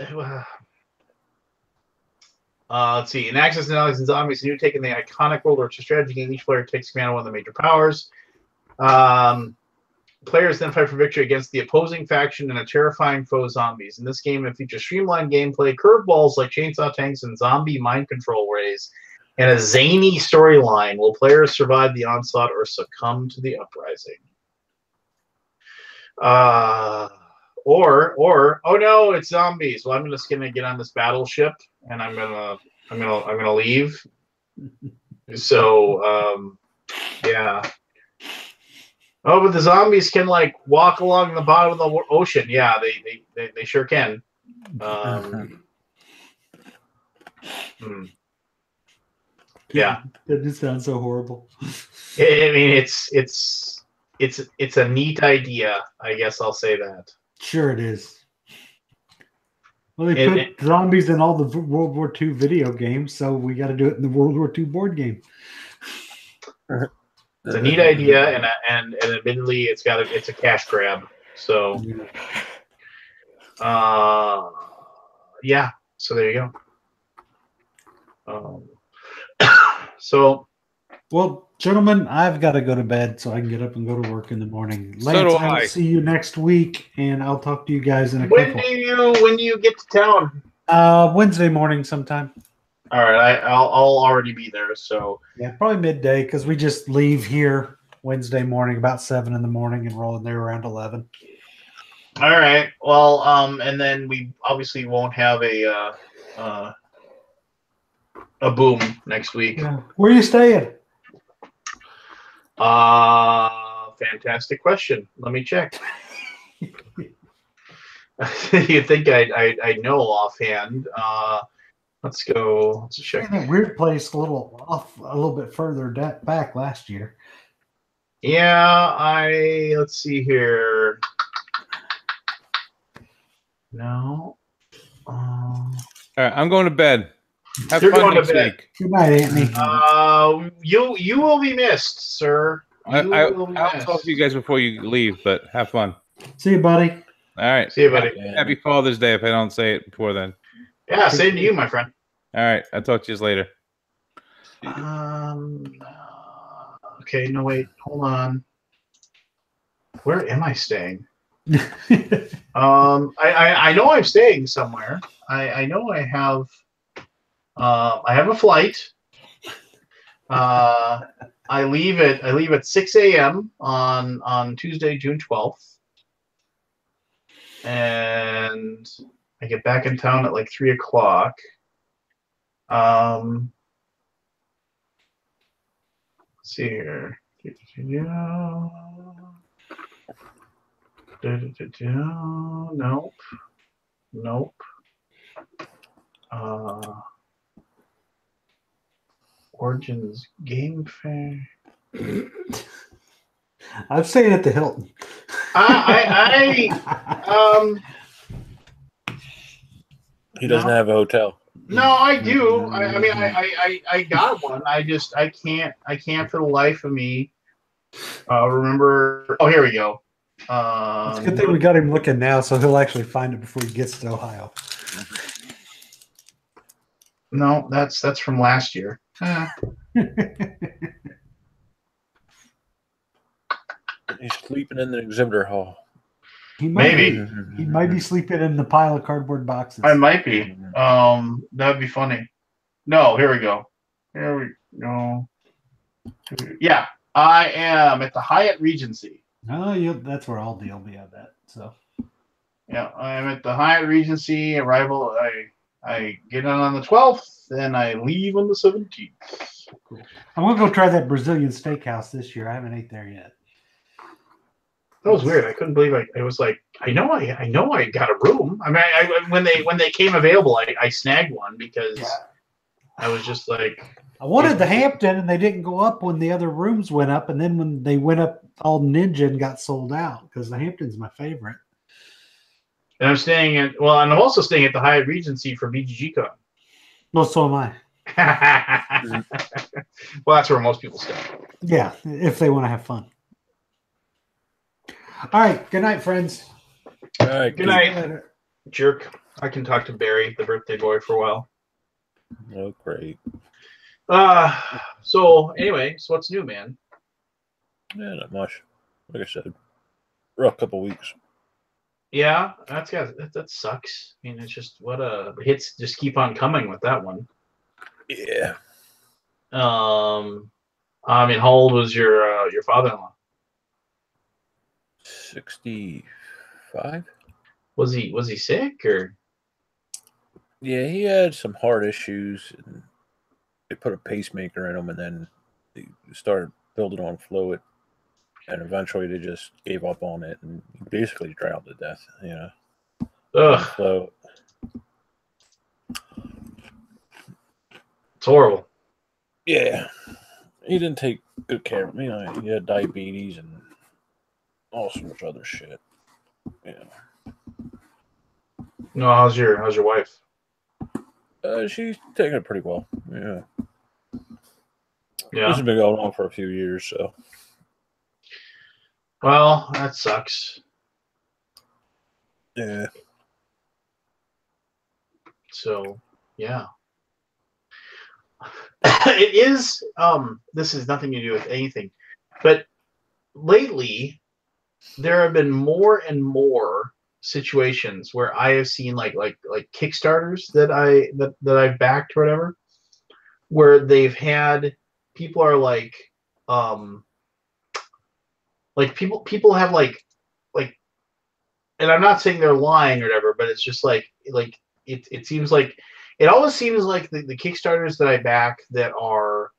Let's see. In Axis and Allies and Zombies, you're taking the iconic world war strategy game. Each player takes command of one of the major powers. Players then fight for victory against the opposing faction and a terrifying foe, zombies. In this game, it features streamlined gameplay, curveballs like chainsaw tanks and zombie mind control rays, and a zany storyline. Will players survive the onslaught or succumb to the uprising? Or oh no, it's zombies. Well, I'm just gonna get on this battleship and I'm gonna leave. So yeah. Oh, but the zombies can like walk along the bottom of the ocean. Yeah, they sure can. Yeah, that just sounds so horrible. I mean, it's a neat idea. I guess I'll say that. Sure, it is. Well, they put zombies in all the World War II video games, so we got to do it in the World War II board game. It's a neat idea, and admittedly, it's a cash grab. So, yeah. So there you go. So, well, gentlemen, I've got to go to bed so I can get up and go to work in the morning. So Lance, do I will I. see you next week, and I'll talk to you guys in a when couple. do you get to town? Wednesday morning sometime. All right, I'll already be there. So Yeah, probably midday because we just leave here Wednesday morning about 7 in the morning and roll in there around 11. all right. Well, and then we obviously won't have a boom next week. Yeah. Where are you staying? Fantastic question. Let me check. You think I know offhand? Let's go. Let's check. That weird place, a little bit further back last year. Yeah, let's see here. No. All right, I'm going to bed. Have You're fun going to next bed. week. Good night, Anthony. You will be missed, sir. I'll talk to you guys before you leave, but have fun. See you, buddy. All right. See you, buddy. Happy Father's Day if I don't say it before then. Yeah, same to you, my friend. All right. I'll talk to you later. Okay, no, wait. Hold on. Where am I staying? I know I'm staying somewhere. I know I have a flight. I leave at 6 a.m. on Tuesday, June 12th. And I get back in town at like 3 o'clock. Let's see here. Nope. Origins Game Fair. I'm staying at the Hilton. He doesn't have a hotel. No, I do. I mean, I got one. I can't for the life of me remember. Oh, here we go. It's a good thing we got him looking now, so he'll actually find it before he gets to Ohio. No, that's from last year. He's sleeping in the exhibitor hall. He might Maybe. He might be sleeping in the pile of cardboard boxes. I might be. That'd be funny. No, here we go. Here we go. Yeah, I am at the Hyatt Regency. Oh, that's where Aldi will be at that. So. Yeah, I'm at the Hyatt Regency. Arrival. I get on the 12th, and I leave on the 17th. Cool. I'm gonna go try that Brazilian steakhouse this year. I haven't ate there yet. That was weird. I couldn't believe I was like, I know I got a room. I mean, when they came available, I snagged one because I was just like, I wanted the Hampton, and they didn't go up when the other rooms went up, and then when they went up, all Ninja and got sold out because the Hampton's my favorite. And I'm staying at and I'm also staying at the Hyatt Regency for BGGCon. Well, so am I. Well, that's where most people stay. Yeah, if they want to have fun. All right. Good night, friends. All right. Good night, jerk. I can talk to Barry, the birthday boy, for a while. Oh, great. So anyway, so what's new, man? Yeah, not much. Like I said, rough couple weeks. Yeah, that sucks. I mean, it's just hits just keep on coming with that one. Yeah. I mean, how old was your father-in-law? 65. Was he sick or? Yeah, he had some heart issues, and they put a pacemaker in him, and then they started building on fluid, and eventually they just gave up on it and basically drowned to death. You know. Ugh, So it's horrible. yeah, he didn't take good care of him. You know, he had diabetes and all sorts of other shit. Yeah. No, how's your wife? She's taking it pretty well. Yeah. Yeah. This has been going on for a few years, so. Well, that sucks. Yeah. So, yeah. It is, this has nothing to do with anything, but lately there have been more and more situations where I have seen like Kickstarters that I've backed or whatever, where they've had people are like people have like, and I'm not saying they're lying or whatever, but it's just like it seems like it always seems like the Kickstarters that I back that are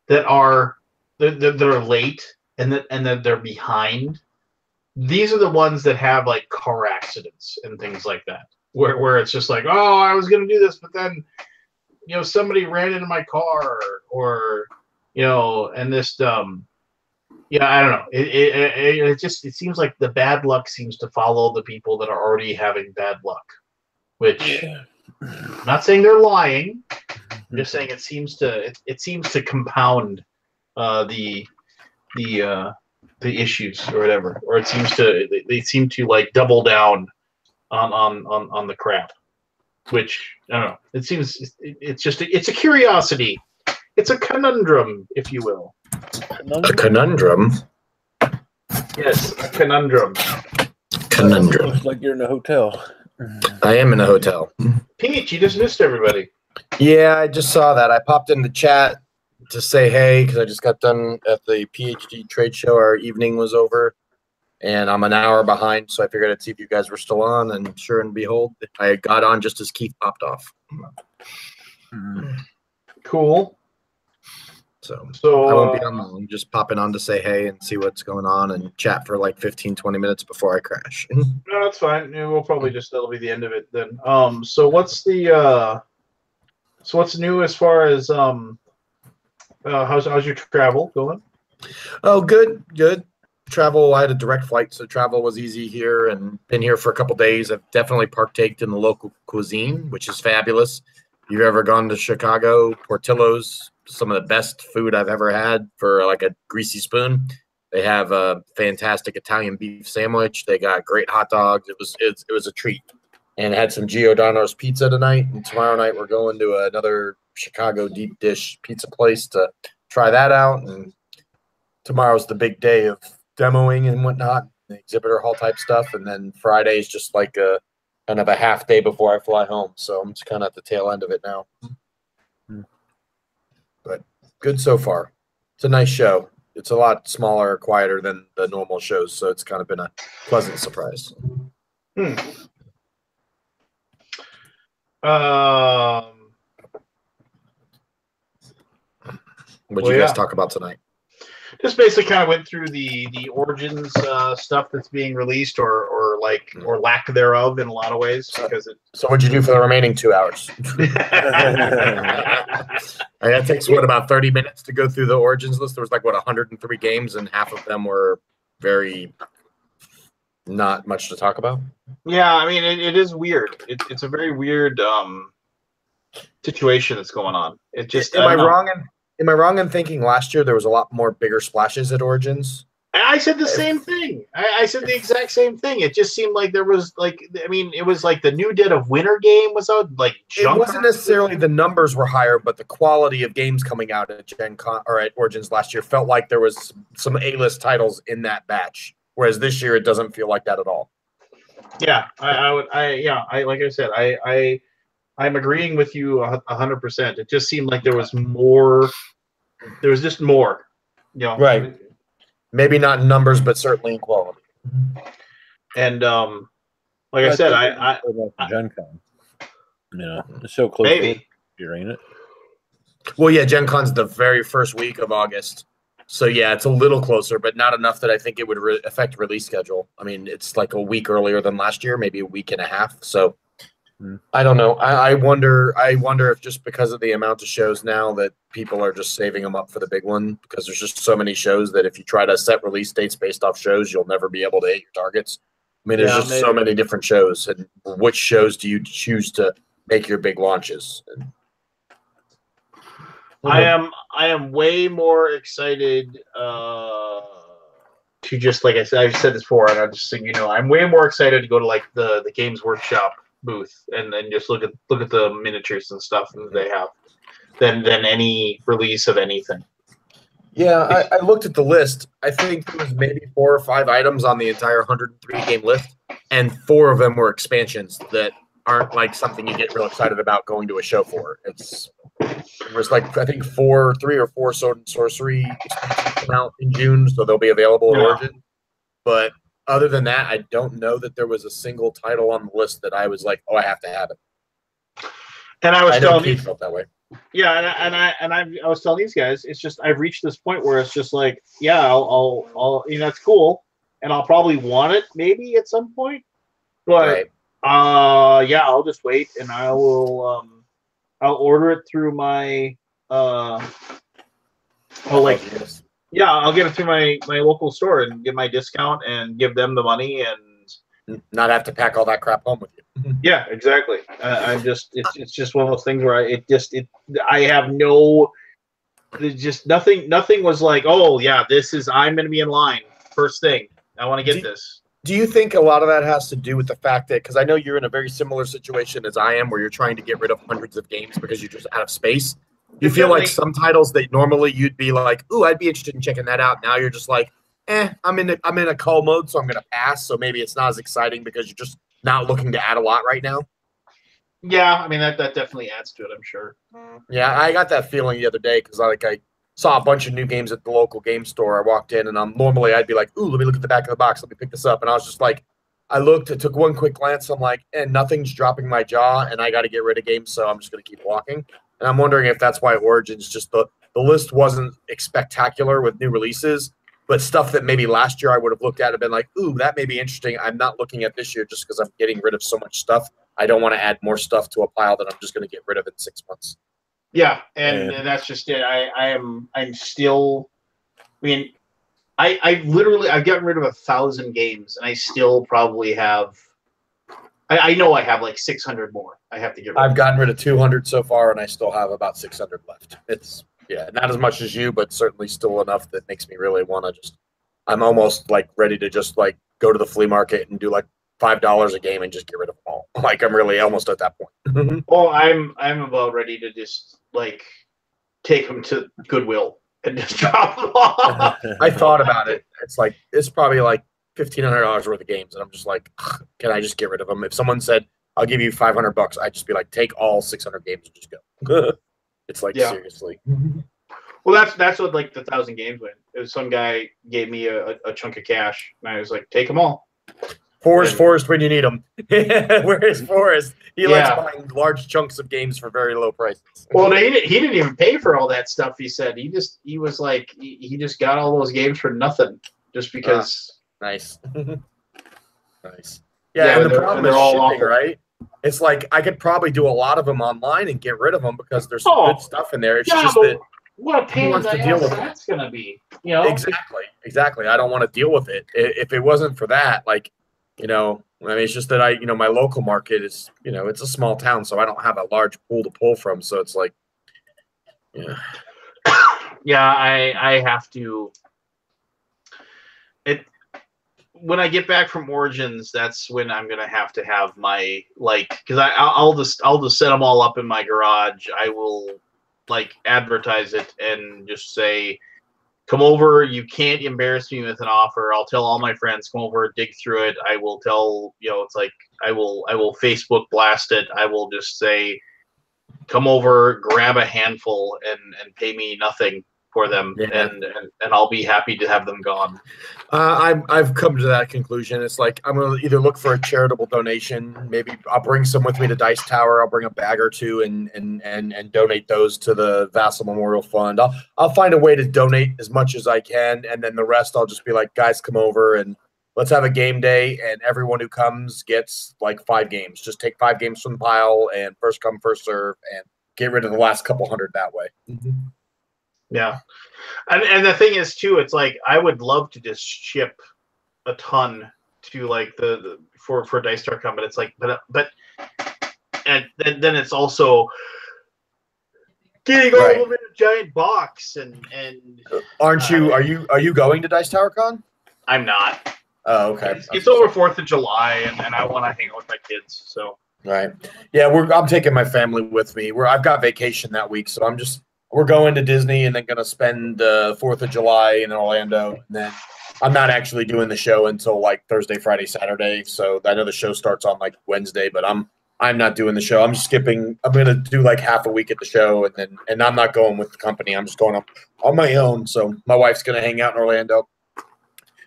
that are late and that they're behind. These are the ones that have like car accidents and things like that, where it's just like, oh, I was gonna do this, but then somebody ran into my car, or and this I don't know. It seems like the bad luck seems to follow the people that are already having bad luck, which I'm not saying they're lying. I'm just saying it seems to compound the issues or whatever, or they seem to like double down on the crap, which I don't know. It seems it's a curiosity. It's a conundrum, if you will. A conundrum? Yes, a conundrum. Conundrum. Looks like you're in a hotel. I am in a hotel. Peach, you just missed everybody. Yeah, I just saw that. I popped in the chat to say hey because I just got done at the PhD trade show. Our evening was over, and I'm an hour behind, so I figured I'd see if you guys were still on, and sure and behold, I got on just as Keith popped off. Cool. So I won't be on long. Just popping on to say hey and see what's going on and chat for like 15-20 minutes before I crash. No, that's fine. Yeah, we'll probably that'll be the end of it then. So what's new as far as how's your travel going? Oh, good. Travel, I had a direct flight, so travel was easy here, and been here for a couple days. I've definitely partaked in the local cuisine, which is fabulous. If you've ever gone to Chicago, Portillo's, some of the best food I've ever had for like a greasy spoon. They have a fantastic Italian beef sandwich. They got great hot dogs. It was a treat. And had some Giordano's pizza tonight. And tomorrow night we're going to another Chicago deep dish pizza place to try that out. And tomorrow's the big day of demoing and whatnot, the exhibitor hall type stuff. And then Friday is just like a kind of a half day before I fly home. So I'm just kind of at the tail end of it now. But good so far. It's a nice show. It's a lot smaller, quieter than the normal shows, so it's kind of been a pleasant surprise. What What'd you guys talk about tonight? Just basically kind of went through the Origins stuff that's being released, or lack thereof in a lot of ways. Because so what'd you do for the remaining 2 hours? It takes about 30 minutes to go through the Origins list. There was 103 games, and half of them were very not much to talk about. Yeah, I mean it is weird. It's a very weird situation that's going on. It just Am I wrong in thinking last year there was a lot more bigger splashes at Origins? I said the same thing. I said the exact same thing. It just seemed like there was it was like the new Dead of Winter game was out junk. It wasn't necessarily the numbers were higher, but the quality of games coming out at Gen Con or at Origins last year felt like there was some A-list titles in that batch. Whereas this year it doesn't feel like that at all. Yeah, like I said, I'm agreeing with you 100%. It just seemed like there was more. There was just more, Right. Maybe not in numbers, but certainly in quality. And like I said, I Gen Con. It's so close. Maybe. You're in it. Well, yeah, Gen Con's the very first week of August. So, yeah, it's a little closer, but not enough that I think it would affect release schedule. I mean, it's like a week earlier than last year, maybe a week and a half. So, I don't know. I wonder if just because of the amount of shows now that people are just saving them up for the big one, because there's just so many shows that if you try to set release dates based off shows, you'll never be able to hit your targets. I mean, there's just so many different shows, and which shows do you choose to make your big launches? I am way more excited to just, like I said, I've said this before, and I'm just saying, I'm way more excited to go to like the Games Workshop booth and just look at the miniatures and stuff that they have than any release of anything. Yeah, I looked at the list. I think there was maybe 4 or 5 items on the entire 103 game list, and 4 of them were expansions that aren't like something you get real excited about going to a show for. There was like, I think 3 or 4 Sword and Sorcery expansions come out in June, so they'll be available in Origin. But other than that, I don't know that there was a single title on the list that I was like, oh, I have to have it. And I was telling Keith felt that way. Yeah, I was telling these guys, it's just I've reached this point where it's just like, yeah, I'll that's cool, and I'll probably want it maybe at some point, but yeah, I'll just wait and I will I'll order it through my I'll get it through my local store and get my discount and give them the money and not have to pack all that crap home with you. Yeah, exactly. I'm just it's just one of those things where I have no, just nothing was like, oh yeah, I'm going to be in line first thing. I want to get this. Do you think a lot of that has to do with the fact that, because I know you're in a very similar situation as I am, where you're trying to get rid of hundreds of games because you're just out of space? You feel like some titles that normally you'd be like, ooh, I'd be interested in checking that out. Now you're just like, I'm in a cull mode, so I'm going to pass. So maybe it's not as exciting because you're just not looking to add a lot right now. Yeah, I mean that definitely adds to it, I'm sure. Yeah, I got that feeling the other day because I saw a bunch of new games at the local game store. I walked in and normally I'd be like, ooh, let me look at the back of the box, let me pick this up. And I was just like, I took one quick glance, I'm like, nothing's dropping my jaw, and I got to get rid of games, so I'm just going to keep walking. And I'm wondering if that's why Origins just the list wasn't spectacular with new releases, but stuff that maybe last year I would have looked at and been like, ooh, that may be interesting. I'm not looking at this year just because I'm getting rid of so much stuff. I don't want to add more stuff to a pile that I'm just going to get rid of in 6 months. Yeah, and that's just it. I'm still, I mean, I've gotten rid of 1,000 games, and I still probably have, I know I have like 600 more I have to get rid of. I've gotten rid of 200 so far, and I still have about 600 left. It's, not as much as you, but certainly still enough that makes me really want to I'm almost like ready to just like go to the flea market and do like $5 a game and just get rid of them all. Like I'm really almost at that point. Well, I'm about ready to just like take them to Goodwill and just drop them off. I thought about it. It's probably like $1,500 worth of games, and I'm just like, can I just get rid of them? If someone said I'll give you $500, I'd just be like, take all 600 games and just go. It's like, seriously. Well, that's what like the 1,000 games went. It was some guy gave me a chunk of cash, and I was like, take them all. Forrest when you need them. Where is Forrest? He likes buying large chunks of games for very low prices. Well, he didn't even pay for all that stuff. He said he just got all those games for nothing just because. Nice. Nice. Yeah, and the problem is shipping, right? It's like I could probably do a lot of them online and get rid of them because there's some good stuff in there. It's just that what a pain in the ass that's going to be. Exactly. I don't want to deal with it. If it wasn't for that, like, I mean, it's just that my local market is, it's a small town, so I don't have a large pool to pull from. So it's like, I have to. When I get back from Origins, that's when I'm gonna have to have my because I'll just set them all up in my garage. I will advertise it and just say, come over. You can't embarrass me with an offer. I'll tell all my friends, come over, dig through it. I will tell, it's like I will Facebook blast it. I will just say, come over, grab a handful and pay me nothing for them, and I'll be happy to have them gone. I've come to that conclusion. It's like I'm gonna either look for a charitable donation. Maybe I'll bring some with me to Dice Tower. I'll bring a bag or two and donate those to the Vassal Memorial Fund. I'll find a way to donate as much as I can, and then the rest I'll just be like, guys, come over and let's have a game day, and everyone who comes gets like 5 games. Just take 5 games from the pile, and first come, first serve, and get rid of the last couple hundred that way. Yeah, and the thing is too, it's like I would love to just ship a ton to like the for Dice Tower Con, but it's like but and then it's also getting all of them in a giant box and aren't you? Are you going to Dice Tower Con? I'm not. Oh, okay. It's over 4th of July, and I want to hang out with my kids. So right, yeah, I'm taking my family with me. I've got vacation that week, so we're going to Disney and then going to spend 4th of July in Orlando, and then I'm not actually doing the show until like Thursday, Friday, Saturday. So I know the show starts on like Wednesday, but I'm not doing the show. I'm skipping. I'm going to do like half a week at the show, and I'm not going with the company. I'm just going up on my own. So my wife's going to hang out in Orlando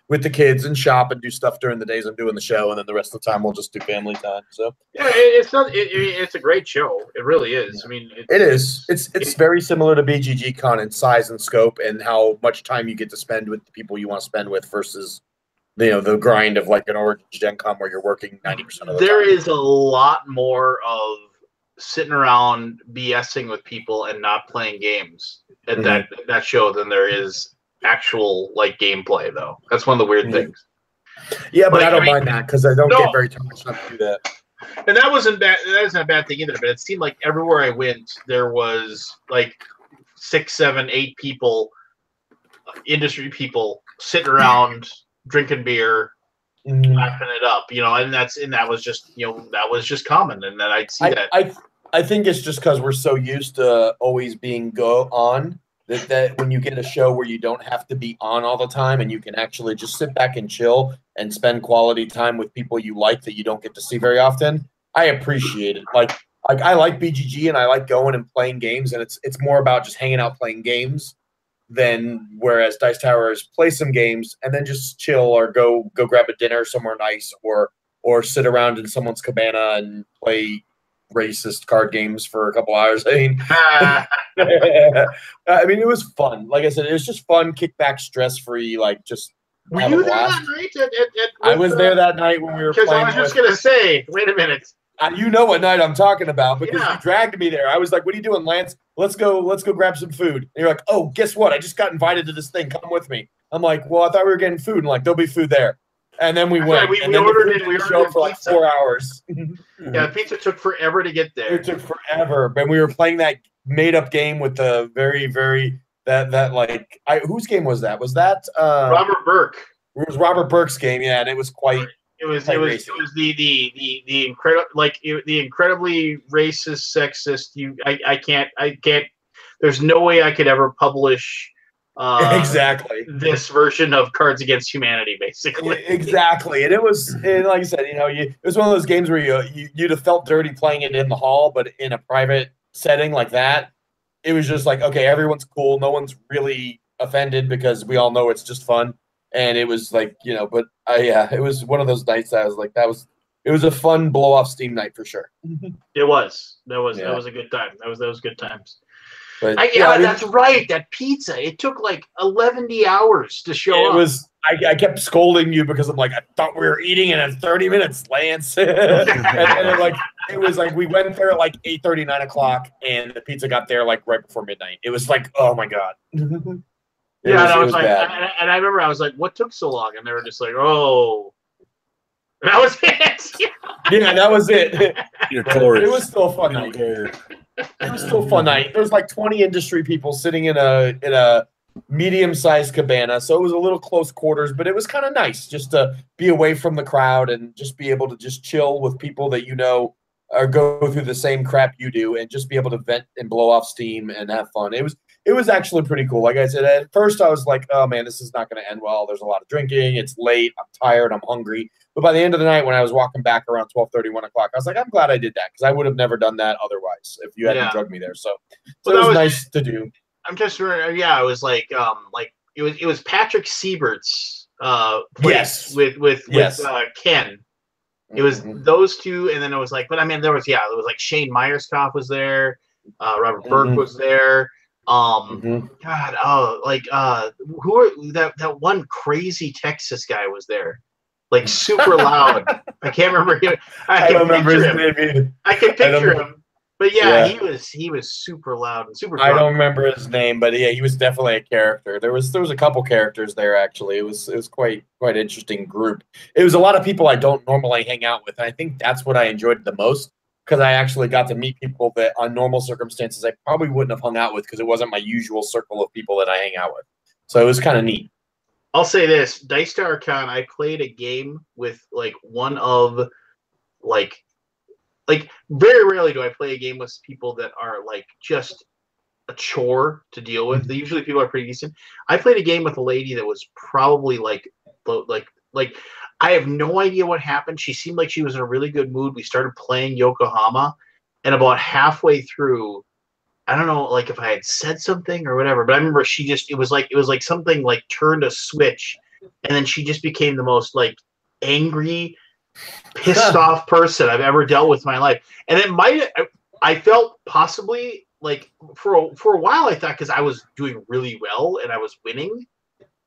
with the kids and shop and do stuff during the days I'm doing the show, and then the rest of the time we'll just do family time. So yeah, it's a great show. It really is. I mean, it is. It's very similar to BGG Con in size and scope, and how much time you get to spend with the people you want to spend with versus the grind of like an Origin Gen Con where you're working 90% of the time. There is a lot more of sitting around BSing with people and not playing games at that show than there is actual like gameplay, though. That's one of the weird things. Yeah, but I don't mind that because I don't get very much time to do that. And that wasn't bad. That isn't a bad thing either. But it seemed like everywhere I went, there was like 6, 7, 8 people, industry people, sitting around drinking beer, laughing it up. And that was just common. And then I'd see that. I think it's just because we're so used to always being on. That when you get a show where you don't have to be on all the time and you can actually just sit back and chill and spend quality time with people you like that you don't get to see very often, I appreciate it. Like I like BGG and I like going and playing games, and it's more about just hanging out playing games than whereas Dice Tower is play some games and then just chill or go grab a dinner somewhere nice or sit around in someone's cabana and play racist card games for a couple hours. I mean, it was fun. Like I said, it was just fun, kick back, stress free. Like just. Were you there that night? I was there that night when we were playing. Because I was just gonna say, wait a minute. You know what night I'm talking about because you dragged me there. I was like, "What are you doing, Lance? Let's go grab some food." And you're like, "Oh, guess what? I just got invited to this thing. Come with me." I'm like, "Well, I thought we were getting food." And like, there'll be food there. And then we went. We ordered it. We ordered for like 4 hours. Yeah, the pizza took forever to get there. It took forever, but we were playing that made-up game with the very, very whose game was that? Was that Robert Burke? It was Robert Burke's game, yeah, and it was quite. It was the incredibly racist, sexist. I can't. There's no way I could ever publish. Exactly this version of Cards Against Humanity, basically. Exactly, and like I said, it was one of those games where you'd have felt dirty playing it in the hall, but in a private setting like that, it was just like, okay, everyone's cool, no one's really offended because we all know it's just fun, and it was like, but it was one of those nights that I was like, it was a fun blow off steam night for sure. It was. That was a good time. That was good times. But, that's right. That pizza. It took like 11 hours to show up. It was. I kept scolding you because I'm like, I thought we were eating in 30 minutes, Lance. and it was like we went there at like 8:30, 9 o'clock, and the pizza got there like right before midnight. It was like, oh my god. And I remember I was like, what took so long? And they were just like, oh. That was it. Yeah, that was it. You're tourist. It was still a fun night. It was still a fun night. There was like 20 industry people sitting in a medium-sized cabana, so it was a little close quarters, but it was kind of nice just to be away from the crowd and just be able to just chill with people that or go through the same crap you do and just be able to vent and blow off steam and have fun. It was actually pretty cool. Like I said, at first I was like, oh man, this is not going to end well. There's a lot of drinking. It's late. I'm tired. I'm hungry. But by the end of the night, when I was walking back around 12:30, 1 o'clock, I was like, I'm glad I did that because I would have never done that otherwise if you hadn't drugged me there. So it was nice to do. I'm just it was like it was Patrick Siebert's place with Ken. It was those two, and then it was like, but I mean, there was like Shane Myerscough was there, Robert Burke was there. God, who are that one crazy Texas guy was there? like super loud. I can't remember him. I don't remember his name either. I can picture him. But Yeah. he was super loud and super I drunk. don't remember his name, but yeah, he was definitely a character. There was a couple characters there actually. It was quite interesting group. It was a lot of people I don't normally hang out with, and I think that's what I enjoyed the most because I actually got to meet people that on normal circumstances I probably wouldn't have hung out with because it wasn't my usual circle of people that I hang out with. So it was kind of neat. I'll say this: Dice Tower Con. I played a game with like one of like very rarely do I play a game with people that are like just a chore to deal with. Usually people are pretty decent. I played a game with a lady that was probably like I have no idea what happened. She seemed like she was in a really good mood. We started playing Yokohama, and about halfway through, I don't know like if I had said something or whatever, but I remember it was like something like turned a switch, and then she just became the most like angry, pissed off person I've ever dealt with in my life. And I felt possibly like for a while I thought because I was doing really well and I was winning,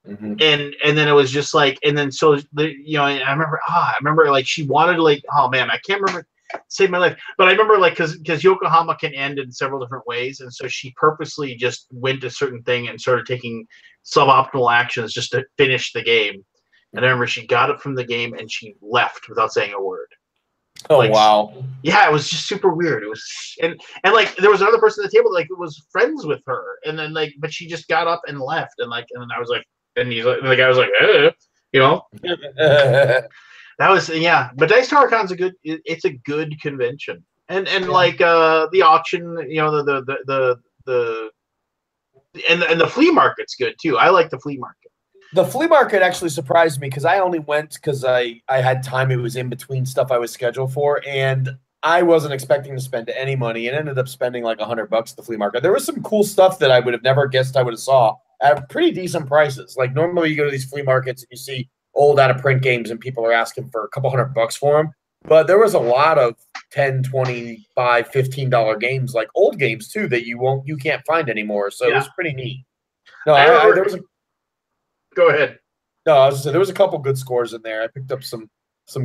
and then it was just like, and then so I remember like she wanted to like, oh man, I can't remember save my life, but I remember like because Yokohama can end in several different ways, and so she purposely just went to certain thing and started taking suboptimal actions just to finish the game. And I remember she got it from the game and she left without saying a word. Oh, like, wow. Yeah, it was just super weird. It was and like there was another person at the table like it was friends with her, and then like but she just got up and left, and then I was like, and he's like, and the guy was like, that was But Dice Tower Con's it's a good convention, and like the auction, the flea market's good too. I like the flea market. The flea market actually surprised me because I only went because I had time. It was in between stuff I was scheduled for, and I wasn't expecting to spend any money and ended up spending like $100 at the flea market. There was some cool stuff that I would have never guessed I would have saw at pretty decent prices. Like normally you go to these flea markets and you see old out of print games and people are asking for a couple $100 for them. But there was a lot of $10, $25, $15 games, like old games too, that you can't find anymore. So it was pretty neat. No, there was Go ahead. No, I was just saying, there was a couple good scores in there. I picked up some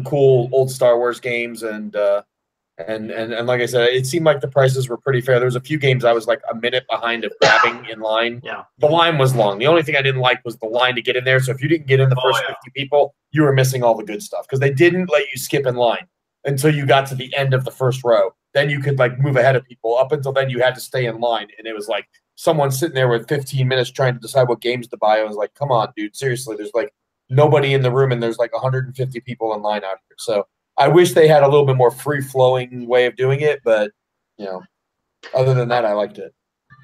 cool old Star Wars games, and like I said, it seemed like the prices were pretty fair. There was a few games I was like a minute behind of grabbing in line. Yeah, the line was long. The only thing I didn't like was the line to get in there. So if you didn't get in the first 50 people, you were missing all the good stuff because they didn't let you skip in line until you got to the end of the first row. Then you could like move ahead of people. Up until then, you had to stay in line, and it was like someone sitting there with 15 minutes trying to decide what games to buy. I was like, come on, dude, seriously. There's like nobody in the room, and there's like 150 people in line out here. So I wish they had a little bit more free-flowing way of doing it, but other than that, I liked it.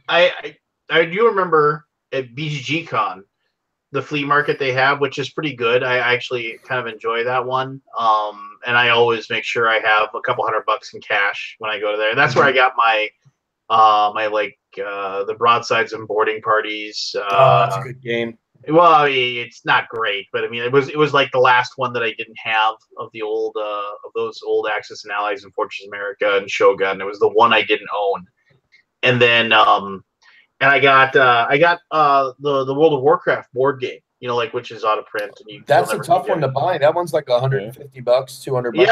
I do remember at BGG Con, the flea market they have, which is pretty good. I actually kind of enjoy that one. And I always make sure I have a couple $100 in cash when I go to there. And that's where I got my the broadsides and boarding parties. That's a good game. Well, I mean, it's not great, but I mean, it was like the last one that I didn't have of the old of those old Axis and Allies and Fortress America and Shogun. It was the one I didn't own, and then and I got the World of Warcraft board game, which is out of print. And that's a tough one to buy. That one's like $150, $200. Yeah,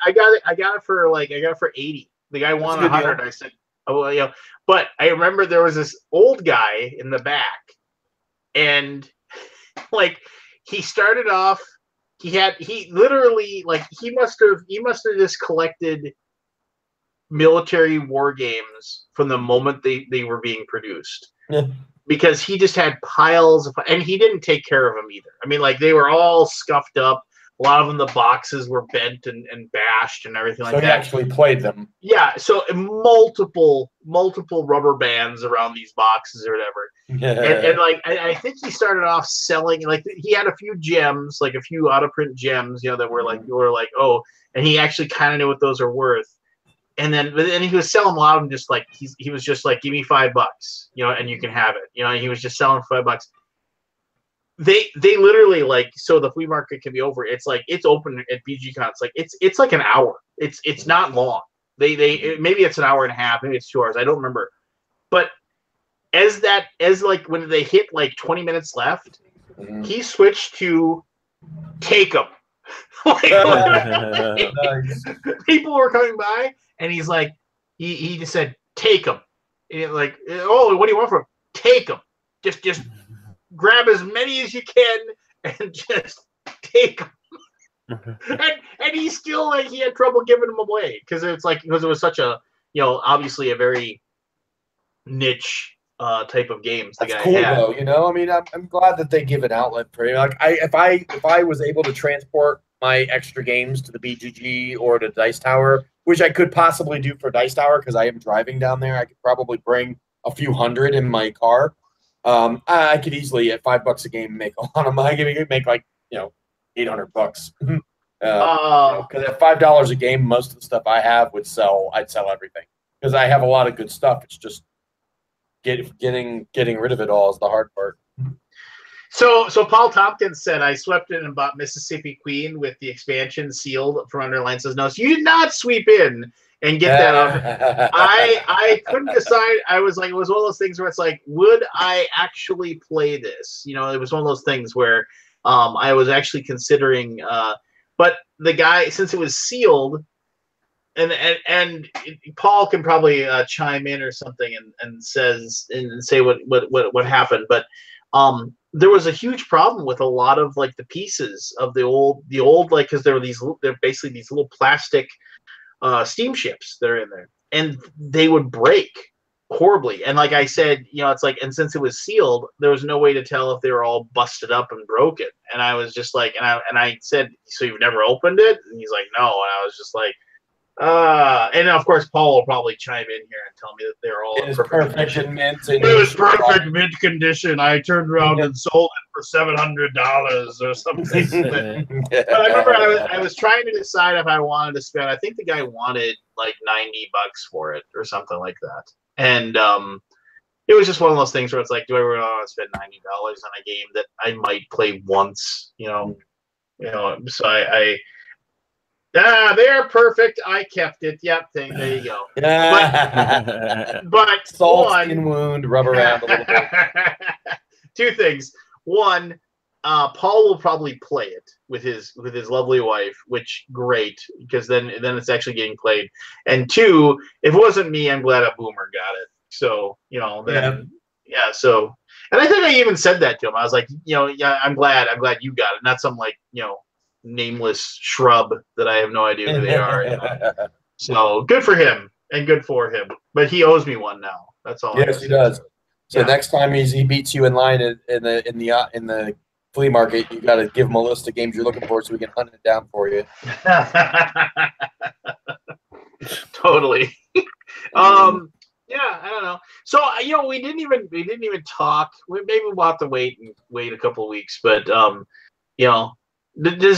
I got it for 80. The guy wanted 100. I said, oh well, But I remember there was this old guy in the back. And like he started off, he literally like he must have just collected military war games from the moment they were being produced. Yeah. Because he just had piles of, and he didn't take care of them either. I mean, like they were all scuffed up. A lot of them, the boxes were bent and bashed and everything like that. So he actually played them. Yeah, so multiple rubber bands around these boxes or whatever. And like I think he started off selling, like he had a few gems, like a few out of print gems, that were like oh, and he actually kind of knew what those are worth. And then he was selling a lot of them just like he was just like, give me $5, and you can have it. He was just selling for $5. They literally like, so the flea market can be over. It's like it's open at BGCon. It's like it's like an hour. It's not long. They maybe it's an hour and a half. Maybe it's 2 hours. I don't remember. But as like when they hit like 20 minutes left, he switched to take them. Like, Nice. people were coming by, and he's like, he just said, "Take them." Like, oh, what do you want from him? Take them. Just grab as many as you can and just take them. and he still, like, he had trouble giving them away because it was such a, obviously a very niche type of games the That's guy cool had. though, I mean, I'm glad that they give an outlet for it. Like, if I was able to transport my extra games to the BGG or to Dice Tower, which I could possibly do for Dice Tower because I am driving down there, I could probably bring a few hundred in my car. I could easily at $5 a game make a lot of money. I could make like $800. Because at $5 a game, most of the stuff I have I'd sell everything because I have a lot of good stuff. It's just getting rid of it all is the hard part. So Paul Tompkins said, I swept in and bought Mississippi Queen with the expansion sealed from Underline. Says, no, so you did not sweep in and get that off. I couldn't decide. I was like, it was one of those things where it's like, would I actually play this? It was one of those things where I was actually considering, but the guy, since it was sealed, and Paul can probably chime in or something and say what happened, but there was a huge problem with a lot of like the pieces of the old like, because they're basically these little plastic steamships that are in there, and they would break horribly. And like I said, it's like, and since it was sealed, there was no way to tell if they were all busted up and broken. And I was just like, and I said, so you've never opened it? And he's like, no. And I was just like, and of course Paul will probably chime in here and tell me that they're all in perfect condition. Mint. It was perfect mint condition. I turned around and sold it for $700 or something. But I remember I was trying to decide if I wanted to spend. I think the guy wanted like $90 for it or something like that. And it was just one of those things where it's like, do I really want to spend $90 on a game that I might play once? So they're perfect. I kept it. Yep. There you go. But salt in wound, rub around a little bit. Two things. One, Paul will probably play it with his lovely wife, which great, because then it's actually getting played. And two, if it wasn't me, I'm glad a boomer got it. So yeah. So, and I think I even said that to him. I was like, yeah, I'm glad you got it, not some like nameless shrub that I have no idea who they are. So good for him and good for him. But he owes me one now. That's all. Yes, he does. So next time he beats you in line in the flea market, you got to give him a list of games you're looking for so we can hunt it down for you. Totally. Yeah, I don't know. So we didn't even talk. Maybe we'll have to wait a couple of weeks. But does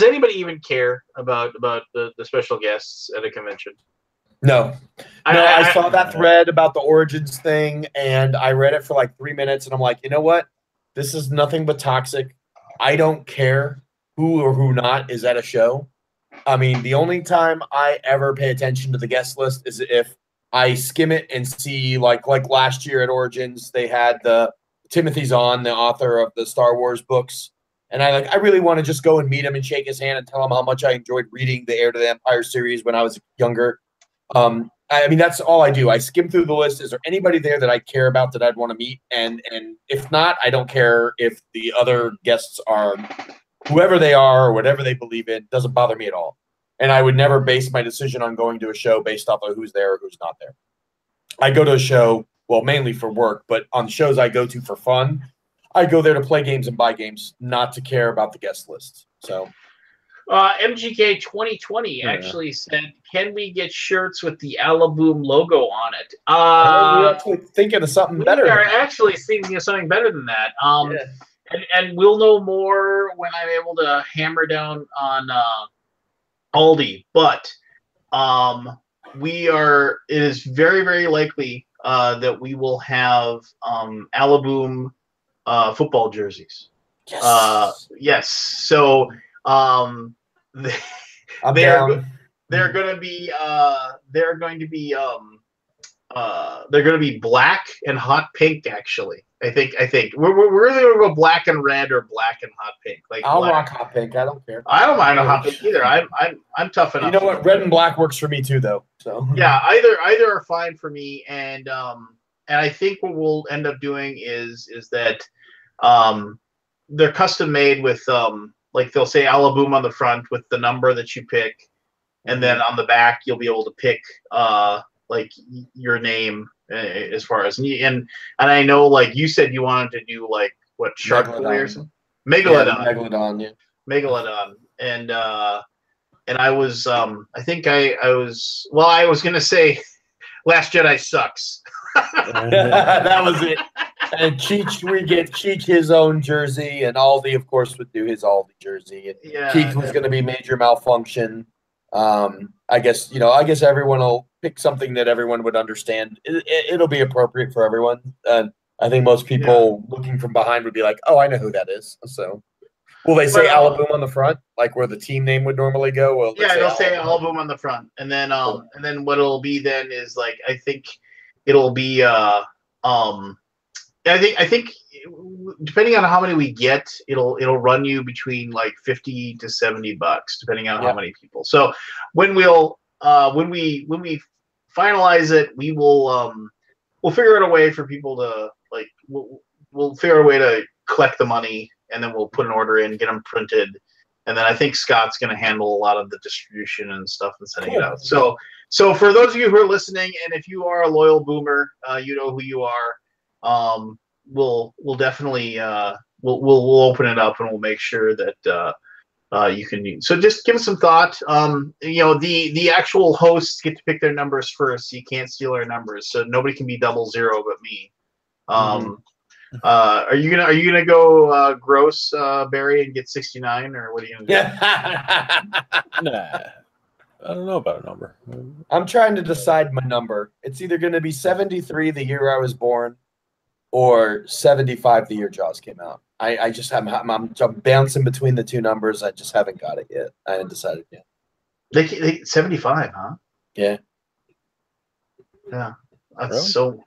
anybody even care about the special guests at a convention? No. I saw that thread about the Origins thing, and I read it for like 3 minutes, and I'm like, you know what? This is nothing but toxic. I don't care who or who not is at a show. I mean, the only time I ever pay attention to the guest list is if I skim it and see, like last year at Origins, they had the Timothy Zahn, the author of the Star Wars books. And I really want to just go and meet him and shake his hand and tell him how much I enjoyed reading the Heir to the Empire series when I was younger. I mean, that's all I do. I skim through the list. Is there anybody there that I care about that I'd want to meet? And if not, I don't care if the other guests are whoever they are or whatever they believe in. Doesn't bother me at all. And I would never base my decision on going to a show based off of who's there or who's not there. I go to a show, well, mainly for work, but on shows I go to for fun, I go there to play games and buy games, not to care about the guest list. So, MGK 2020 actually said, "Can we get shirts with the Alaboom logo on it?" We're actually thinking of something better. We are actually thinking of something better than that. And we'll know more when I'm able to hammer down on Aldi. But it is very, very likely that we will have Alaboom football jerseys. Yes. Yes. So they're going to be they're going to be black and hot pink. Actually, I think we're either going to go black and red or black and hot pink. Like I'll black. rock hot pink. I don't care. I don't mind a hot pink either. I'm tough enough. You know what? Red and black works for me too, though. So yeah, either are fine for me. And I think what we'll end up doing is that they're custom made with like they'll say Alaboom on the front with the number that you pick, and then on the back you'll be able to pick like your name as far as and I know like you said you wanted to do like what shark or something? Megalodon. Yeah, Megalodon, yeah. Megalodon. And I was I think I was gonna say Last Jedi sucks. That was it. And Cheech, we get Cheech his own jersey, and Aldi, of course, would do his Aldi jersey. And Yeah, Keith was going to be Major Malfunction. I guess everyone will pick something that everyone would understand. It'll be appropriate for everyone. And I think most people looking from behind would be like, "Oh, I know who that is." So, will they say Alaboom on the front, like where the team name would normally go? They'll say Alaboom on the front, and then what it'll be then is like I think it'll be I think depending on how many we get, it'll run you between like $50 to $70, depending on how many people. So when we finalize it, we'll figure out a way for people to like we'll figure out a way to collect the money, and then we'll put an order in, get them printed, and then I think Scott's going to handle a lot of the distribution and stuff and sending it out. So for those of you who are listening, and if you are a loyal boomer, you know who you are. We'll definitely we'll open it up, and we'll make sure that you can use. So just give it some thought. The actual hosts get to pick their numbers first. So you can't steal our numbers, so nobody can be 00 but me. Are you gonna go gross, Barry, and get 69, or what are you gonna do? Yeah. Nah. I don't know about a number. I'm trying to decide my number. It's either going to be 73 the year I was born, or 75 the year Jaws came out. I just haven't. I'm bouncing between the two numbers. I just haven't got it yet. I haven't decided yet. They 75, huh? Yeah. Yeah. That's Really? so.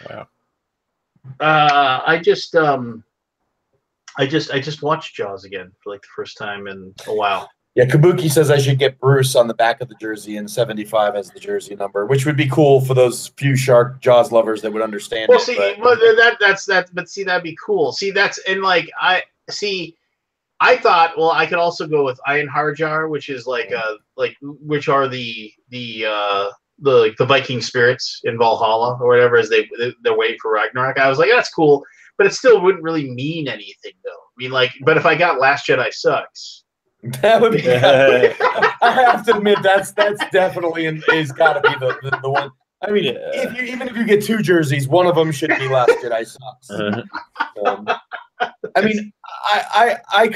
Wow. I just watched Jaws again for like the first time in a while. Yeah, Kabuki says I should get Bruce on the back of the jersey and 75 as the jersey number, which would be cool for those few shark Jaws lovers that would understand. Well, but see, that'd be cool. See, that's and like I thought, well, I could also go with Iron Harjar, which is which are the Viking spirits in Valhalla or whatever, as they're waiting for Ragnarok. I was like, that's cool, but it still wouldn't really mean anything, though. I mean, like, but if I got Last Jedi sucks. That would be. I have to admit that's definitely is got to be the one. I mean, even if you get two jerseys, one of them should be Last Jedi sucks. I mean, I'm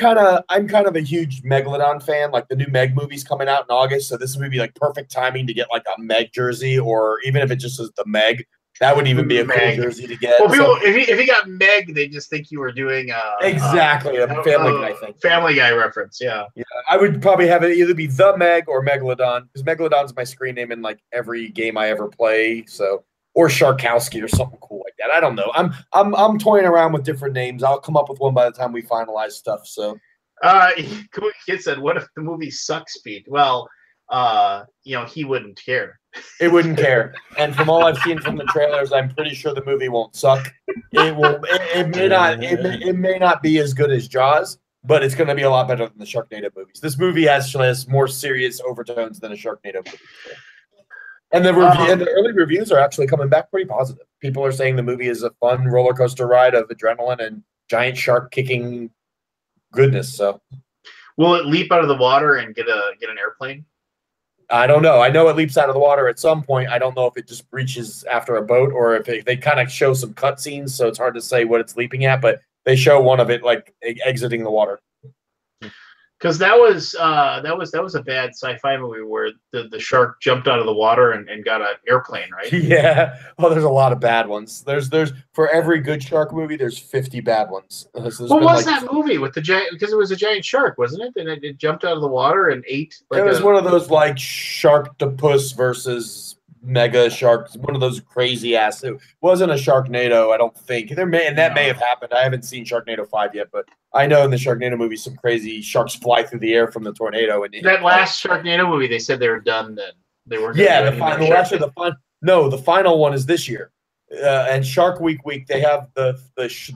kind of a huge Megalodon fan. Like the new Meg movie's coming out in August, so this would be like perfect timing to get like a Meg jersey, or even if it just says the Meg. That would even be a cool jersey to get. Well, people, if you got Meg, they just think you were doing exactly a Family Guy thing. Family Guy reference, yeah. Yeah, I would probably have it either be the Meg or Megalodon, because Megalodon's my screen name in like every game I ever play. So, or Sharkowski or something cool like that. I don't know. I'm toying around with different names. I'll come up with one by the time we finalize stuff. So, Kid said, "What if the movie sucks, Pete?" Well, he wouldn't care. It wouldn't care. And from all I've seen from the trailers, I'm pretty sure the movie won't suck. It will. It may not be as good as Jaws, but it's going to be a lot better than the Sharknado movies. This movie actually has more serious overtones than a Sharknado movie. And the early reviews are actually coming back pretty positive. People are saying the movie is a fun roller coaster ride of adrenaline and giant shark kicking goodness. So, will it leap out of the water and get an airplane? I don't know. I know it leaps out of the water at some point. I don't know if it just breaches after a boat or if they kind of show some cutscenes, so it's hard to say what it's leaping at. But they show one of it like exiting the water. Because that was a bad sci-fi movie where the shark jumped out of the water and got an airplane, right? Yeah. Well, there's a lot of bad ones. There's for every good shark movie, there's 50 bad ones. What was that movie with the giant? Because it was a giant shark, wasn't it? And it jumped out of the water and ate. It was one of those like Sharktopus versus mega sharks, one of those crazy ass. It wasn't a Sharknado, I don't think. That may have happened. I haven't seen Sharknado 5 yet, but I know in the Sharknado movie some crazy sharks fly through the air from the tornado. And that last Sharknado movie, they said they were done then. They were the final one is this year. And Shark Week, they have the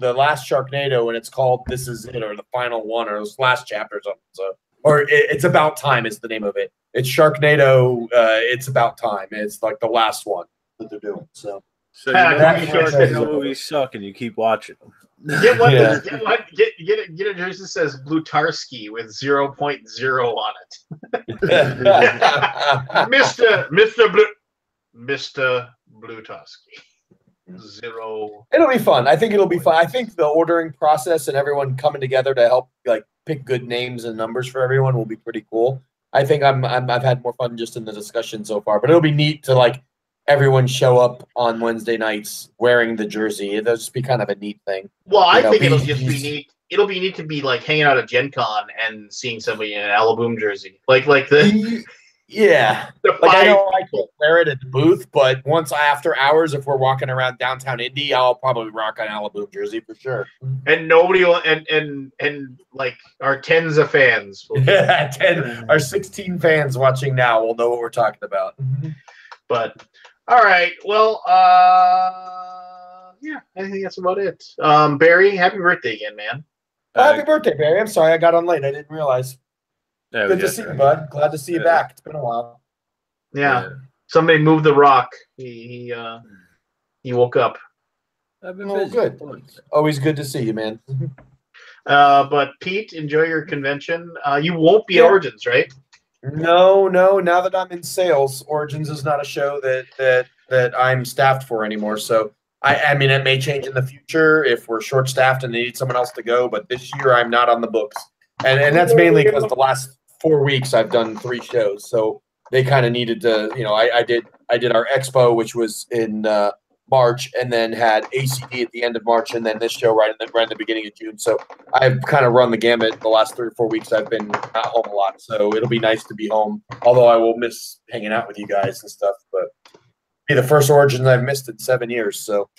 last Sharknado, and it's called This Is It, or the final one, or this last chapter or something. So, it's About Time is the name of it. It's Sharknado. It's About Time. It's like the last one that they're doing. So you know Sharknado movies suck, and you keep watching them. Get one. Get a jersey that says Blutarski with 0.0 on it. Mr. Blutarski. 0. It'll be fun. I think it'll be fun. I think the ordering process and everyone coming together to help pick good names and numbers for everyone will be pretty cool. I think I've had more fun just in the discussion so far, but it'll be neat to everyone show up on Wednesday nights wearing the jersey. It'll just be kind of a neat thing. Well, I think it'll just be neat. It'll be neat to be hanging out at Gen Con and seeing somebody in an Alaboom jersey. Yeah. I know I can't wear it at the booth, but once after hours, if we're walking around downtown Indy, I'll probably rock an Alaboom jersey for sure. And nobody will, and our tens of fans. Our 16 fans watching now will know what we're talking about. But all right, well, yeah, I think that's about it. Barry, happy birthday again, man. Happy birthday, Barry. I'm sorry I got on late. I didn't realize. Good to see you, bud. Glad to see you back. It's been a while. Yeah. Somebody moved the rock. He woke up. I've been busy. Good. Always good to see you, man. But Pete, enjoy your convention. You won't be at Origins, right? No. Now that I'm in sales, Origins is not a show that I'm staffed for anymore. So I mean, it may change in the future if we're short staffed and they need someone else to go. But this year, I'm not on the books, and that's mainly because the last 4 weeks I've done 3 shows, so they kind of needed to, I did our expo, which was in March, and then had ACD at the end of March, and then this show right in the beginning of June. So I've kind of run the gamut the last 3 or 4 weeks. I've been not home a lot, so it'll be nice to be home. Although I will miss hanging out with you guys and stuff, but be the first Origins I've missed in 7 years. So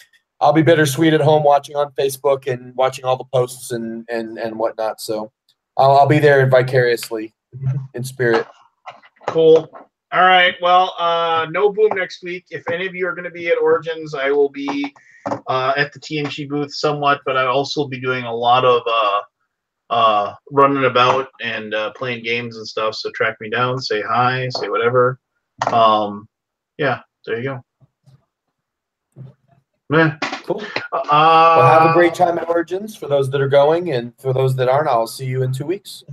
I'll be bittersweet at home, watching on Facebook and watching all the posts and whatnot. So I'll be there vicariously in spirit. Cool. All right. Well, no boom next week. If any of you are going to be at Origins, I will be at the TNG booth somewhat, but I'll also be doing a lot of running about and playing games and stuff. So track me down, say hi, say whatever. Yeah, there you go. Man. Cool. Well, have a great time at Origins for those that are going, and for those that aren't, I'll see you in 2 weeks.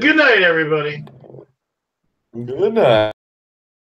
Good night, everybody. Good night.